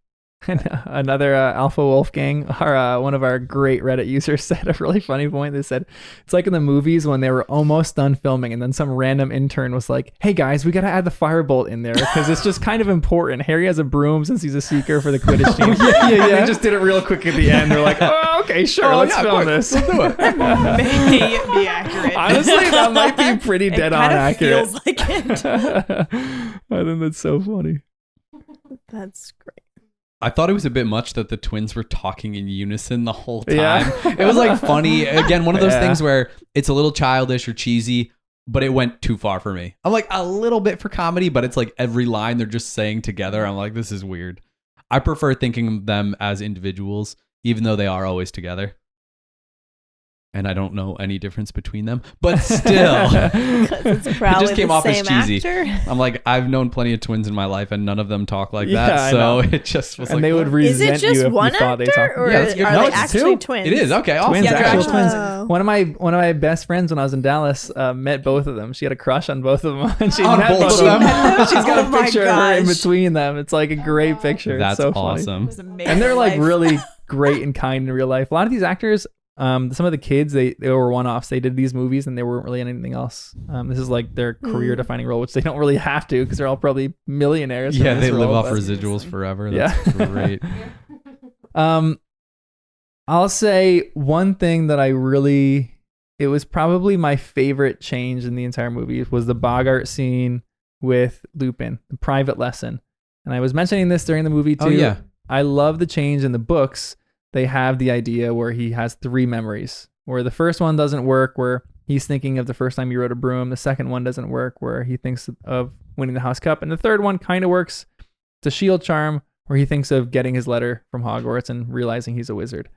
Speaker 1: And another Alpha Wolfgang, one of our great Reddit users, said a really funny point. They said, it's like in the movies when they were almost done filming and then some random intern was like, hey guys, we got to add the firebolt in there because it's just kind of important. Harry has a broom since he's a seeker for the Quidditch team. Yeah. They just did it real quick at the end. They're like, oh, okay, sure, let's film this.
Speaker 4: May be accurate.
Speaker 1: Honestly, that might be pretty dead on accurate.
Speaker 4: Feels like it.
Speaker 1: I think that's so funny.
Speaker 2: That's great.
Speaker 3: I thought it was a bit much that the twins were talking in unison the whole time. Yeah. It was like funny. Again, one of those things where it's a little childish or cheesy, but it went too far for me. I'm like a little bit for comedy, but it's like every line they're just saying together. I'm like, this is weird. I prefer thinking of them as individuals, even though they are always together. And I don't know any difference between them, but still,
Speaker 2: it's it just came off as cheesy. Actor.
Speaker 3: I'm like, I've known plenty of twins in my life, and none of them talk like that. So it just was.
Speaker 1: And
Speaker 3: like,
Speaker 1: they would resent
Speaker 2: is it just
Speaker 1: you if
Speaker 2: one
Speaker 1: you thought
Speaker 2: actor,
Speaker 1: they talked.
Speaker 2: or are they actually twins?
Speaker 3: It is okay. Awesome.
Speaker 1: Twins, actual twins.
Speaker 2: Oh.
Speaker 1: One of my best friends when I was in Dallas met both of them. She had a crush on both of them, and she met both of them. She's got a picture of her in between them. It's like a great picture.
Speaker 3: That's
Speaker 1: so
Speaker 3: awesome.
Speaker 1: And they're like really great and kind in real life. A lot of these actors. Some of the kids, they were one-offs. They did these movies and they weren't really in anything else. This is like their career-defining role, which they don't really have to because they're all probably millionaires.
Speaker 3: Yeah, they live off residuals forever. That's great.
Speaker 1: I'll say one thing that it was probably my favorite change in the entire movie was the Boggart scene with Lupin, the private lesson. And I was mentioning this during the movie too.
Speaker 3: Oh, yeah.
Speaker 1: I love the change in the books. They have the idea where he has 3 memories, where the first one doesn't work, where he's thinking of the first time he rode a broom. The second one doesn't work, where he thinks of winning the House Cup. And the third one kind of works. It's a shield charm, where he thinks of getting his letter from Hogwarts and realizing he's a wizard.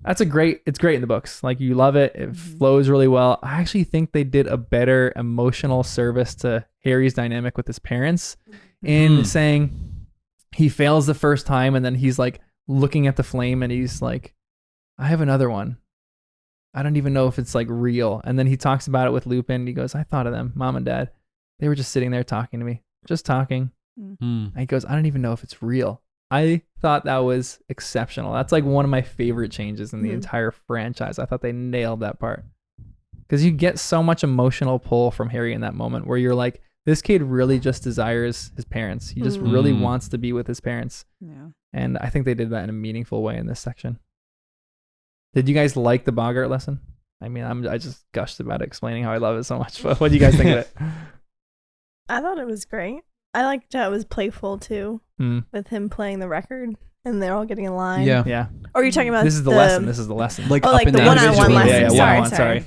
Speaker 1: It's great in the books. Like, you love it. It flows really well. I actually think they did a better emotional service to Harry's dynamic with his parents in saying he fails the first time and then he's like, looking at the flame and he's like, I have another one. I don't even know if it's like real. And then he talks about it with Lupin. He goes, I thought of them, mom and dad. They were just sitting there talking to me, just talking. And he goes, I don't even know if it's real. I thought that was exceptional. That's like one of my favorite changes in the entire franchise. I thought they nailed that part because you get so much emotional pull from Harry in that moment where you're like, this kid really just desires his parents. He just really wants to be with his parents.
Speaker 4: Yeah.
Speaker 1: And I think they did that in a meaningful way in this section. Did you guys like the Boggart lesson? I mean, I just gushed about it, explaining how I love it so much. But what do you guys think of it?
Speaker 2: I thought it was great. I liked how it was playful too, with him playing the record and they're all getting in line.
Speaker 1: Yeah.
Speaker 2: Or are you talking about
Speaker 1: this is the lesson? This is the lesson.
Speaker 3: Like,
Speaker 2: like the one-on-one lesson.
Speaker 1: Yeah,
Speaker 2: sorry.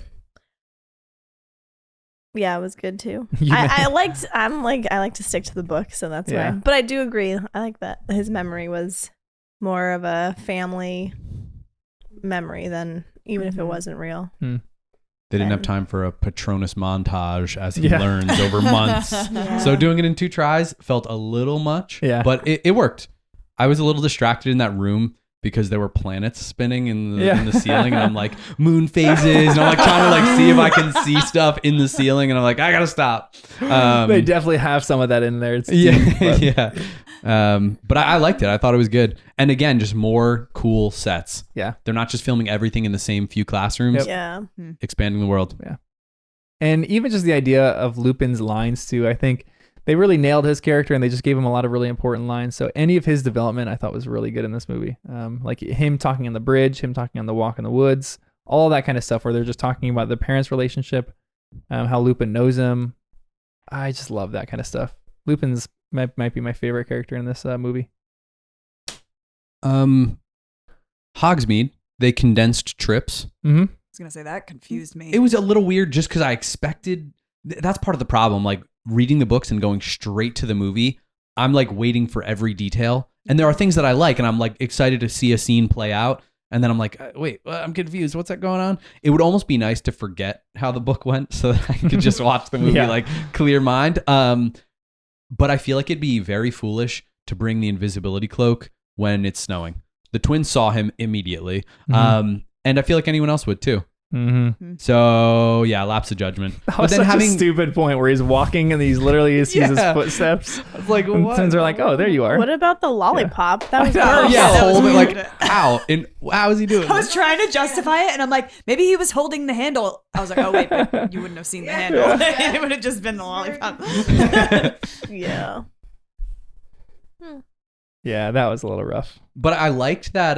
Speaker 2: Yeah, it was good too. I like to stick to the book, so that's why. But I do agree. I like that his memory was more of a family memory than even if it wasn't real.
Speaker 3: They didn't have time for a Patronus montage as he learns over months. So doing it in 2 tries felt a little much, but it worked. I was a little distracted in that room because there were planets spinning in the ceiling, and I'm like, moon phases, and I'm like trying to like see if I can see stuff in the ceiling, and I'm like, I gotta stop.
Speaker 1: They definitely have some of that in there. It's
Speaker 3: but I liked it. I thought it was good, and again, just more cool sets.
Speaker 1: Yeah,
Speaker 3: they're not just filming everything in the same few classrooms.
Speaker 2: Yeah,
Speaker 3: expanding the world.
Speaker 1: Yeah, and even just the idea of Lupin's lines too. I think they really nailed his character and they just gave him a lot of really important lines. So any of his development I thought was really good in this movie. Like him talking on the bridge, him talking on the walk in the woods, all that kind of stuff where they're just talking about the parents' relationship how Lupin knows him. I just love that kind of stuff. Lupin's might be my favorite character in this movie.
Speaker 3: Hogsmeade, they condensed trips.
Speaker 1: Mm-hmm.
Speaker 4: I was gonna say that confused me.
Speaker 3: It was a little weird just because I expected. That's part of the problem. Like reading the books and going straight to the movie, I'm like waiting for every detail. And there are things that I like, and I'm like excited to see a scene play out. And then I'm like, wait, I'm confused. What's that going on? It would almost be nice to forget how the book went so that I could just watch the movie like clear mind. But I feel like it'd be very foolish to bring the invisibility cloak when it's snowing. The twins saw him immediately.
Speaker 1: Mm-hmm.
Speaker 3: And I feel like anyone else would too.
Speaker 1: Mm-hmm.
Speaker 3: So yeah, lapse of judgment.
Speaker 1: That was such a stupid point where he's walking and he's literally sees his footsteps.
Speaker 3: I was like,
Speaker 1: and
Speaker 3: what?
Speaker 1: twins are like, oh, there you are.
Speaker 2: What about the lollipop? That was
Speaker 3: Yeah,
Speaker 2: gross.
Speaker 3: yeah,
Speaker 4: that was
Speaker 3: hold it like
Speaker 4: weird.
Speaker 3: how? And how is he doing?
Speaker 4: I was trying to justify it, and I'm like, maybe he was holding the handle. I was like, oh wait, but you wouldn't have seen the handle. It would have just been the lollipop.
Speaker 2: Yeah.
Speaker 1: Yeah, that was a little rough.
Speaker 3: But I liked that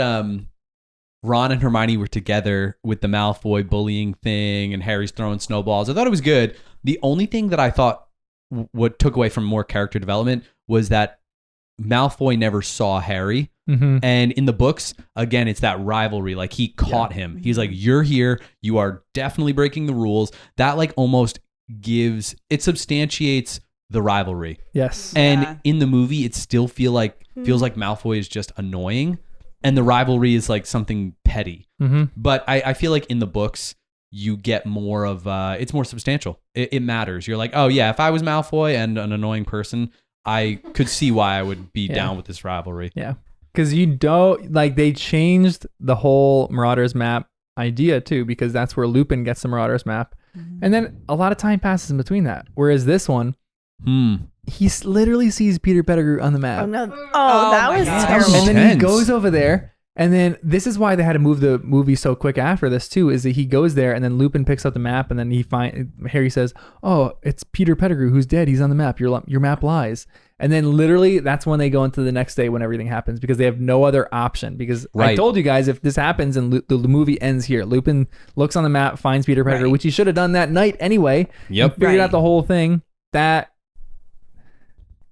Speaker 3: Ron and Hermione were together with the Malfoy bullying thing and Harry's throwing snowballs. I thought it was good. The only thing that I thought what took away from more character development was that Malfoy never saw Harry.
Speaker 1: Mm-hmm.
Speaker 3: And in the books, again, it's that rivalry. Like he caught him. He's like, you're here. You are definitely breaking the rules. That like almost substantiates the rivalry.
Speaker 1: Yes.
Speaker 3: And in the movie, it still feels like Malfoy is just annoying. And the rivalry is like something petty.
Speaker 1: Mm-hmm.
Speaker 3: But I feel like in the books, you get more of, it's more substantial. It matters. You're like, oh yeah, if I was Malfoy and an annoying person, I could see why I would be down with this rivalry.
Speaker 1: Yeah. Because you don't, like, they changed the whole Marauders map idea too, because that's where Lupin gets the Marauders map. Mm-hmm. And then a lot of time passes in between that. Whereas this one, he literally sees Peter Pettigrew on the map.
Speaker 2: Oh no! Oh, that was terrible.
Speaker 1: And then he goes over there, and then this is why they had to move the movie so quick after this too. Is that he goes there, and then Lupin picks up the map, and then Harry says, "Oh, it's Peter Pettigrew who's dead. He's on the map. Your map lies." And then literally, that's when they go into the next day when everything happens because they have no other option. Because I told you guys, if this happens and the movie ends here, Lupin looks on the map, finds Peter Pettigrew, which he should have done that night anyway.
Speaker 3: Yep,
Speaker 1: figured out the whole thing.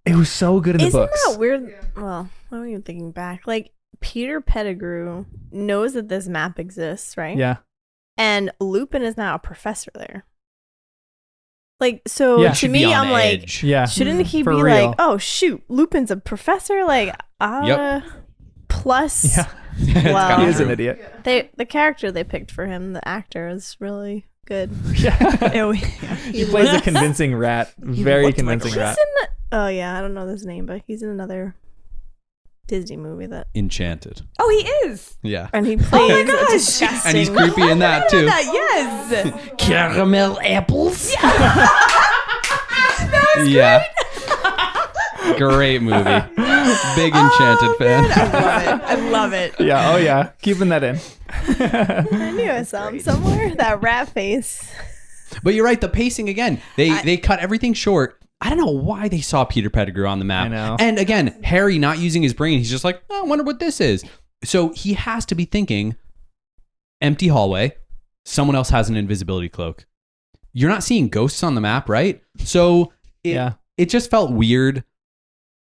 Speaker 1: It was so good in the books.
Speaker 2: Isn't that weird? Well, I'm even thinking back. Like, Peter Pettigrew knows that this map exists, right?
Speaker 1: Yeah.
Speaker 2: And Lupin is now a professor there. Like, so to me, I'm like, shouldn't he be
Speaker 1: real.
Speaker 2: like, oh, shoot, Lupin's a professor? Like, plus, well,
Speaker 1: he is an idiot.
Speaker 2: The character they picked for him, the actor, is really good.
Speaker 1: He plays a convincing rat. Very convincing rat.
Speaker 2: Oh yeah, I don't know his name, but he's in another Disney movie that
Speaker 3: Enchanted.
Speaker 4: Oh, he is.
Speaker 3: Yeah.
Speaker 2: And he plays.
Speaker 4: Oh my gosh!
Speaker 3: And he's creepy in that too.
Speaker 4: Yes.
Speaker 3: Caramel apples.
Speaker 4: That
Speaker 3: was great movie. Big Enchanted fan.
Speaker 4: I love it.
Speaker 1: Yeah. Oh yeah. Keeping that in.
Speaker 2: I knew I saw him somewhere. That rat face.
Speaker 3: But you're right. The pacing again. They cut everything short. I don't know why they saw Peter Pettigrew on the map.
Speaker 1: I know.
Speaker 3: And again, Harry not using his brain. He's just like, oh, I wonder what this is. So he has to be thinking, empty hallway. Someone else has an invisibility cloak. You're not seeing ghosts on the map, right? So it just felt weird.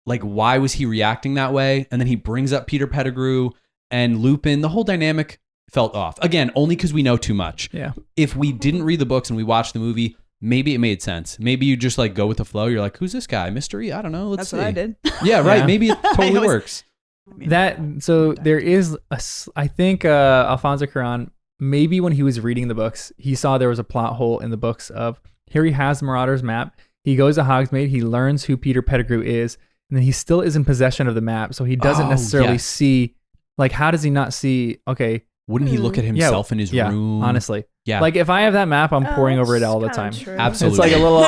Speaker 3: Like, why was he reacting that way? And then he brings up Peter Pettigrew and Lupin. The whole dynamic felt off. Again, only because we know too much.
Speaker 1: Yeah.
Speaker 3: If we didn't read the books and we watched the movie, maybe it made sense. Maybe you just like go with the flow. You're like, who's this guy? Mystery? I don't know. Let's see.
Speaker 4: That's what I did.
Speaker 3: Yeah, right.
Speaker 1: Yeah.
Speaker 3: Maybe it totally works.
Speaker 1: There is I think Alfonso Cuarón, maybe when he was reading the books, he saw there was a plot hole in the books of here he has the Marauders map. He goes to Hogsmeade. He learns who Peter Pettigrew is. And then he still is in possession of the map. So he doesn't necessarily see, like, how does he not see, okay.
Speaker 3: Wouldn't he look at himself in his room?
Speaker 1: Honestly.
Speaker 3: Yeah.
Speaker 1: Like, if I have that map, I'm poring over it all the time.
Speaker 2: True.
Speaker 3: Absolutely.
Speaker 1: It's like a little,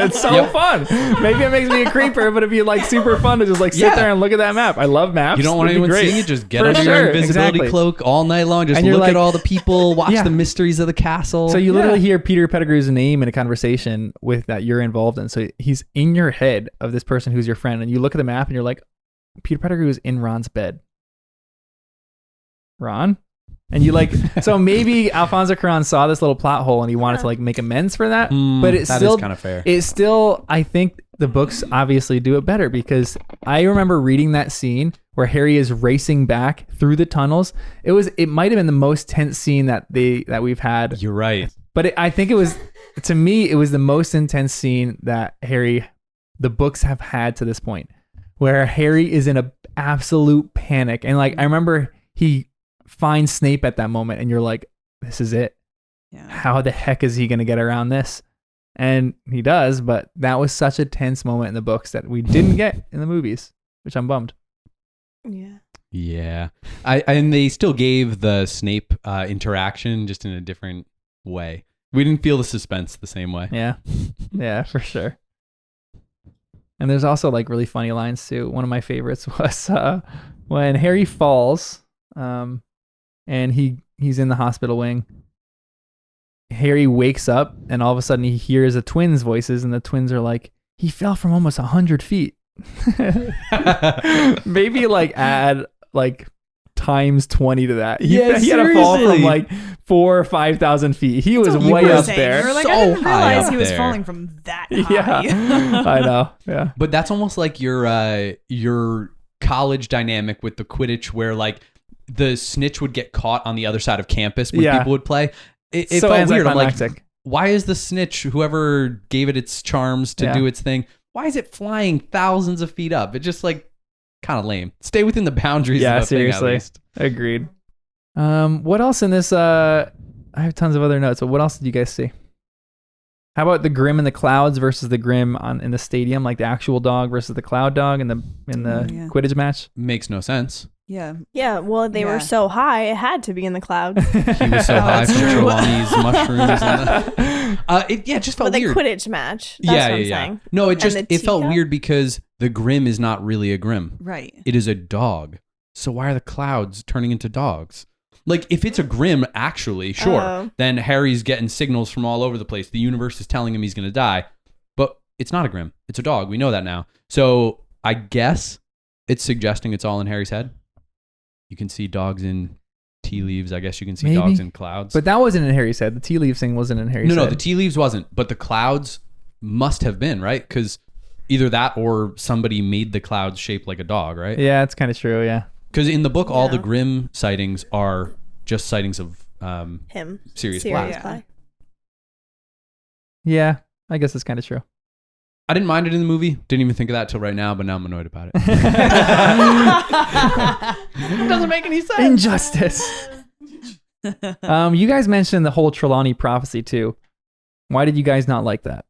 Speaker 1: it's so fun. Maybe it makes me a creeper, but it'd be like super fun to just like sit there and look at that map. I love maps.
Speaker 3: You don't want anyone seeing it. Just get under your invisibility cloak all night long. Just look at all the people, watch the mysteries of the castle.
Speaker 1: So you literally hear Peter Pettigrew's name in a conversation with that you're involved in. So he's in your head of this person who's your friend. And you look at the map and you're like, Peter Pettigrew is in Ron's bed. Ron? And you like, so maybe Alfonso Cuarón saw this little plot hole and he wanted to like make amends for that. But it's still
Speaker 3: kind of fair.
Speaker 1: It's still, I think the books obviously do it better, because I remember reading that scene where Harry is racing back through the tunnels. It might have been the most tense scene that we've had.
Speaker 3: You're right.
Speaker 1: But I think it was, to me, it was the most intense scene that the books have had to this point, where Harry is in a absolute panic. And like, I remember he finds Snape at that moment and you're like, this is it.
Speaker 4: Yeah.
Speaker 1: How the heck is he going to get around this? And he does, but that was such a tense moment in the books that we didn't get in the movies, which I'm bummed.
Speaker 2: Yeah.
Speaker 3: Yeah. And they still gave the Snape interaction just in a different way. We didn't feel the suspense the same way.
Speaker 1: Yeah. Yeah, for sure. And there's also like really funny lines too. One of my favorites was when Harry falls and he's in the hospital wing. Harry wakes up and all of a sudden he hears the twins' voices, and the twins are like, he fell from almost 100 feet. Maybe like add like times 20 to that. He had to fall from like 4,000 or 5,000 feet. He was way up there.
Speaker 4: You're like,
Speaker 3: So
Speaker 4: I didn't
Speaker 3: high
Speaker 4: realize
Speaker 3: up
Speaker 4: he was
Speaker 3: there.
Speaker 4: falling from that high.
Speaker 1: Yeah, I know. Yeah.
Speaker 3: But that's almost like your college dynamic with the Quidditch, where like the snitch would get caught on the other side of campus when people would play. It
Speaker 1: so
Speaker 3: felt weird. I'm like,
Speaker 1: anticlimactic.
Speaker 3: why is the snitch, whoever gave it its charms to do its thing, why is it flying thousands of feet up? It just like kind of lame. Stay within the boundaries of the
Speaker 1: seriously.
Speaker 3: thing at least.
Speaker 1: Agreed. What else in this? I have tons of other notes, but what else did you guys see? How about the Grim in the clouds versus the Grim in the stadium, like the actual dog versus the cloud dog in the Quidditch match?
Speaker 3: Makes no sense.
Speaker 4: Yeah.
Speaker 2: Yeah, well, they were so high, it had to be in the clouds.
Speaker 3: He was so high from Trelawney's mushrooms. It just felt
Speaker 2: But the
Speaker 3: weird.
Speaker 2: Quidditch match. That's what I'm saying.
Speaker 3: No, it felt
Speaker 2: teacup?
Speaker 3: weird because the Grim is not really a Grim.
Speaker 4: Right.
Speaker 3: It is a dog. So why are the clouds turning into dogs? Like, if it's a Grim, actually, sure, then Harry's getting signals from all over the place. The universe is telling him he's going to die. But it's not a Grim. It's a dog. We know that now. So I guess it's suggesting it's all in Harry's head. You can see dogs in tea leaves. I guess you can see dogs in clouds.
Speaker 1: But that wasn't in Harry's head. The tea leaves thing wasn't in Harry's head.
Speaker 3: No, the tea leaves wasn't. But the clouds must have been, right? Because either that or somebody made the clouds shaped like a dog, right?
Speaker 1: Yeah, it's kind of true, yeah.
Speaker 3: Because in the book, all the Grim sightings are just sightings of
Speaker 2: him.
Speaker 3: Sirius Black.
Speaker 2: Black.
Speaker 1: Yeah, I guess it's kind of true.
Speaker 3: I didn't mind it in the movie. Didn't even think of that till right now, but now I'm annoyed about it.
Speaker 1: Doesn't make any sense. Injustice. You guys mentioned the whole Trelawney prophecy too. Why did you guys not like that?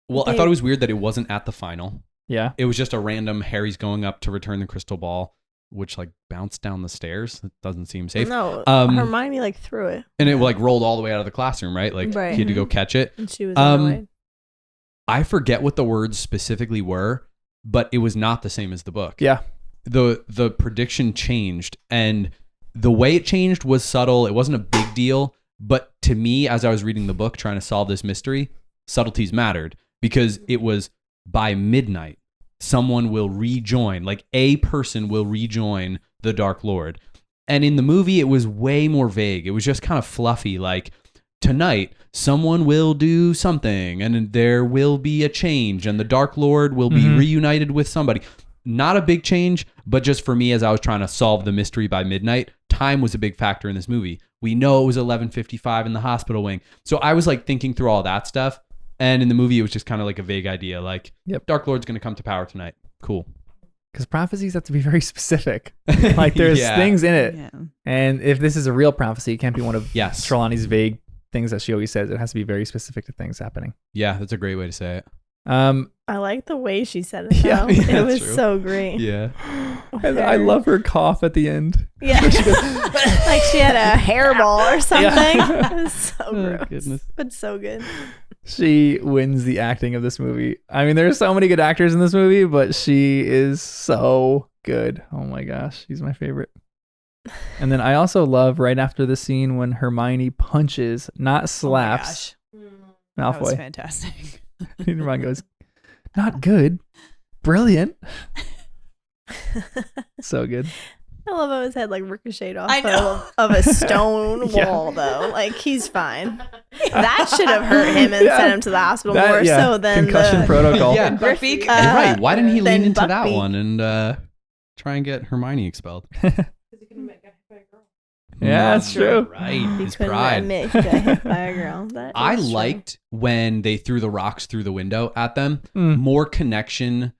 Speaker 3: Well, I thought it was weird that it wasn't at the final.
Speaker 1: Yeah.
Speaker 3: It was just a random Harry's going up to return the crystal ball, which like bounced down the stairs. It doesn't seem safe.
Speaker 2: No, Hermione like threw it.
Speaker 3: And it like rolled all the way out of the classroom, right? Like
Speaker 2: Right.
Speaker 3: he had to go catch it.
Speaker 2: And she was annoyed.
Speaker 3: I forget what the words specifically were, but it was not the same as the book.
Speaker 1: Yeah.
Speaker 3: The prediction changed, and the way it changed was subtle. It wasn't a big deal, but to me, as I was reading the book trying to solve this mystery, subtleties mattered, because it was by midnight someone will rejoin, like a person will rejoin the Dark Lord. And in the movie it was way more vague. It was just kind of fluffy, like tonight someone will do something and there will be a change and the Dark Lord will be reunited with somebody. Not a big change, but just for me, as I was trying to solve the mystery by midnight, time was a big factor in this movie. We know it was 11:55 in the hospital wing. So I was like thinking through all that stuff. And in the movie, it was just kind of like a vague idea, like, Dark Lord's going to come to power tonight. Cool.
Speaker 1: Because prophecies have to be very specific. Like there's things in it. Yeah. And if this is a real prophecy, it can't be one of Trelawney's vague things that she always says. It has to be very specific to things happening.
Speaker 3: Yeah, that's a great way to say it.
Speaker 2: I like the way she said it. Yeah, it was true. So great.
Speaker 3: Yeah.
Speaker 1: I love her cough at the end.
Speaker 2: Yeah. Like she had a hairball or something. Yeah. It was so gross.
Speaker 1: Goodness.
Speaker 2: But so good.
Speaker 1: She wins the acting of this movie. I mean, there's so many good actors in this movie, but she is so good. Oh my gosh, she's my favorite. And then I also love right after the scene when Hermione punches, not slaps, Malfoy.
Speaker 4: That was fantastic.
Speaker 1: And Hermione goes, "Not good, brilliant." So good.
Speaker 2: I love how his head like ricocheted off
Speaker 4: I know.
Speaker 2: of a stone wall though. Like he's fine. That should have hurt him and sent him to the hospital more so than
Speaker 1: concussion protocol.
Speaker 3: Yeah,
Speaker 2: Griffey.
Speaker 3: You're right. Why didn't he lean into
Speaker 2: Buckbeak.
Speaker 3: that one and try and get Hermione expelled?
Speaker 1: Yeah, that's true.
Speaker 3: Right.
Speaker 2: He
Speaker 3: His
Speaker 2: couldn't
Speaker 3: pride.
Speaker 2: admit he got hit by a girl. That
Speaker 3: I
Speaker 2: is true.
Speaker 3: liked when they threw the rocks through the window at them. More connection,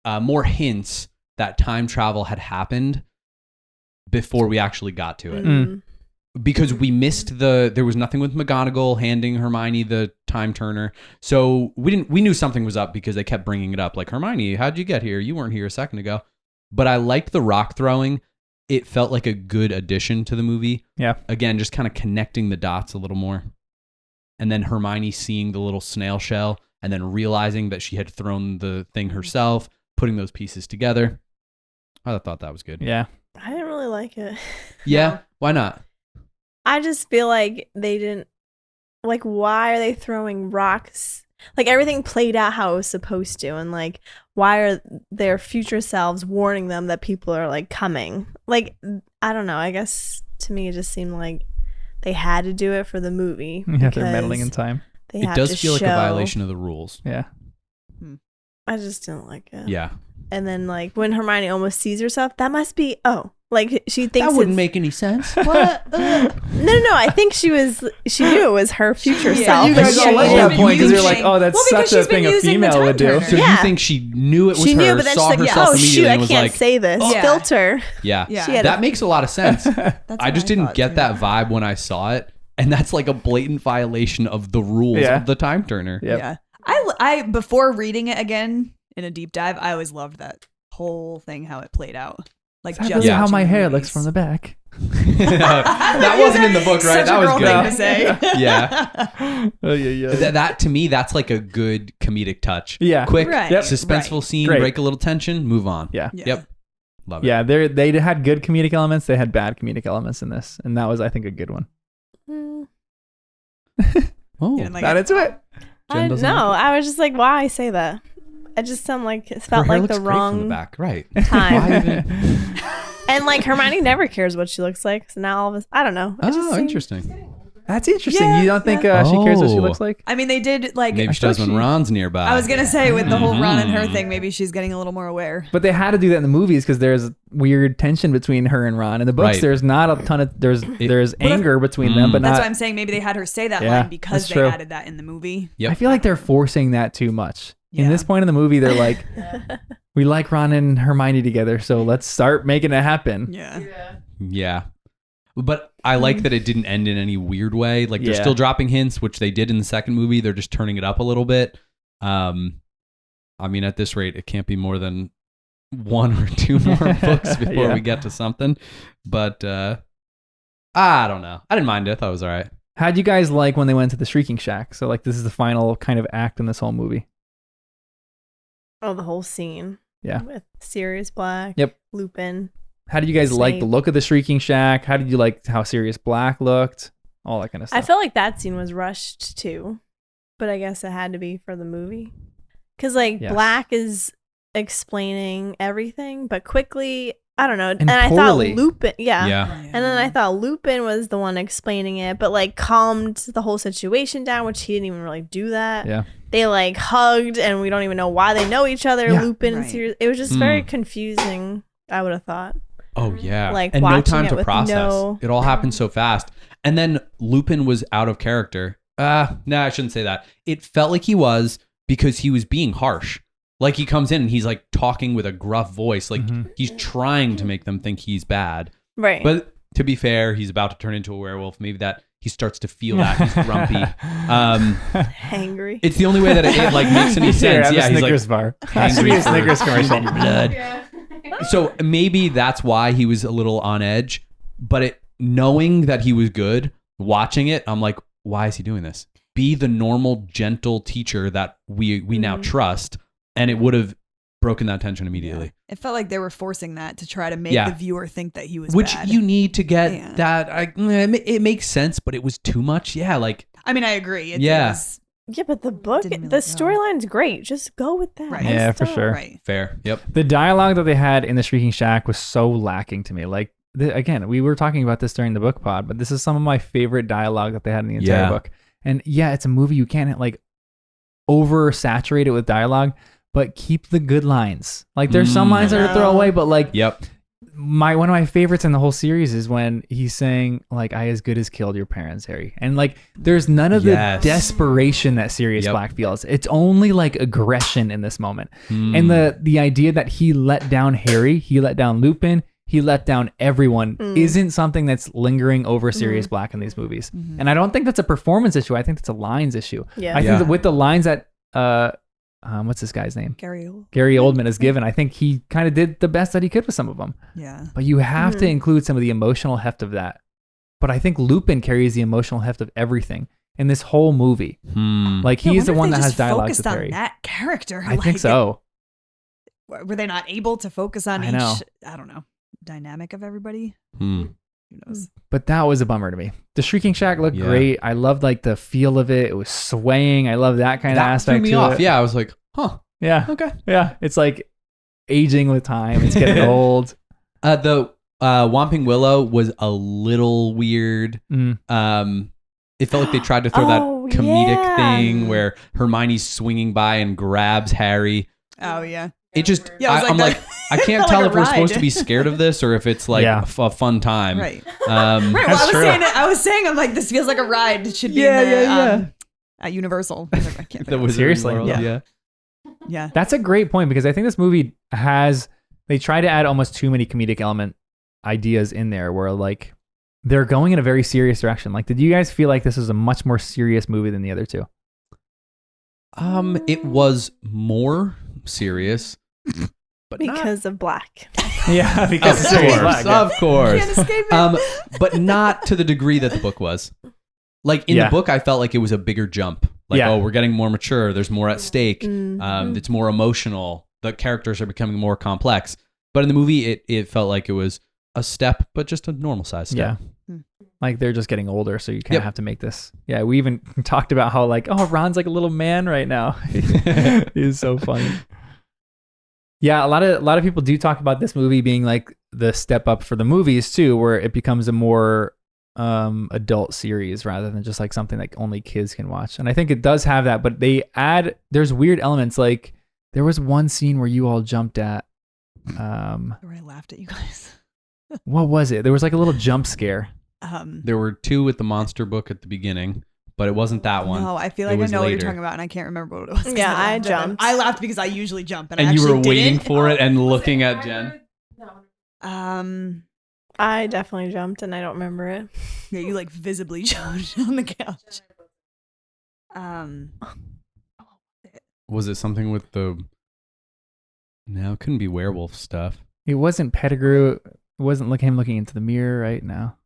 Speaker 3: more hints that time travel had happened before we actually got to it. Because we missed there was nothing with McGonagall handing Hermione the time turner. So we knew something was up because they kept bringing it up. Like, Hermione, how'd you get here? You weren't here a second ago. But I liked the rock throwing. It felt like a good addition to the movie.
Speaker 1: Yeah.
Speaker 3: Again, just kind of connecting the dots a little more. And then Hermione seeing the little snail shell and then realizing that she had thrown the thing herself, putting those pieces together. I thought that was good.
Speaker 1: Yeah.
Speaker 2: I didn't really like it.
Speaker 3: Yeah? Why not?
Speaker 2: I just feel like they didn't like why are they throwing rocks? Like everything played out how it was supposed to, and like why are their future selves warning them that people are like coming? Like I don't know, I guess to me it just seemed like they had to do it for the movie.
Speaker 1: Yeah, they're meddling in time.
Speaker 3: It does feel like a violation of the rules.
Speaker 1: Yeah.
Speaker 2: I just didn't like it.
Speaker 3: Yeah.
Speaker 2: And then like when Hermione almost sees herself, that must be like she thinks
Speaker 3: that wouldn't make any sense. What?
Speaker 2: No. I think she knew it was her future self.
Speaker 1: You
Speaker 2: but
Speaker 1: guys
Speaker 2: she-
Speaker 1: all love that point because you're like, oh, that's
Speaker 4: Well, because
Speaker 1: such a
Speaker 4: she's been
Speaker 1: thing a
Speaker 4: using the
Speaker 1: female would do.
Speaker 4: time
Speaker 3: So
Speaker 2: Yeah.
Speaker 3: you think she knew it was
Speaker 2: She
Speaker 3: her,
Speaker 2: knew, but then
Speaker 3: saw
Speaker 2: she's like,
Speaker 3: herself
Speaker 2: oh
Speaker 3: immediately
Speaker 2: shoot, I
Speaker 3: and was
Speaker 2: can't
Speaker 3: like,
Speaker 2: say this.
Speaker 4: Yeah.
Speaker 2: Filter.
Speaker 3: yeah.
Speaker 2: She had
Speaker 3: That makes a lot of sense.
Speaker 4: That's
Speaker 3: I
Speaker 4: what
Speaker 3: just didn't
Speaker 4: thought,
Speaker 3: get
Speaker 4: too.
Speaker 3: that vibe when I saw it. And that's like a blatant violation of the rules
Speaker 1: Yeah.
Speaker 3: of the time turner.
Speaker 1: Yep.
Speaker 4: Yeah. I before reading it again in a deep dive, I always loved that whole thing, how it played out. Like
Speaker 1: That's
Speaker 4: just
Speaker 1: really how
Speaker 4: watching
Speaker 1: my
Speaker 4: the
Speaker 1: hair
Speaker 4: movies.
Speaker 1: looks from the back.
Speaker 3: That wasn't in the book, right?
Speaker 4: Such
Speaker 3: That
Speaker 4: a
Speaker 3: was
Speaker 4: girl
Speaker 3: good.
Speaker 4: thing to say.
Speaker 3: Yeah.
Speaker 1: Oh, yeah.
Speaker 3: That to me, that's like a good comedic touch.
Speaker 1: Yeah.
Speaker 3: Quick,
Speaker 4: Right.
Speaker 1: Yep.
Speaker 3: suspenseful scene,
Speaker 1: Great.
Speaker 3: break a little tension, move on.
Speaker 1: Yeah.
Speaker 4: Yeah.
Speaker 3: Yep. Love it.
Speaker 1: Yeah, they had good comedic elements. They had bad comedic elements in this, and that was, I think, a good one.
Speaker 3: Oh,
Speaker 4: You didn't like
Speaker 1: Not
Speaker 4: it?
Speaker 1: into it.
Speaker 3: Jen doesn't
Speaker 2: No,
Speaker 3: like
Speaker 2: I was just like, why I say that? It just sounded like it
Speaker 3: Her
Speaker 2: felt
Speaker 3: hair
Speaker 2: like
Speaker 3: looks
Speaker 2: the
Speaker 3: great from the
Speaker 2: wrong
Speaker 3: back, right?
Speaker 2: time.
Speaker 3: Why even?
Speaker 2: And like Hermione never cares what she looks like. So now all of us, I don't know. It just
Speaker 3: Oh,
Speaker 2: seemed-
Speaker 3: interesting.
Speaker 1: That's interesting.
Speaker 4: Yeah,
Speaker 1: You don't think she cares what she
Speaker 3: Oh.
Speaker 1: looks like?
Speaker 4: I mean, they did like.
Speaker 3: Maybe she does when Ron's nearby.
Speaker 4: I was gonna say with the whole Ron and her
Speaker 3: Mhm.
Speaker 4: thing, maybe she's getting a little more aware.
Speaker 1: But they had to do that in the movies because there's weird tension between her and Ron. In the books,
Speaker 3: Right.
Speaker 1: there's not a ton of there's anger between them, but
Speaker 4: That's
Speaker 1: not.
Speaker 4: why I'm saying maybe they had her say that
Speaker 1: Yeah,
Speaker 4: line because
Speaker 1: that's
Speaker 4: they
Speaker 1: true.
Speaker 4: added that in the movie.
Speaker 3: Yep.
Speaker 1: I feel like they're forcing that too much. In
Speaker 4: Yeah.
Speaker 1: this point in the movie, they're like, we like Ron and Hermione together, so let's start making it happen.
Speaker 4: Yeah.
Speaker 3: Yeah. But I like that it didn't end in any weird way. Like they're
Speaker 1: Yeah.
Speaker 3: still dropping hints, which they did in the second movie. They're just turning it up a little bit. I mean, at this rate, it can't be more than one or two more books before
Speaker 1: Yeah.
Speaker 3: we get to something. But I don't know. I didn't mind it. I thought it was all right.
Speaker 1: How'd you guys like when they went to the Shrieking Shack? So like this is the final kind of act in this whole movie.
Speaker 2: Oh, the whole scene.
Speaker 1: Yeah.
Speaker 2: With Sirius Black.
Speaker 1: Yep.
Speaker 2: Lupin.
Speaker 1: How did you guys like the
Speaker 2: Snape.
Speaker 1: look of the Shrieking Shack? How did you like how Sirius Black looked? All that kind of stuff.
Speaker 2: I felt like that scene was rushed too, but I guess it had to be for the movie. Because like
Speaker 1: Yes.
Speaker 2: Black is explaining everything, but quickly, I don't know.
Speaker 1: And
Speaker 2: And I thought
Speaker 1: poorly.
Speaker 2: Lupin, yeah.
Speaker 3: Yeah.
Speaker 2: And then I thought Lupin was the one explaining it, but like calmed the whole situation down, which he didn't even really do that.
Speaker 1: Yeah.
Speaker 2: They like hugged, and we don't even know why they know each other.
Speaker 1: Yeah.
Speaker 2: Lupin and
Speaker 4: Right.
Speaker 2: Sirius. It was just very confusing. I would have thought.
Speaker 3: Oh, yeah.
Speaker 2: Like,
Speaker 3: and no
Speaker 2: watching
Speaker 3: time
Speaker 2: it
Speaker 3: to
Speaker 2: with
Speaker 3: process.
Speaker 2: no-
Speaker 3: It all happened so fast. And then Lupin was out of character. No, I shouldn't say that. It felt like he was because he was being harsh. Like he comes in and he's like talking with a gruff voice. Like he's trying to make them think he's bad.
Speaker 2: Right.
Speaker 3: But to be fair, he's about to turn into a werewolf. Maybe that he starts to feel that he's grumpy.
Speaker 2: Hangry.
Speaker 3: It's the only way that it like makes any
Speaker 1: Here,
Speaker 3: sense.
Speaker 1: have
Speaker 3: Yeah,
Speaker 1: a
Speaker 3: he's
Speaker 1: Snickers
Speaker 3: like
Speaker 1: bar.
Speaker 3: hangry
Speaker 1: Sweet
Speaker 3: for
Speaker 1: Snickers commercial.
Speaker 3: human blood. So maybe that's why he was a little on edge. But knowing that he was good, watching it, I'm like, why is he doing this? Be the normal, gentle teacher that we now trust, and it would have broken that tension immediately.
Speaker 4: It felt like they were forcing that to try to make
Speaker 3: Yeah.
Speaker 4: the viewer think that he was
Speaker 3: Which
Speaker 4: bad.
Speaker 3: you need to get
Speaker 4: Yeah.
Speaker 3: that. It makes sense, but it was too much. Yeah, like
Speaker 4: I mean, I agree. It
Speaker 3: Yeah.
Speaker 4: was
Speaker 2: Yeah, but the book, the storyline's great. Just go with that.
Speaker 4: Right.
Speaker 1: Yeah, for sure.
Speaker 4: Right.
Speaker 3: Fair. Yep.
Speaker 1: The dialogue that they had in the Shrieking Shack was so lacking to me. Like, again, we were talking about this during the book pod, but this is some of my favorite dialogue that they had in the entire book. And yeah, it's a movie. You can't like oversaturate it with dialogue, but keep the good lines. Like, there's some lines that are throwaway, but like, one of my favorites in the whole series is when he's saying like, "I as good as killed your parents, Harry," and like, there's none of the desperation that Sirius Black feels. It's only like aggression in this moment, and the idea that he let down Harry, he let down Lupin, he let down everyone isn't something that's lingering over Sirius Black in these movies. And I don't think that's a performance issue. I think that's a lines issue. I think that with the lines that what's this guy's name? Gary Oldman is given. I think he kind of did the best that he could with some of them. Yeah. But you have to include some of the emotional heft of that. But I think Lupin carries the emotional heft of everything in this whole movie. Like, he's the one that has dialogue with Harry.
Speaker 4: That character.
Speaker 1: I think so.
Speaker 4: Were they not able to focus on I don't know, dynamic of everybody? Who knows?
Speaker 1: But that was a bummer to me. The Shrieking Shack looked great. I loved like the feel of it. It was swaying. I love that kind of aspect.
Speaker 3: Threw me off. Yeah, I was like, huh.
Speaker 1: Yeah.
Speaker 3: Okay.
Speaker 1: Yeah. It's like aging with time. It's getting old.
Speaker 3: The Whomping Willow was a little weird. It felt like they tried to throw that comedic thing where Hermione's swinging by and grabs Harry.
Speaker 4: Oh yeah.
Speaker 3: It just, I'm like, I can't tell if we're supposed to be scared of this or if it's like a fun time.
Speaker 4: Right. Well, I was saying, I'm like, this feels like a ride. It should be at Universal. I can't remember.
Speaker 1: Seriously.
Speaker 3: World,
Speaker 4: yeah.
Speaker 1: That's a great point, because I think this movie they try to add almost too many comedic element ideas in there where like they're going in a very serious direction. Like, did you guys feel like this was a much more serious movie than the other two?
Speaker 3: It was more serious. But
Speaker 2: because of Black.
Speaker 1: Yeah, because of Sirius Black.
Speaker 3: Of course.
Speaker 4: Can't escape it.
Speaker 3: But not to the degree that the book was. Like, in the book, I felt like it was a bigger jump. Like, we're getting more mature. There's more at stake. It's more emotional. The characters are becoming more complex. But in the movie, it felt like it was a step, but just a normal size step.
Speaker 1: Yeah. Like, they're just getting older, so you kind of have to make this. Yeah, we even talked about how like, Ron's like a little man right now. He's so funny. Yeah, a lot of people do talk about this movie being like the step up for the movies too, where it becomes a more adult series rather than just like something like only kids can watch. And I think it does have that, but there's weird elements. Like, there was one scene where you all jumped at.
Speaker 4: Where I laughed at you guys.
Speaker 1: What was it? There was like a little jump scare.
Speaker 3: There were two with the monster book at the beginning. But it wasn't that one.
Speaker 4: No, I feel like I know what you're talking about, and I can't remember what it was.
Speaker 2: Yeah, I jumped.
Speaker 4: I laughed because I usually jump, and I
Speaker 3: you
Speaker 4: actually
Speaker 3: were waiting
Speaker 4: didn't.
Speaker 3: for it and looking at Jen.
Speaker 2: I definitely jumped, and I don't remember it.
Speaker 4: Yeah, you like visibly jumped on the couch.
Speaker 3: Was it something with the? No, it couldn't be werewolf stuff.
Speaker 1: It wasn't Pettigrew. It wasn't him looking into the mirror right now.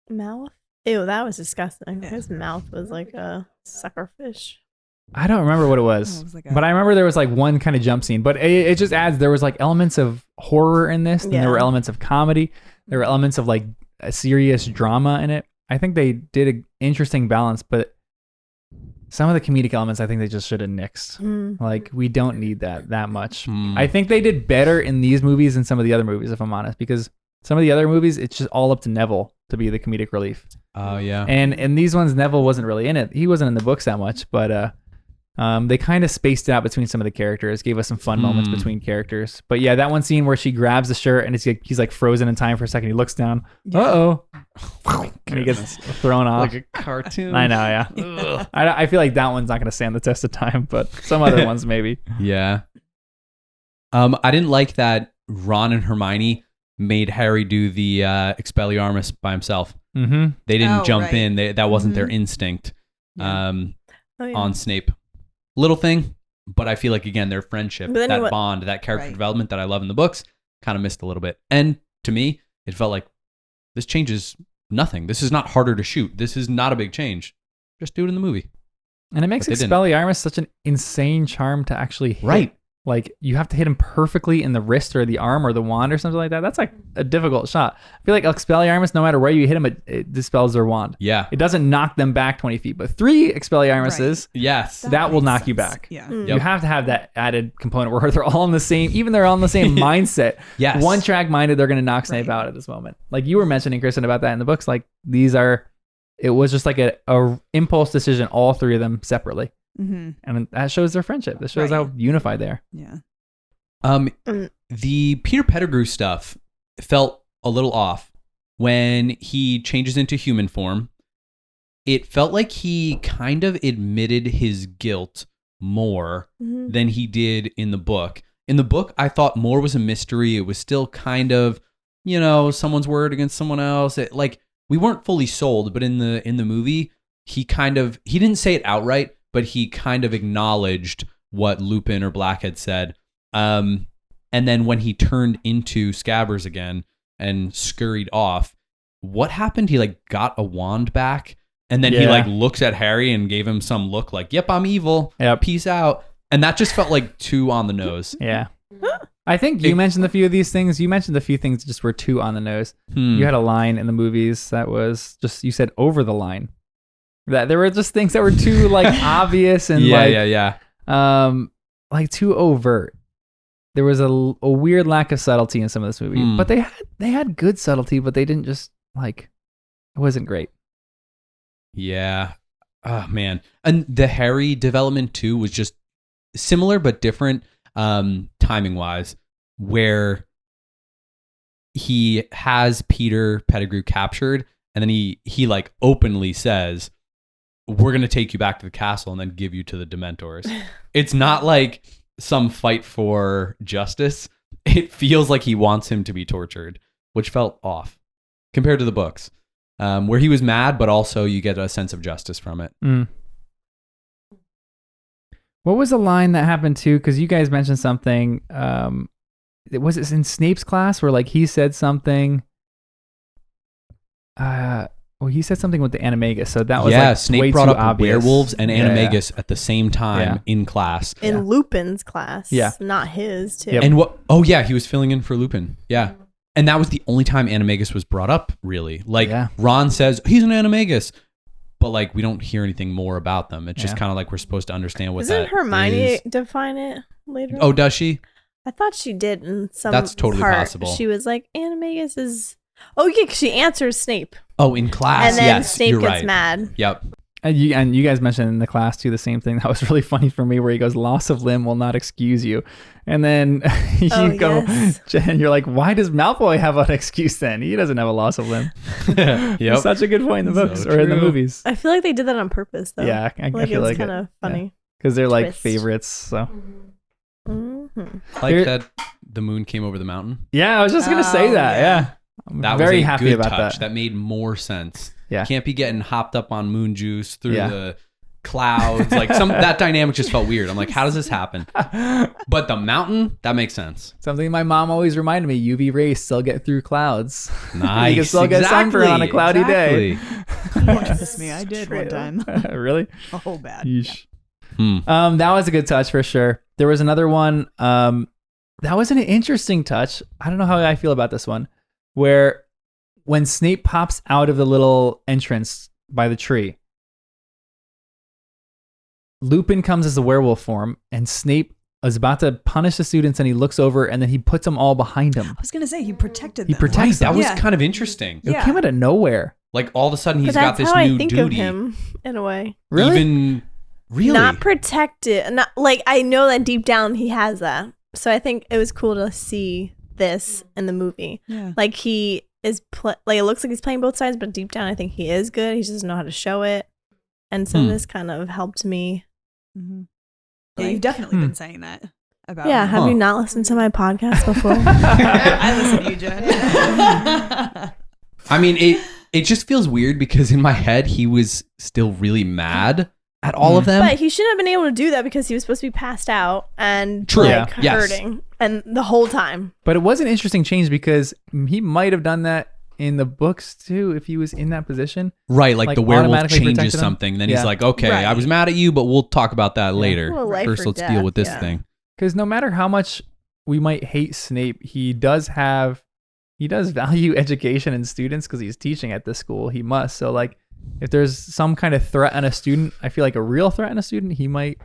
Speaker 2: Mouth? Ew, that was disgusting. His mouth was like a sucker fish.
Speaker 1: I don't remember what it was, but I remember there was like one kind of jump scene, but it just adds, there was like elements of horror in this, and there were elements of comedy. There were elements of like a serious drama in it. I think they did an interesting balance, but some of the comedic elements, I think they just should have nixed. Like, we don't need that much. I think they did better in these movies than some of the other movies, if I'm honest, because some of the other movies, it's just all up to Neville to be the comedic relief.
Speaker 3: Oh, yeah.
Speaker 1: And in these ones, Neville wasn't really in it. He wasn't in the books that much, but they kind of spaced it out between some of the characters, gave us some fun moments between characters. But yeah, that one scene where she grabs the shirt and he's like frozen in time for a second. He looks down. Uh-oh. And he gets thrown off.
Speaker 3: Like a cartoon.
Speaker 1: I know, yeah. I feel like that one's not going to stand the test of time, but some other ones maybe.
Speaker 3: Yeah. I didn't like that Ron and Hermione made Harry do the Expelliarmus by himself. They didn't jump in. That wasn't their instinct on Snape. Little thing, but I feel like, again, their friendship, that bond, that character development that I love in the books kind of missed a little bit. And to me, it felt like this changes nothing. This is not harder to shoot. This is not a big change. Just do it in the movie.
Speaker 1: And it makes Expelliarmus such an insane charm to actually hit.
Speaker 3: Right.
Speaker 1: Like you have to hit him perfectly in the wrist or the arm or the wand or something like that. That's like a difficult shot. I feel like Expelliarmus, no matter where you hit him, it dispels their wand.
Speaker 3: Yeah.
Speaker 1: It doesn't knock them back 20 feet, but 3 Expelliarmuses,
Speaker 3: yes,
Speaker 1: that will knock you back.
Speaker 4: Yeah.
Speaker 1: You have to have that added component where they're all in the same, even they're all in the same mindset.
Speaker 3: Yes.
Speaker 1: One track minded, they're going to knock Snape out at this moment. Like you were mentioning, Kristen, about that in the books. Like it was just like a impulse decision, all 3 of them separately.
Speaker 4: Mm-hmm.
Speaker 1: And that shows their friendship. That shows how unified they are.
Speaker 4: Yeah.
Speaker 3: The Peter Pettigrew stuff felt a little off when he changes into human form. It felt like he kind of admitted his guilt more than he did in the book. In the book, I thought more was a mystery. It was still kind of, someone's word against someone else. We weren't fully sold, but in the movie, he didn't say it outright, but he kind of acknowledged what Lupin or Black had said. And then when he turned into Scabbers again and scurried off, what happened? He got a wand back, and then he looks at Harry and gave him some look like, "Yep, I'm evil.
Speaker 1: Yep.
Speaker 3: Peace out." And that just felt like too on the nose.
Speaker 1: Yeah. I think you mentioned a few of these things. You mentioned a few things that just were too on the nose. You had a line in the movies that was just, you said over the line. That there were just things that were too obvious and too overt. There was a weird lack of subtlety in some of this movie, but they had good subtlety, but they didn't just it wasn't great.
Speaker 3: Yeah. Oh man. And the Harry development too was just similar but different timing wise, where he has Peter Pettigrew captured and then he openly says, "We're going to take you back to the castle and then give you to the Dementors." It's not like some fight for justice. It feels like he wants him to be tortured, which felt off compared to the books, where he was mad, but also you get a sense of justice from it.
Speaker 1: What was the line that happened too? Because you guys mentioned something. Was it in Snape's class where he said something? He said something with the animagus, so that was
Speaker 3: Snape
Speaker 1: way
Speaker 3: brought
Speaker 1: too
Speaker 3: up
Speaker 1: obvious.
Speaker 3: werewolves and animagus at the same time in class.
Speaker 2: In Lupin's class,
Speaker 1: Yeah.
Speaker 2: not his too.
Speaker 1: Yep.
Speaker 3: And what? Oh yeah, he was filling in for Lupin. Yeah, and that was the only time animagus was brought up. Really, Ron says he's an animagus, but we don't hear anything more about them. It's just kind of we're supposed to understand what
Speaker 2: Doesn't
Speaker 3: that
Speaker 2: Hermione
Speaker 3: is.
Speaker 2: define it later?
Speaker 3: Oh, does she?
Speaker 2: I thought she did in some.
Speaker 3: That's totally
Speaker 2: part.
Speaker 3: possible.
Speaker 2: She was like, animagus is. Oh yeah, 'cause she answers Snape.
Speaker 3: Oh, in class,
Speaker 2: And then
Speaker 3: yes,
Speaker 2: Snape
Speaker 3: you're
Speaker 2: gets
Speaker 3: right.
Speaker 2: mad.
Speaker 3: Yep.
Speaker 1: And you guys mentioned in the class too the same thing that was really funny for me, where he goes, "Loss of limb will not excuse you," and then you go,
Speaker 2: yes.
Speaker 1: Jen, you're like, "Why does Malfoy have an excuse then? He doesn't have a loss of limb."
Speaker 3: Yep.
Speaker 1: Such a good point in the books
Speaker 3: So
Speaker 1: or in the
Speaker 3: true.
Speaker 1: movies.
Speaker 2: I feel like they did that on purpose though.
Speaker 1: Yeah, I
Speaker 2: it
Speaker 1: feel
Speaker 2: was
Speaker 1: like
Speaker 2: kind of funny.
Speaker 1: because they're
Speaker 2: Twist.
Speaker 1: favorites. So
Speaker 3: Like that the moon came over the mountain.
Speaker 1: yeah, I was just gonna say that. Yeah. I'm
Speaker 3: That
Speaker 1: very
Speaker 3: was a
Speaker 1: happy
Speaker 3: good
Speaker 1: about
Speaker 3: touch.
Speaker 1: that.
Speaker 3: That made more sense.
Speaker 1: Yeah.
Speaker 3: Can't be getting hopped up on moon juice through the clouds. That dynamic just felt weird. I'm like, how does this happen? But the mountain, that makes sense.
Speaker 1: Something my mom always reminded me: UV rays still get through clouds.
Speaker 3: Nice.
Speaker 1: You can still get sunburn on a cloudy day.
Speaker 4: Trust me, I did one time.
Speaker 1: Really?
Speaker 4: Oh, bad.
Speaker 1: Yeesh.
Speaker 3: Yeah.
Speaker 1: That was a good touch for sure. There was another one. That was an interesting touch. I don't know how I feel about this one, where when Snape pops out of the little entrance by the tree, Lupin comes as a werewolf form, and Snape is about to punish the students, and he looks over, and then he puts them all behind him.
Speaker 4: I was gonna say he protected
Speaker 1: He
Speaker 4: them.
Speaker 1: protects
Speaker 3: That
Speaker 1: them.
Speaker 3: was
Speaker 4: Yeah.
Speaker 3: kind of interesting.
Speaker 1: It came out of nowhere.
Speaker 3: All of a sudden, he's
Speaker 2: But
Speaker 3: got
Speaker 2: that's
Speaker 3: this
Speaker 2: how
Speaker 3: new
Speaker 2: I think
Speaker 3: duty.
Speaker 2: of him in a way.
Speaker 1: Really?
Speaker 3: Even really?
Speaker 2: Not protected. Not I know that deep down he has that. So I think it was cool to see this in the movie.
Speaker 4: Yeah.
Speaker 2: He is it looks like he's playing both sides, but deep down I think he is good. He just doesn't know how to show it. And so this kind of helped me.
Speaker 4: Mm-hmm. Yeah, you've definitely been saying that about.
Speaker 2: Yeah,
Speaker 4: him.
Speaker 2: have you not listened to my podcast before?
Speaker 4: I listen to you, Jen.
Speaker 3: I mean, it just feels weird because in my head he was still really mad at all of them.
Speaker 2: But he shouldn't have been able to do that because he was supposed to be passed out and
Speaker 3: True. Yeah. Yes.
Speaker 2: hurting and the whole time.
Speaker 1: But it was an interesting change because he might have done that in the books too if he was in that position.
Speaker 3: Right, the werewolf
Speaker 1: automatically
Speaker 3: changes
Speaker 1: protected him.
Speaker 3: something. Then
Speaker 1: Yeah.
Speaker 3: he's like, okay,
Speaker 4: Right.
Speaker 3: I was mad at you, but we'll talk about that later.
Speaker 2: Well, life
Speaker 3: First,
Speaker 2: or
Speaker 3: let's deal
Speaker 2: death,
Speaker 3: with this
Speaker 2: yeah.
Speaker 3: thing.
Speaker 1: Because no matter how much we might hate Snape, he does value education and students because he's teaching at this school. He must. So like, if there's some kind of threat on a student, I feel like a real threat on a student, he might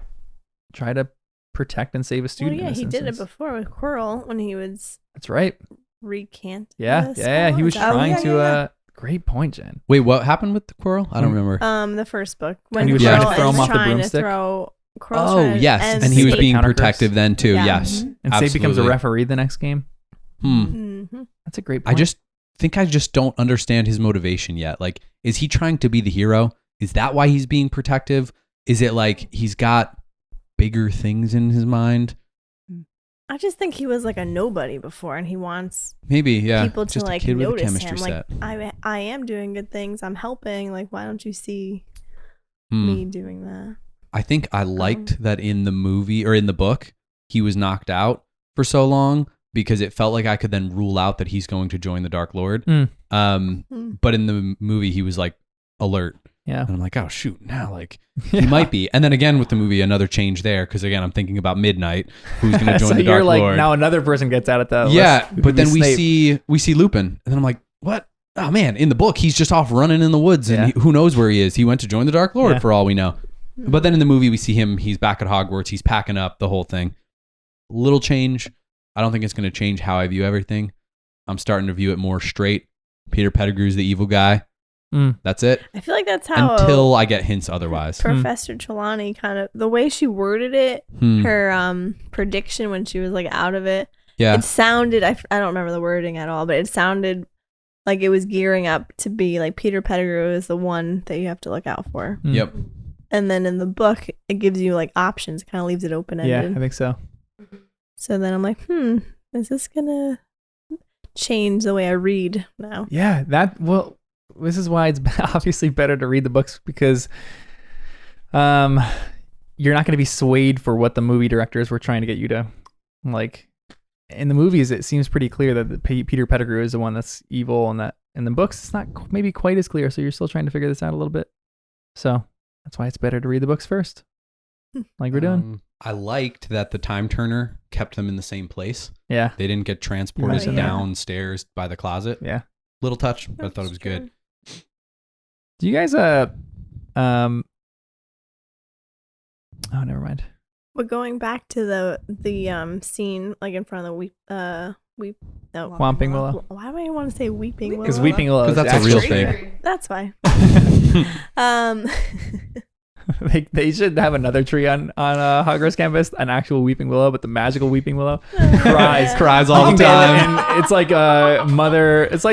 Speaker 1: try to protect and save a student.
Speaker 2: Well, yeah, he did it before with Quirrell when he was.
Speaker 1: That's right.
Speaker 2: Recant.
Speaker 1: Yeah. He was trying to. Great point, Jen.
Speaker 3: Wait, what happened with the Quirrell? I don't remember.
Speaker 2: The first book
Speaker 1: when he was trying to throw him off the broomstick.
Speaker 3: Yes, and he was being protective then too. Yeah. Yes,
Speaker 1: and Snape becomes a referee the next game. That's a great point.
Speaker 3: I just don't understand his motivation yet. Like, is he trying to be the hero? Is that why he's being protective? Is it like he's got bigger things in his mind?
Speaker 2: I just think he was like a nobody before, and he wants people to like notice him. Like, I am doing good things. I'm helping. Like, why don't you see me doing that?
Speaker 3: I think I liked that in the movie or in the book, he was knocked out for so long because it felt like I could then rule out that he's going to join the Dark Lord. But in the movie, he was like alert.
Speaker 1: Yeah.
Speaker 3: And I'm like, oh, shoot, now like he might be. And then again with the movie, another change there because again, I'm thinking about Midnight, who's going to join the Dark Lord.
Speaker 1: Now another person gets out at that.
Speaker 3: Yeah, but then we see Lupin, and then I'm like, what? Oh man, in the book, he's just off running in the woods, and who knows where he is? He went to join the Dark Lord for all we know. But then in the movie, we see him. He's back at Hogwarts. He's packing up the whole thing. Little change. I don't think it's going to change how I view everything. I'm starting to view it more straight. Peter Pettigrew's the evil guy. That's it.
Speaker 2: I feel like that's how
Speaker 3: until I get hints otherwise.
Speaker 2: Professor Trelawney kind of the way she worded it, her prediction when she was like out of it.
Speaker 3: Yeah,
Speaker 2: it sounded. I don't remember the wording at all, but it sounded like it was gearing up to be like Peter Pettigrew is the one that you have to look out for.
Speaker 3: Yep.
Speaker 2: And then in the book, it gives you like options. Kind of leaves it open ended.
Speaker 1: Yeah, I think so.
Speaker 2: So then I'm like, is this gonna change the way I read now?
Speaker 1: Yeah, this is why it's obviously better to read the books because you're not going to be swayed for what the movie directors were trying to get you to like. In the movies, it seems pretty clear that Peter Pettigrew is the one that's evil, and that in the books, it's not maybe quite as clear. So you're still trying to figure this out a little bit. So that's why it's better to read the books first, like we're doing.
Speaker 3: I liked that the time turner kept them in the same place.
Speaker 1: Yeah,
Speaker 3: they didn't get transported downstairs by the closet.
Speaker 1: Yeah,
Speaker 3: little touch, but I thought it was good.
Speaker 1: Do you guys oh, never mind.
Speaker 2: But going back to the scene like in front of the
Speaker 1: Whomping Willow.
Speaker 2: Why do I want to say Weeping Willow?
Speaker 1: Because Weeping Willow,
Speaker 3: because that's a real thing.
Speaker 2: That's fine.
Speaker 1: They should have another tree on Hogwarts campus, an actual Weeping Willow, but the magical Weeping Willow cries all the time. And it's like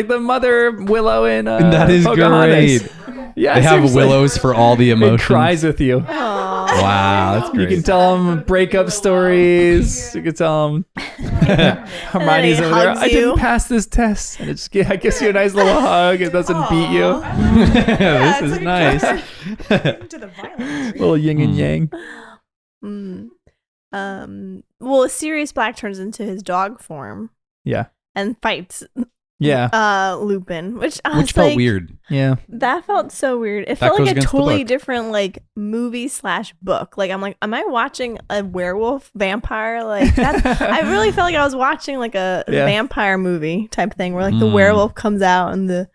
Speaker 1: the mother willow in
Speaker 3: that is
Speaker 1: Pocahontas.
Speaker 3: Great.
Speaker 1: Yeah,
Speaker 3: they have willows for all the emotions.
Speaker 1: It cries with you.
Speaker 2: Aww.
Speaker 3: Wow, that's great.
Speaker 1: You can tell them breakup stories. You can tell them Hermione's over there. I didn't pass this test, and I gives you a nice little hug. It doesn't beat you.
Speaker 3: This is nice.
Speaker 4: To the violence.
Speaker 1: Little yin and
Speaker 2: yang. Well, Sirius Black turns into his dog form.
Speaker 1: Yeah.
Speaker 2: And fights.
Speaker 1: Yeah.
Speaker 2: Lupin, which
Speaker 3: felt weird.
Speaker 1: Yeah.
Speaker 2: That felt so weird. It felt like a totally different like movie / book. Like I'm like, am I watching a werewolf vampire? Like that I really felt like I was watching like a vampire movie type thing where like the werewolf comes out and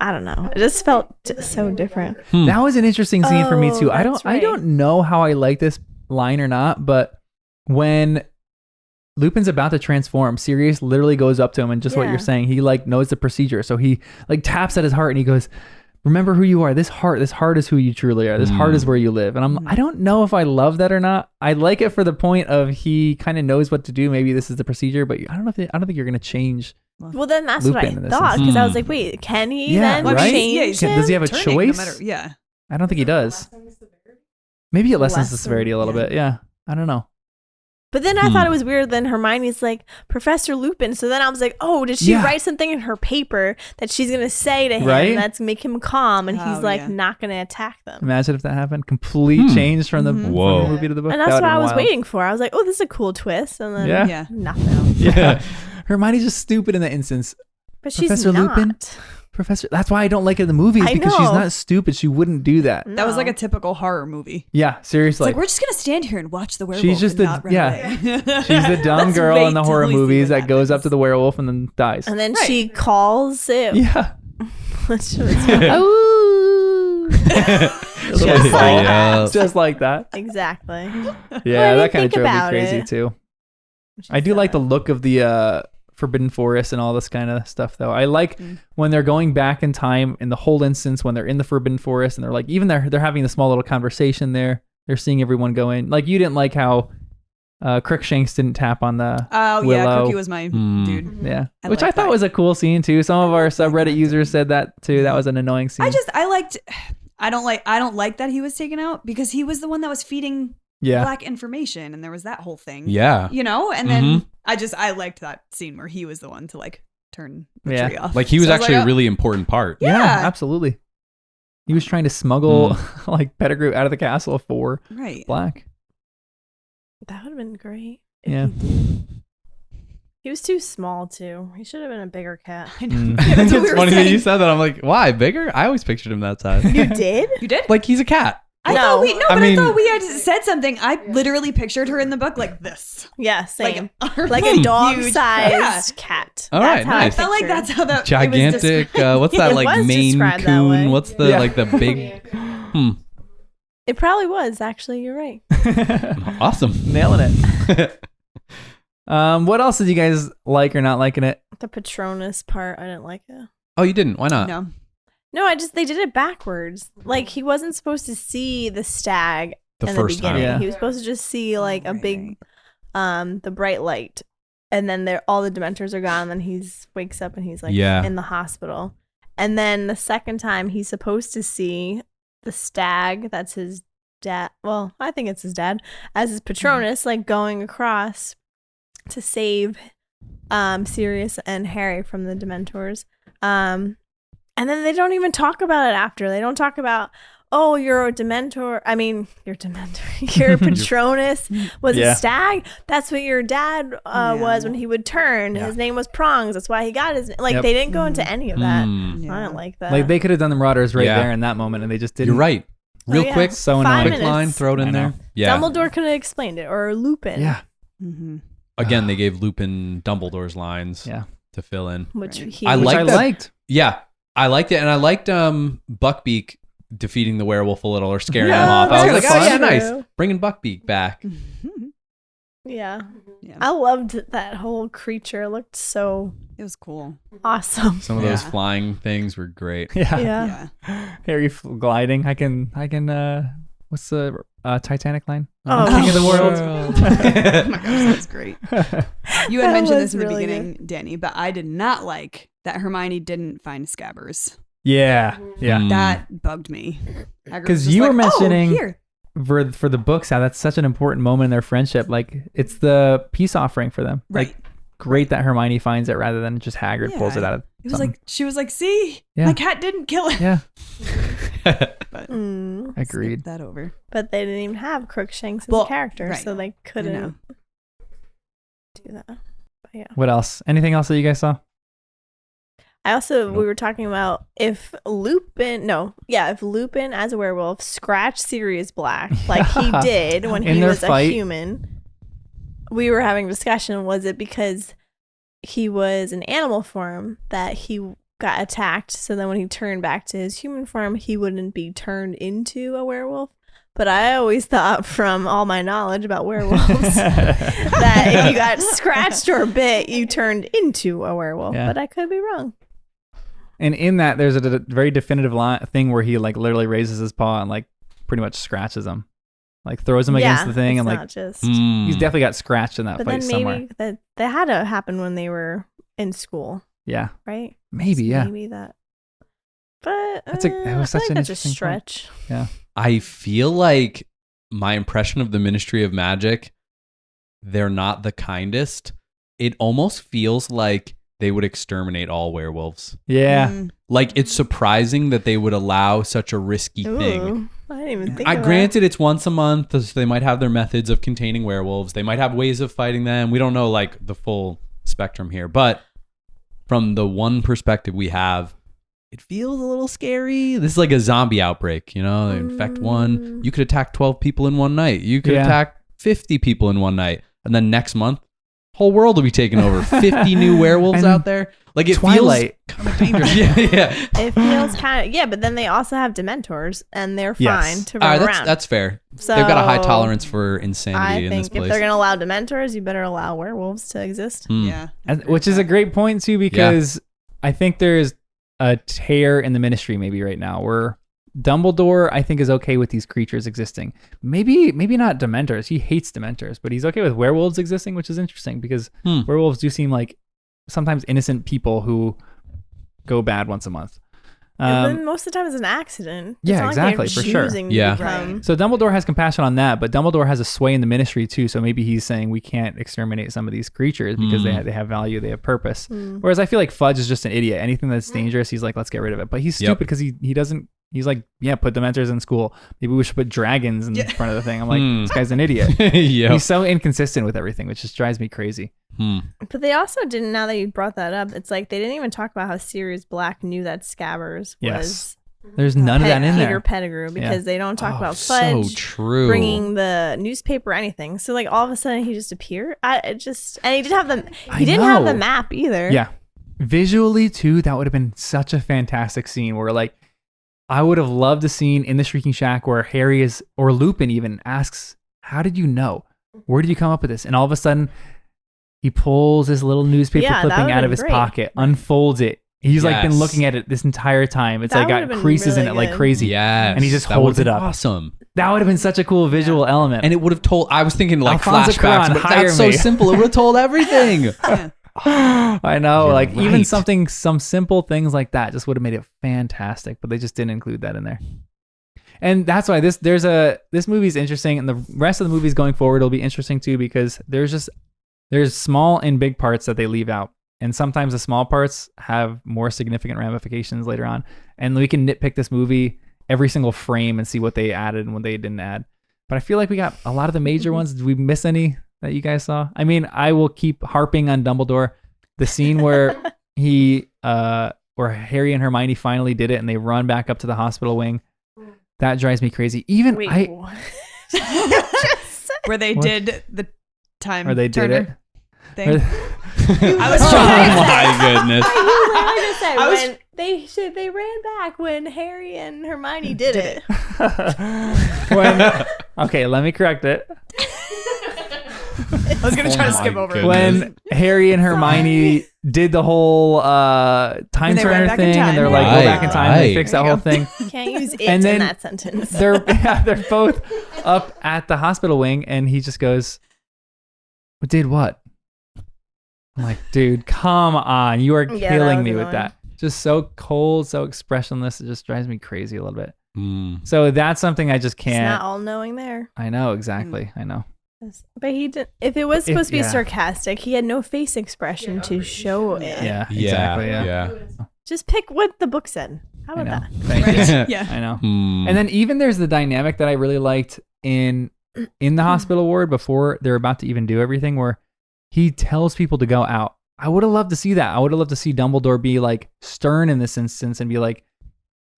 Speaker 2: I don't know. It just felt so different.
Speaker 1: That was an interesting scene for me too. I don't know how I like this line or not, but when Lupin's about to transform, Sirius literally goes up to him and just what you're saying, he like knows the procedure. So he like taps at his heart and he goes, remember who you are. This heart is who you truly are. This heart is where you live. And I don't know if I love that or not. I like it for the point of he kind of knows what to do. Maybe this is the procedure, but I don't think you're going to change.
Speaker 2: Well, then that's Lupin what I thought because I was like, wait, can he then change him?
Speaker 1: Does he have a choice?
Speaker 4: Yeah.
Speaker 1: I don't think he does. Maybe it lessens the severity a little bit. Yeah. I don't know.
Speaker 2: But then I thought it was weird. Then Hermione's like, Professor Lupin. So then I was like, oh, did she write something in her paper that she's going to say to him that's make him calm? And he's like not going to attack them.
Speaker 1: Imagine if that happened. Complete change from the movie to the book.
Speaker 2: And that's what I was waiting for. I was like, oh, this is a cool twist. And then nothing else.
Speaker 1: Yeah. Hermione's just stupid in that instance.
Speaker 2: But she's
Speaker 1: Professor
Speaker 2: not.
Speaker 1: Lupin? Professor. That's why I don't like it in the movies because she's
Speaker 2: know.
Speaker 1: not stupid. She wouldn't do that.
Speaker 2: No.
Speaker 4: That was like a typical horror movie.
Speaker 1: Yeah, seriously.
Speaker 4: It's like we're just gonna stand here and watch the werewolf.
Speaker 1: She's just
Speaker 4: and
Speaker 1: the-
Speaker 4: not run
Speaker 1: yeah.
Speaker 4: away.
Speaker 1: She's the dumb
Speaker 4: Let's
Speaker 1: girl
Speaker 4: wait
Speaker 1: in the
Speaker 4: till
Speaker 1: horror
Speaker 4: we see
Speaker 1: movies
Speaker 4: what
Speaker 1: that goes up
Speaker 4: happens.
Speaker 1: to the werewolf and then dies.
Speaker 2: And then
Speaker 4: Right.
Speaker 2: she calls it.
Speaker 1: Yeah.
Speaker 2: Which was
Speaker 1: Ooh.
Speaker 2: Just like that.
Speaker 1: Just like that.
Speaker 2: Exactly.
Speaker 1: Yeah,
Speaker 2: do you
Speaker 1: that kind of
Speaker 2: think
Speaker 1: drove me
Speaker 2: about
Speaker 1: crazy
Speaker 2: it?
Speaker 1: too. I do like the look of the Forbidden Forest and all this kind of stuff, though. I like when they're going back in time in the whole instance when they're in the Forbidden Forest and they're like, even they're having the small little conversation there. They're seeing everyone go in. Like, you didn't like how Crookshanks didn't tap on the
Speaker 4: Oh
Speaker 1: Willow.
Speaker 4: yeah, Cookie was my dude.
Speaker 1: Yeah,
Speaker 4: I
Speaker 1: which
Speaker 4: like
Speaker 1: I thought
Speaker 4: that.
Speaker 1: was a cool scene too. Some of our subreddit users said that too. That was an annoying scene.
Speaker 4: I don't like that he was taken out because he was the one that was feeding
Speaker 1: yeah.
Speaker 4: black information and there was that whole thing.
Speaker 3: Yeah.
Speaker 4: You know? And then I liked that scene where he was the one to like turn the
Speaker 1: Yeah.
Speaker 4: tree off.
Speaker 3: Like he was
Speaker 4: So I
Speaker 3: actually
Speaker 4: like,
Speaker 3: a really important part.
Speaker 1: Yeah,
Speaker 4: Yeah.
Speaker 1: absolutely. He was trying to smuggle like Pettigrew out of the castle for
Speaker 4: right.
Speaker 1: black.
Speaker 2: That would have been great. if
Speaker 1: Yeah.
Speaker 2: he did. He was too small too. He should have been a bigger cat.
Speaker 4: I know.
Speaker 1: Mm.
Speaker 4: That's what we
Speaker 3: It's
Speaker 4: were
Speaker 3: funny that
Speaker 4: saying.
Speaker 3: you said that. I'm like, why bigger? I always pictured him that size.
Speaker 2: You did?
Speaker 4: You did?
Speaker 3: Like he's a cat.
Speaker 4: I
Speaker 2: No.
Speaker 4: thought we
Speaker 3: I
Speaker 4: thought we had said something. I literally pictured her in the book like this.
Speaker 2: Yeah, same.
Speaker 4: Like,
Speaker 2: Like a
Speaker 4: dog-sized
Speaker 2: dog-sized cat.
Speaker 3: All
Speaker 2: That's
Speaker 3: right,
Speaker 2: how
Speaker 3: nice.
Speaker 2: I
Speaker 4: I felt like
Speaker 2: pictured.
Speaker 4: that's how that it was
Speaker 3: Gigantic.
Speaker 4: described.
Speaker 3: What's that
Speaker 2: It
Speaker 3: like
Speaker 2: was
Speaker 3: Maine
Speaker 2: described that way.
Speaker 3: Coon? What's the
Speaker 1: Yeah.
Speaker 3: like the big?
Speaker 2: It probably was, actually. You're right.
Speaker 3: Awesome.
Speaker 1: Nailing it. What else did you guys like or not like in it?
Speaker 2: The Patronus part, I didn't like it.
Speaker 3: Oh, you didn't? Why not?
Speaker 4: No.
Speaker 2: No, they did it backwards. Like, he wasn't supposed to see the stag
Speaker 3: The
Speaker 2: in
Speaker 3: first
Speaker 2: the
Speaker 3: time.
Speaker 2: beginning.
Speaker 1: Yeah.
Speaker 2: He was supposed to just see like a
Speaker 4: Right,
Speaker 2: big the bright light. And then all the Dementors are gone, and then he wakes up and he's like
Speaker 3: Yeah.
Speaker 2: in the hospital. And then the second time he's supposed to see the stag, that's his dad. Well, I think it's his dad, as his Patronus, like going across to save Sirius and Harry from the Dementors. And then they don't even talk about it after. They don't talk about, oh, you're a Dementor. I mean, you're Dementor. Your Patronus was
Speaker 1: Yeah.
Speaker 2: a stag. That's what your dad was when he would turn.
Speaker 1: Yeah.
Speaker 2: His name was Prongs. That's why he got his. Like,
Speaker 1: Yep.
Speaker 2: they didn't go into any of that.
Speaker 3: Mm.
Speaker 2: I didn't like that.
Speaker 1: Like, they could have done the Marauders right
Speaker 3: Yeah.
Speaker 1: there in that moment, and they just didn't.
Speaker 3: You're right. Real
Speaker 2: yeah.
Speaker 3: quick,
Speaker 1: So
Speaker 2: 5
Speaker 1: annoying.
Speaker 3: quick
Speaker 2: minutes.
Speaker 3: line, throw it
Speaker 1: I
Speaker 3: in
Speaker 1: know.
Speaker 3: there. Yeah.
Speaker 2: Dumbledore could have explained it, or Lupin.
Speaker 1: Yeah.
Speaker 4: Mm-hmm.
Speaker 3: Again, they gave Lupin Dumbledore's lines
Speaker 1: Yeah.
Speaker 3: to fill in.
Speaker 2: Which
Speaker 4: Right.
Speaker 2: he
Speaker 3: I
Speaker 1: Which
Speaker 3: like
Speaker 1: I
Speaker 3: that-
Speaker 1: liked.
Speaker 3: Yeah, I liked it, and I liked Buckbeak defeating the werewolf a little or scaring
Speaker 1: Yeah,
Speaker 3: him off. I was like,
Speaker 1: that's
Speaker 3: oh yeah,
Speaker 1: fun.
Speaker 3: nice, bringing Buckbeak back.
Speaker 2: Yeah.
Speaker 4: Yeah.
Speaker 2: I loved that whole creature. It looked so
Speaker 4: It was cool.
Speaker 2: awesome.
Speaker 3: Some of those
Speaker 4: Yeah.
Speaker 3: flying things were great.
Speaker 1: Yeah.
Speaker 2: Yeah.
Speaker 4: Yeah.
Speaker 1: Harry gliding. I can. What's the Titanic line?
Speaker 2: Oh,
Speaker 1: King of the world.
Speaker 4: Oh my gosh, that was great. You had
Speaker 2: That
Speaker 4: mentioned
Speaker 2: was
Speaker 4: this in the
Speaker 2: really
Speaker 4: beginning, Danny, but I did not like that Hermione didn't find Scabbers.
Speaker 1: Yeah. Yeah.
Speaker 3: Mm.
Speaker 4: That bugged me. Hagrid was
Speaker 1: 'Cause
Speaker 4: just
Speaker 1: you were
Speaker 4: like,
Speaker 1: mentioning-
Speaker 4: "Oh, here."
Speaker 1: For the books, how that's such an important moment in their friendship. Like, it's the peace offering for them.
Speaker 4: Right.
Speaker 1: Like, great that Hermione finds it rather than just Hagrid pulls it
Speaker 4: Yeah.
Speaker 1: out of.
Speaker 4: It was
Speaker 1: something.
Speaker 4: like she was like, "See,
Speaker 1: Yeah.
Speaker 4: my cat didn't kill it."
Speaker 1: Yeah.
Speaker 4: But
Speaker 2: Mm.
Speaker 1: Agreed.
Speaker 4: skip that over.
Speaker 2: But they didn't even have Crookshanks as
Speaker 4: Well,
Speaker 2: a character,
Speaker 4: right.
Speaker 2: so they couldn't
Speaker 4: know.
Speaker 2: do that. But yeah.
Speaker 1: What else? Anything else that you guys saw?
Speaker 2: I also,
Speaker 3: Nope.
Speaker 2: we were talking about if Lupin as a werewolf scratched Sirius black like he did when
Speaker 1: In
Speaker 2: he
Speaker 1: their
Speaker 2: was
Speaker 1: fight.
Speaker 2: a human, we were having a discussion. Was it because he was in animal form that he got attacked? So then when he turned back to his human form, he wouldn't be turned into a werewolf? But I always thought, from all my knowledge about werewolves, that if you got scratched or bit, you turned into a werewolf.
Speaker 1: Yeah.
Speaker 2: But I could be wrong.
Speaker 1: And in that, there's a very definitive thing where he like literally raises his paw and like pretty much scratches him, like throws him against the thing,
Speaker 2: it's
Speaker 1: and like
Speaker 2: not just.
Speaker 3: Mm.
Speaker 1: he's definitely got scratched in that
Speaker 2: But
Speaker 1: fight
Speaker 2: then maybe
Speaker 1: somewhere.
Speaker 2: that had to happen when they were in school,
Speaker 1: Yeah,
Speaker 2: right?
Speaker 1: maybe. Yeah,
Speaker 2: Maybe that. But
Speaker 1: That's it was
Speaker 2: I
Speaker 1: such
Speaker 2: feel
Speaker 1: an
Speaker 2: like that's a
Speaker 1: interesting point.
Speaker 2: stretch.
Speaker 3: I feel like my impression of the Ministry of Magic, they're not the kindest. It almost feels like they would exterminate all werewolves.
Speaker 1: yeah.
Speaker 4: Mm.
Speaker 3: Like, it's surprising that they would allow such a risky thing.
Speaker 2: Ooh, I didn't even think.
Speaker 3: I
Speaker 2: of
Speaker 3: granted it's once a month, so they might have their methods of containing werewolves. They might have ways of fighting them. We don't know like the full spectrum here, but from the one perspective we have, it feels a little scary. This is like a zombie outbreak, you know? They infect one. You could attack 12 people in one night. You could attack 50 people in one night. And then next month, whole world will be taken over. 50 new werewolves out there. Like it
Speaker 1: Twilight.
Speaker 3: feels kind of dangerous. yeah.
Speaker 2: It feels kind of, but then they also have Dementors and they're fine to run around.
Speaker 3: That's fair.
Speaker 2: So
Speaker 3: they've got a high tolerance for insanity in this
Speaker 2: I think
Speaker 3: place.
Speaker 2: if they're going to allow Dementors, you better allow werewolves to exist.
Speaker 4: Yeah.
Speaker 1: Which is a great point too, because I think there's a tear in the ministry maybe right now where Dumbledore, I think, is okay with these creatures existing. Maybe not Dementors. He hates Dementors, but he's okay with werewolves existing, which is interesting because werewolves do seem like sometimes innocent people who go bad once a month.
Speaker 2: And then most of the time it's an accident. It's
Speaker 1: Yeah,
Speaker 2: not
Speaker 1: exactly,
Speaker 2: like they're
Speaker 1: for sure.
Speaker 2: choosing to
Speaker 3: Yeah.
Speaker 2: become-
Speaker 1: So Dumbledore has compassion on that, but Dumbledore has a sway in the ministry too. So maybe he's saying we can't exterminate some of these creatures because they have value, they have purpose. Whereas I feel like Fudge is just an idiot. Anything that's dangerous, he's like, let's get rid of it. But he's stupid because he doesn't. He's like, put Dementors in school. Maybe we should put dragons in front of the thing. I'm like, this guy's an idiot. He's so inconsistent with everything, which just drives me crazy.
Speaker 2: But they also didn't, now that you brought that up, it's like they didn't even talk about how Sirius Black knew that Scabbers was
Speaker 1: There's none of that in
Speaker 2: Peter
Speaker 1: there.
Speaker 2: Pettigrew because they don't talk about
Speaker 3: so
Speaker 2: Fudge
Speaker 3: true.
Speaker 2: bringing the newspaper or anything. So like all of a sudden he just appeared. And he didn't have the map either.
Speaker 1: Yeah. Visually too, that would have been such a fantastic scene where like I would have loved a scene in the Shrieking Shack where Harry or Lupin even asks, how did you know? Where did you come up with this? And all of a sudden he pulls this little newspaper clipping out of his pocket, unfolds it. He's like been looking at it this entire time. It's like got creases in it like crazy.
Speaker 3: Yes.
Speaker 1: And he just holds it up.
Speaker 3: Awesome.
Speaker 1: That would have been such a cool visual element.
Speaker 3: And it would have told, I was thinking like
Speaker 1: Alfonso
Speaker 3: flashbacks,
Speaker 1: Cuarón,
Speaker 3: but
Speaker 1: hire
Speaker 3: that's so
Speaker 1: me.
Speaker 3: simple. It would have told everything.
Speaker 1: I know,
Speaker 3: You're
Speaker 1: like even
Speaker 3: right.
Speaker 1: some simple things like that just would have made it fantastic, but they just didn't include that in there. And that's why this movie's interesting, and the rest of the movies going forward will be interesting too, because there's small and big parts that they leave out. And sometimes the small parts have more significant ramifications later on. And we can nitpick this movie every single frame and see what they added and what they didn't add. But I feel like we got a lot of the major ones. Did we miss any that you guys saw? I mean, I will keep harping on Dumbledore. The scene where where Harry and Hermione finally did it and they run back up to the hospital wing. That drives me crazy. Even
Speaker 2: what?
Speaker 4: Where they did the time
Speaker 1: or they
Speaker 4: turner
Speaker 1: did it.
Speaker 4: thing.
Speaker 3: I was trying. Oh my goodness.
Speaker 2: When they ran back when Harry and Hermione did it.
Speaker 1: Okay, let me correct it.
Speaker 4: I was gonna try to skip over it.
Speaker 1: When Harry and Hermione did the whole time
Speaker 4: they ran
Speaker 1: turner
Speaker 4: back in
Speaker 1: thing,
Speaker 4: time.
Speaker 1: and they're like, go back in time, and they fix that whole thing.
Speaker 2: Can't use it
Speaker 1: And then
Speaker 2: in that sentence.
Speaker 1: They're both up at the hospital wing, and he just goes, "Did what?" I'm like, dude, come on, you are killing me with that. Just so cold, so expressionless. It just drives me crazy a little bit. So that's something I just can't.
Speaker 2: It's not all knowing there.
Speaker 1: I know exactly. I know.
Speaker 2: But he did. If it was supposed to be sarcastic, he had no face expression to show it.
Speaker 1: Yeah, exactly. Yeah.
Speaker 2: Just pick what the book said. How about that?
Speaker 1: Thank you.
Speaker 4: Yeah.
Speaker 1: I know. And then even there's the dynamic that I really liked in the hospital ward before they're about to even do everything, where he tells people to go out. I would have loved to see that. I would have loved to see Dumbledore be like stern in this instance and be like,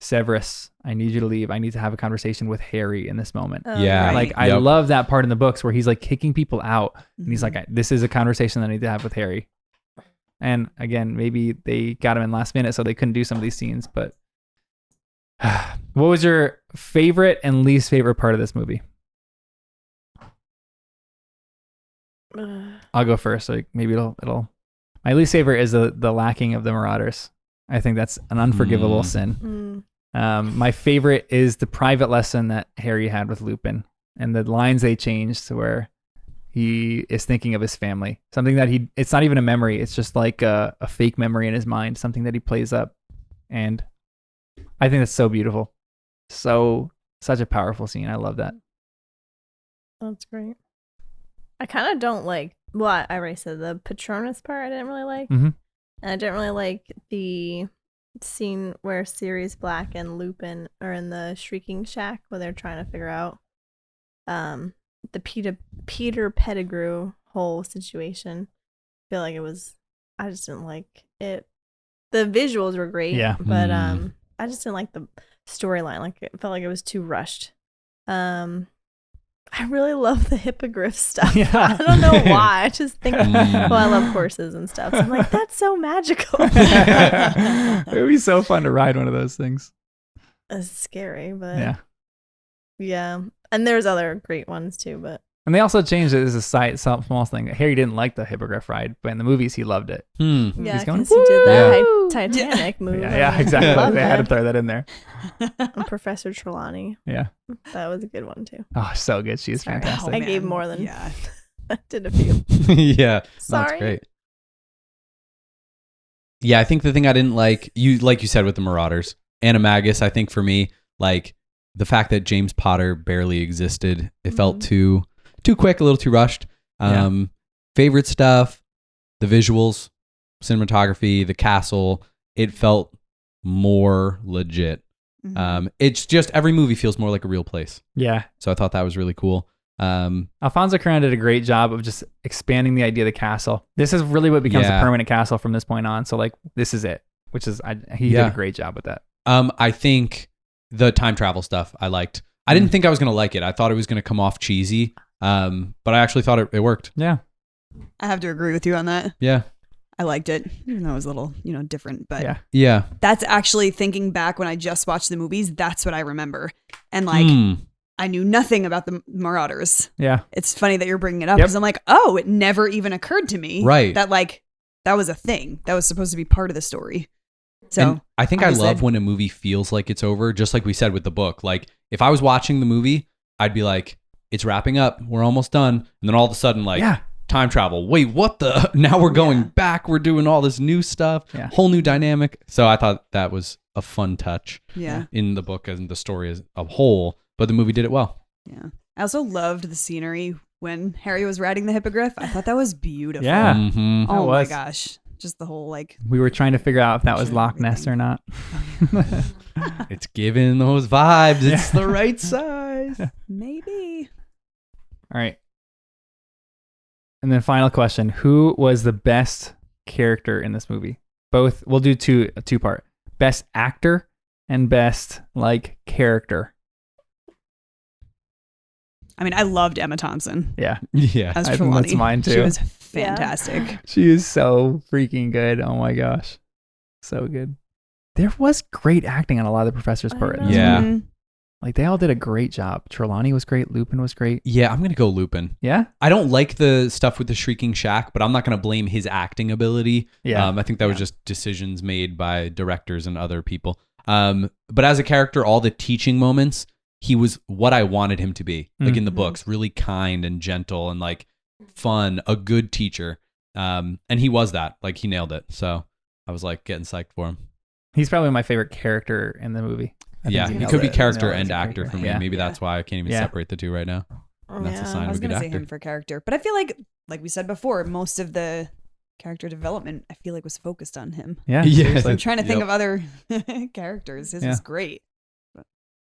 Speaker 1: Severus, I need you to leave. I need to have a conversation with Harry in this moment. Like I love that part in the books where he's like kicking people out and he's like, this is a conversation that I need to have with Harry. And again, maybe they got him in last minute so they couldn't do some of these scenes, but what was your favorite and least favorite part of this movie? I'll go first. Like maybe it'll my least favorite is the lacking of the Marauders. I think that's an unforgivable sin. My favorite is the private lesson that Harry had with Lupin and the lines they changed to where he is thinking of his family. Something that it's not even a memory. It's just like a fake memory in his mind, something that he plays up. And I think that's so beautiful. Such a powerful scene. I love that.
Speaker 2: That's great. I kind of don't like, well, I already said the Patronus part I didn't really like. And I didn't really like the scene where Sirius Black and Lupin are in the Shrieking Shack where they're trying to figure out the Peter Pettigrew whole situation. I feel like I just didn't like it the visuals were great.
Speaker 1: Yeah.
Speaker 2: But I just didn't like the storyline. Like it felt like it was too rushed. I really love the hippogriff stuff.
Speaker 1: Yeah.
Speaker 2: I don't know why. I just think, well, I love horses and stuff. So I'm like, that's so magical.
Speaker 1: It would be so fun to ride one of those things.
Speaker 2: It's scary, but
Speaker 1: yeah.
Speaker 2: And there's other great ones too, but.
Speaker 1: And they also changed it as a small thing. Harry didn't like the hippogriff ride, but in the movies he loved it.
Speaker 2: Yeah,
Speaker 1: He's going,
Speaker 2: because he did the
Speaker 1: "Woo!"
Speaker 2: Titanic movie.
Speaker 1: Yeah, exactly. They had to throw that in there.
Speaker 2: And Professor Trelawney.
Speaker 1: Yeah.
Speaker 2: That was a good one too.
Speaker 1: Oh, so good. She's
Speaker 2: Sorry.
Speaker 1: fantastic.
Speaker 2: I gave more than I did a few.
Speaker 3: Yeah.
Speaker 2: Sorry.
Speaker 3: That's great. Yeah, I think the thing I didn't like you said with the Marauders, Animagus, I think for me, like the fact that James Potter barely existed, it felt too quick, a little too rushed. Favorite stuff, the visuals, cinematography, the castle, it felt more legit. It's just every movie feels more like a real place.
Speaker 1: Yeah.
Speaker 3: So I thought that was really cool.
Speaker 1: Alfonso Cuarón did a great job of just expanding the idea of the castle. This is really what becomes a permanent castle from this point on. So like, this is it, which is, he did a great job with that.
Speaker 3: I think the time travel stuff I liked. I didn't think I was going to like it. I thought it was going to come off cheesy. But I actually thought it worked.
Speaker 1: Yeah.
Speaker 4: I have to agree with you on that.
Speaker 3: Yeah.
Speaker 4: I liked it, even though it was a little, different. But
Speaker 3: yeah,
Speaker 4: that's actually thinking back when I just watched the movies. That's what I remember. And like, I knew nothing about the Marauders.
Speaker 1: Yeah.
Speaker 4: It's funny that you're bringing it up because I'm like, oh, it never even occurred to me.
Speaker 3: Right.
Speaker 4: That like, that was a thing that was supposed to be part of the story. So
Speaker 3: and I think I love when a movie feels like it's over, just like we said with the book. Like if I was watching the movie, I'd be like, it's wrapping up. We're almost done. And then all of a sudden, like, time travel. Wait, what the? Now we're going back. We're doing all this new stuff. Yeah. Whole new dynamic. So I thought that was a fun touch in the book and the story as a whole. But the movie did it well.
Speaker 4: Yeah. I also loved the scenery when Harry was riding the hippogriff. I thought that was beautiful.
Speaker 1: Yeah.
Speaker 4: Oh my gosh. Just the whole like.
Speaker 1: We were trying to figure out if that was Loch Ness or not.
Speaker 3: It's giving those vibes. It's the right size.
Speaker 4: Maybe.
Speaker 1: All right. And then final question. Who was the best character in this movie? Both. We'll do two part. Best actor and best like character.
Speaker 4: I mean, I loved Emma Thompson.
Speaker 1: Yeah.
Speaker 3: Yeah.
Speaker 4: As
Speaker 1: I think
Speaker 4: Trelawney.
Speaker 1: that's mine too.
Speaker 4: She was fantastic.
Speaker 1: She is so freaking good. Oh my gosh. So good. There was great acting on a lot of the professors' part.
Speaker 3: Yeah.
Speaker 1: Like they all did a great job. Trelawney was great. Lupin was great.
Speaker 3: Yeah, I'm going to go Lupin.
Speaker 1: Yeah?
Speaker 3: I don't like the stuff with the Shrieking Shack, but I'm not going to blame his acting ability.
Speaker 1: Yeah.
Speaker 3: I think that was just decisions made by directors and other people. But as a character, all the teaching moments, he was what I wanted him to be. Like in the books, really kind and gentle and like fun, a good teacher. And he was that. Like he nailed it. So I was like getting psyched for him.
Speaker 1: He's probably my favorite character in the movie.
Speaker 3: Yeah, he could be character and actor for me. Yeah. Maybe that's why I can't even separate the two right now. And that's a sign of a good actor. I was going to say
Speaker 4: him for character. But I feel like we said before, most of the character development, I feel like was focused on him.
Speaker 1: Yeah.
Speaker 4: I'm trying to think of other characters. His was great.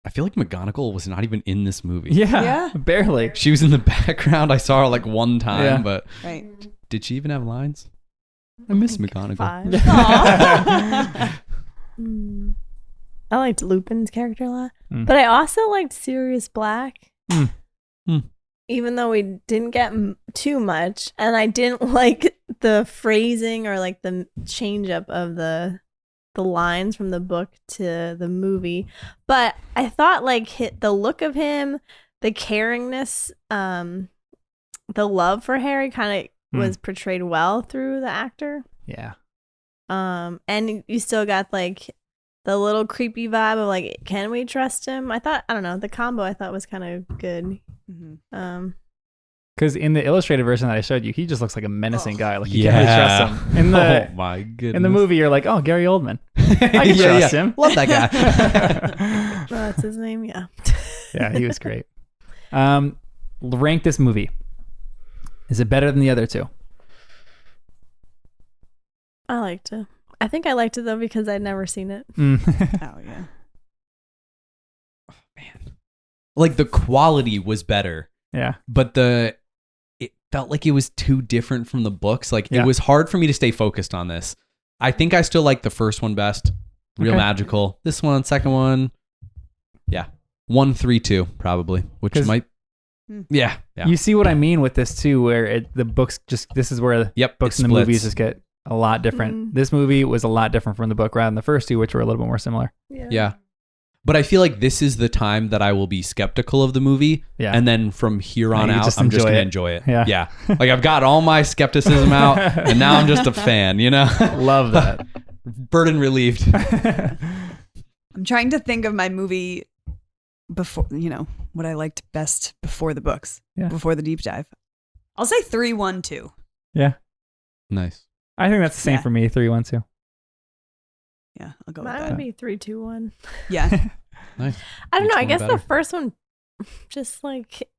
Speaker 3: I feel like McGonagall was not even in this movie.
Speaker 1: Yeah. Barely.
Speaker 3: She was in the background. I saw her like one time, but did she even have lines? I miss McGonagall.
Speaker 2: I liked Lupin's character a lot, but I also liked Sirius Black, even though we didn't get too much, and I didn't like the phrasing or like the change up of the lines from the book to the movie. But I thought like the look of him, the caringness, the love for Harry kind of was portrayed well through the actor.
Speaker 1: Yeah.
Speaker 2: And you still got like the little creepy vibe of like, can we trust him? I don't know, the combo I thought was kind of good.
Speaker 1: Because in the illustrated version that I showed you, he just looks like a menacing guy. Like you can't really trust him. In the,
Speaker 3: oh my goodness.
Speaker 1: In the movie, you're like, oh, Gary Oldman. I can trust him.
Speaker 3: Love that guy.
Speaker 2: That's his name. Yeah.
Speaker 1: Yeah, he was great. Rank this movie. Is it better than the other two?
Speaker 2: I liked it. I think I liked it though because I'd never seen it.
Speaker 4: Oh yeah.
Speaker 3: Oh man. Like the quality was better.
Speaker 1: Yeah.
Speaker 3: But it felt like it was too different from the books. Like it was hard for me to stay focused on this. I think I still like the first one best. Real magical. This one, second one. Yeah. 1, 3, 2 probably, which might. Yeah.
Speaker 1: You see what I mean with this too, where the books this is where the books and the movies just get a lot different. This movie was a lot different from the book rather than the first two, which were a little bit more similar.
Speaker 3: Yeah. But I feel like this is the time that I will be skeptical of the movie. Yeah. And then from here on out, I'm just going to enjoy it. Yeah. Like I've got all my skepticism out and now I'm just a fan, you know?
Speaker 1: Love that.
Speaker 3: Burden relieved.
Speaker 4: I'm trying to think of my movie before, what I liked best before the books, before the deep dive. I'll say 3, 1, 2.
Speaker 1: Yeah.
Speaker 3: Nice.
Speaker 1: I think that's the same for me, 3, 1, 2.
Speaker 4: Yeah, I'll go
Speaker 2: Mine
Speaker 4: with that.
Speaker 2: Would be 3, 2, 1.
Speaker 4: Yeah.
Speaker 3: Nice.
Speaker 2: I don't know. I guess the first one, just like,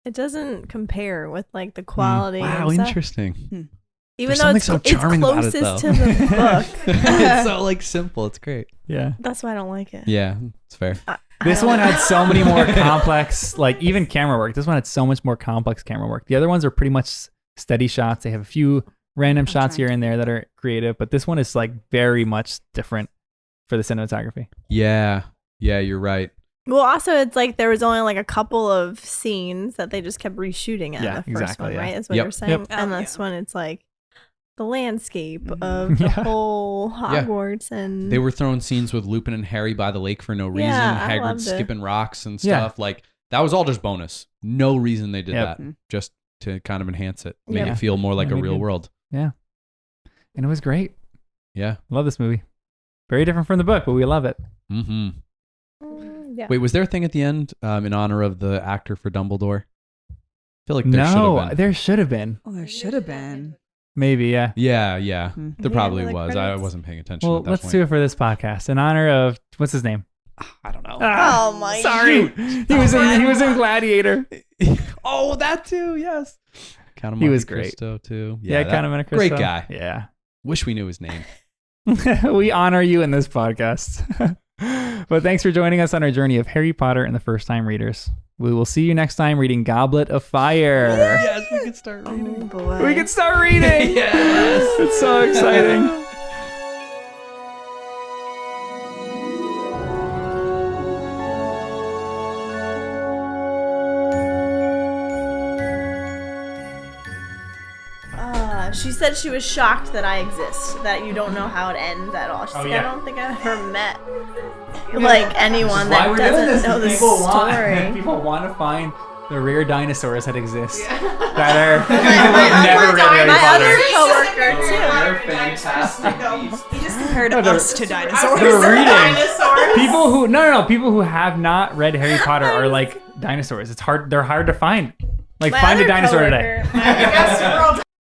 Speaker 2: it doesn't compare with like the quality.
Speaker 3: Wow,
Speaker 2: and stuff.
Speaker 3: Interesting.
Speaker 2: Even though it's closest to the book.
Speaker 3: It's so like simple. It's great.
Speaker 1: Yeah.
Speaker 2: That's why I don't like it.
Speaker 3: Yeah, it's fair.
Speaker 1: This one had so many more complex, like even camera work. This one had so much more complex camera work. The other ones are pretty much steady shots. They have a few random shots here and there that are creative, but this one is like very much different for the cinematography.
Speaker 3: Yeah, you're right.
Speaker 2: Well, also it's like there was only like a couple of scenes that they just kept reshooting at the first one, right? That's what you're saying. And this one, it's like the landscape of the whole Hogwarts, and
Speaker 3: they were throwing scenes with Lupin and Harry by the lake for no reason. Hagrid skipping rocks and stuff. Like that was all just bonus. No reason they did that. Just to kind of enhance it, make it feel more like a real world.
Speaker 1: Yeah, and it was great.
Speaker 3: Yeah,
Speaker 1: love this movie. Very different from the book, but we love it.
Speaker 3: Mm-hmm.
Speaker 2: Yeah.
Speaker 3: Wait, was there a thing at the end in honor of the actor for Dumbledore? I feel like there should have been.
Speaker 1: There should have been.
Speaker 4: Oh, there should have been.
Speaker 1: Maybe, yeah.
Speaker 3: Yeah. There probably was. I wasn't paying attention.
Speaker 1: Well,
Speaker 3: at that
Speaker 1: let's
Speaker 3: point.
Speaker 1: do it for this podcast in honor of what's his name?
Speaker 3: I don't know.
Speaker 2: Oh my!
Speaker 1: Sorry, he was in Gladiator.
Speaker 3: Oh, that too. Yes. Count of
Speaker 1: He
Speaker 3: Monte
Speaker 1: was great.
Speaker 3: Cristo too.
Speaker 1: Yeah, Count of Monte Cristo.
Speaker 3: Great guy.
Speaker 1: Yeah.
Speaker 3: Wish we knew his name.
Speaker 1: We honor you in this podcast. But thanks for joining us on our journey of Harry Potter and the First Time Readers. We will see you next time reading Goblet of Fire.
Speaker 3: Yes, we can start reading.
Speaker 2: Oh boy.
Speaker 1: We can start reading.
Speaker 3: Yes.
Speaker 1: It's so exciting.
Speaker 2: She said she was shocked that I exist, that you don't know how it ends at all. She's like, I don't think I've ever met anyone that doesn't know the story.
Speaker 1: People want to find the rare dinosaurs that exist that are never read Harry Potter.
Speaker 2: My other coworker too.
Speaker 3: Fantastic.
Speaker 4: He just compared us to dinosaurs.
Speaker 1: They're reading. People who people who have not read Harry Potter are like dinosaurs. It's hard. They're hard to find. Like find a dinosaur today.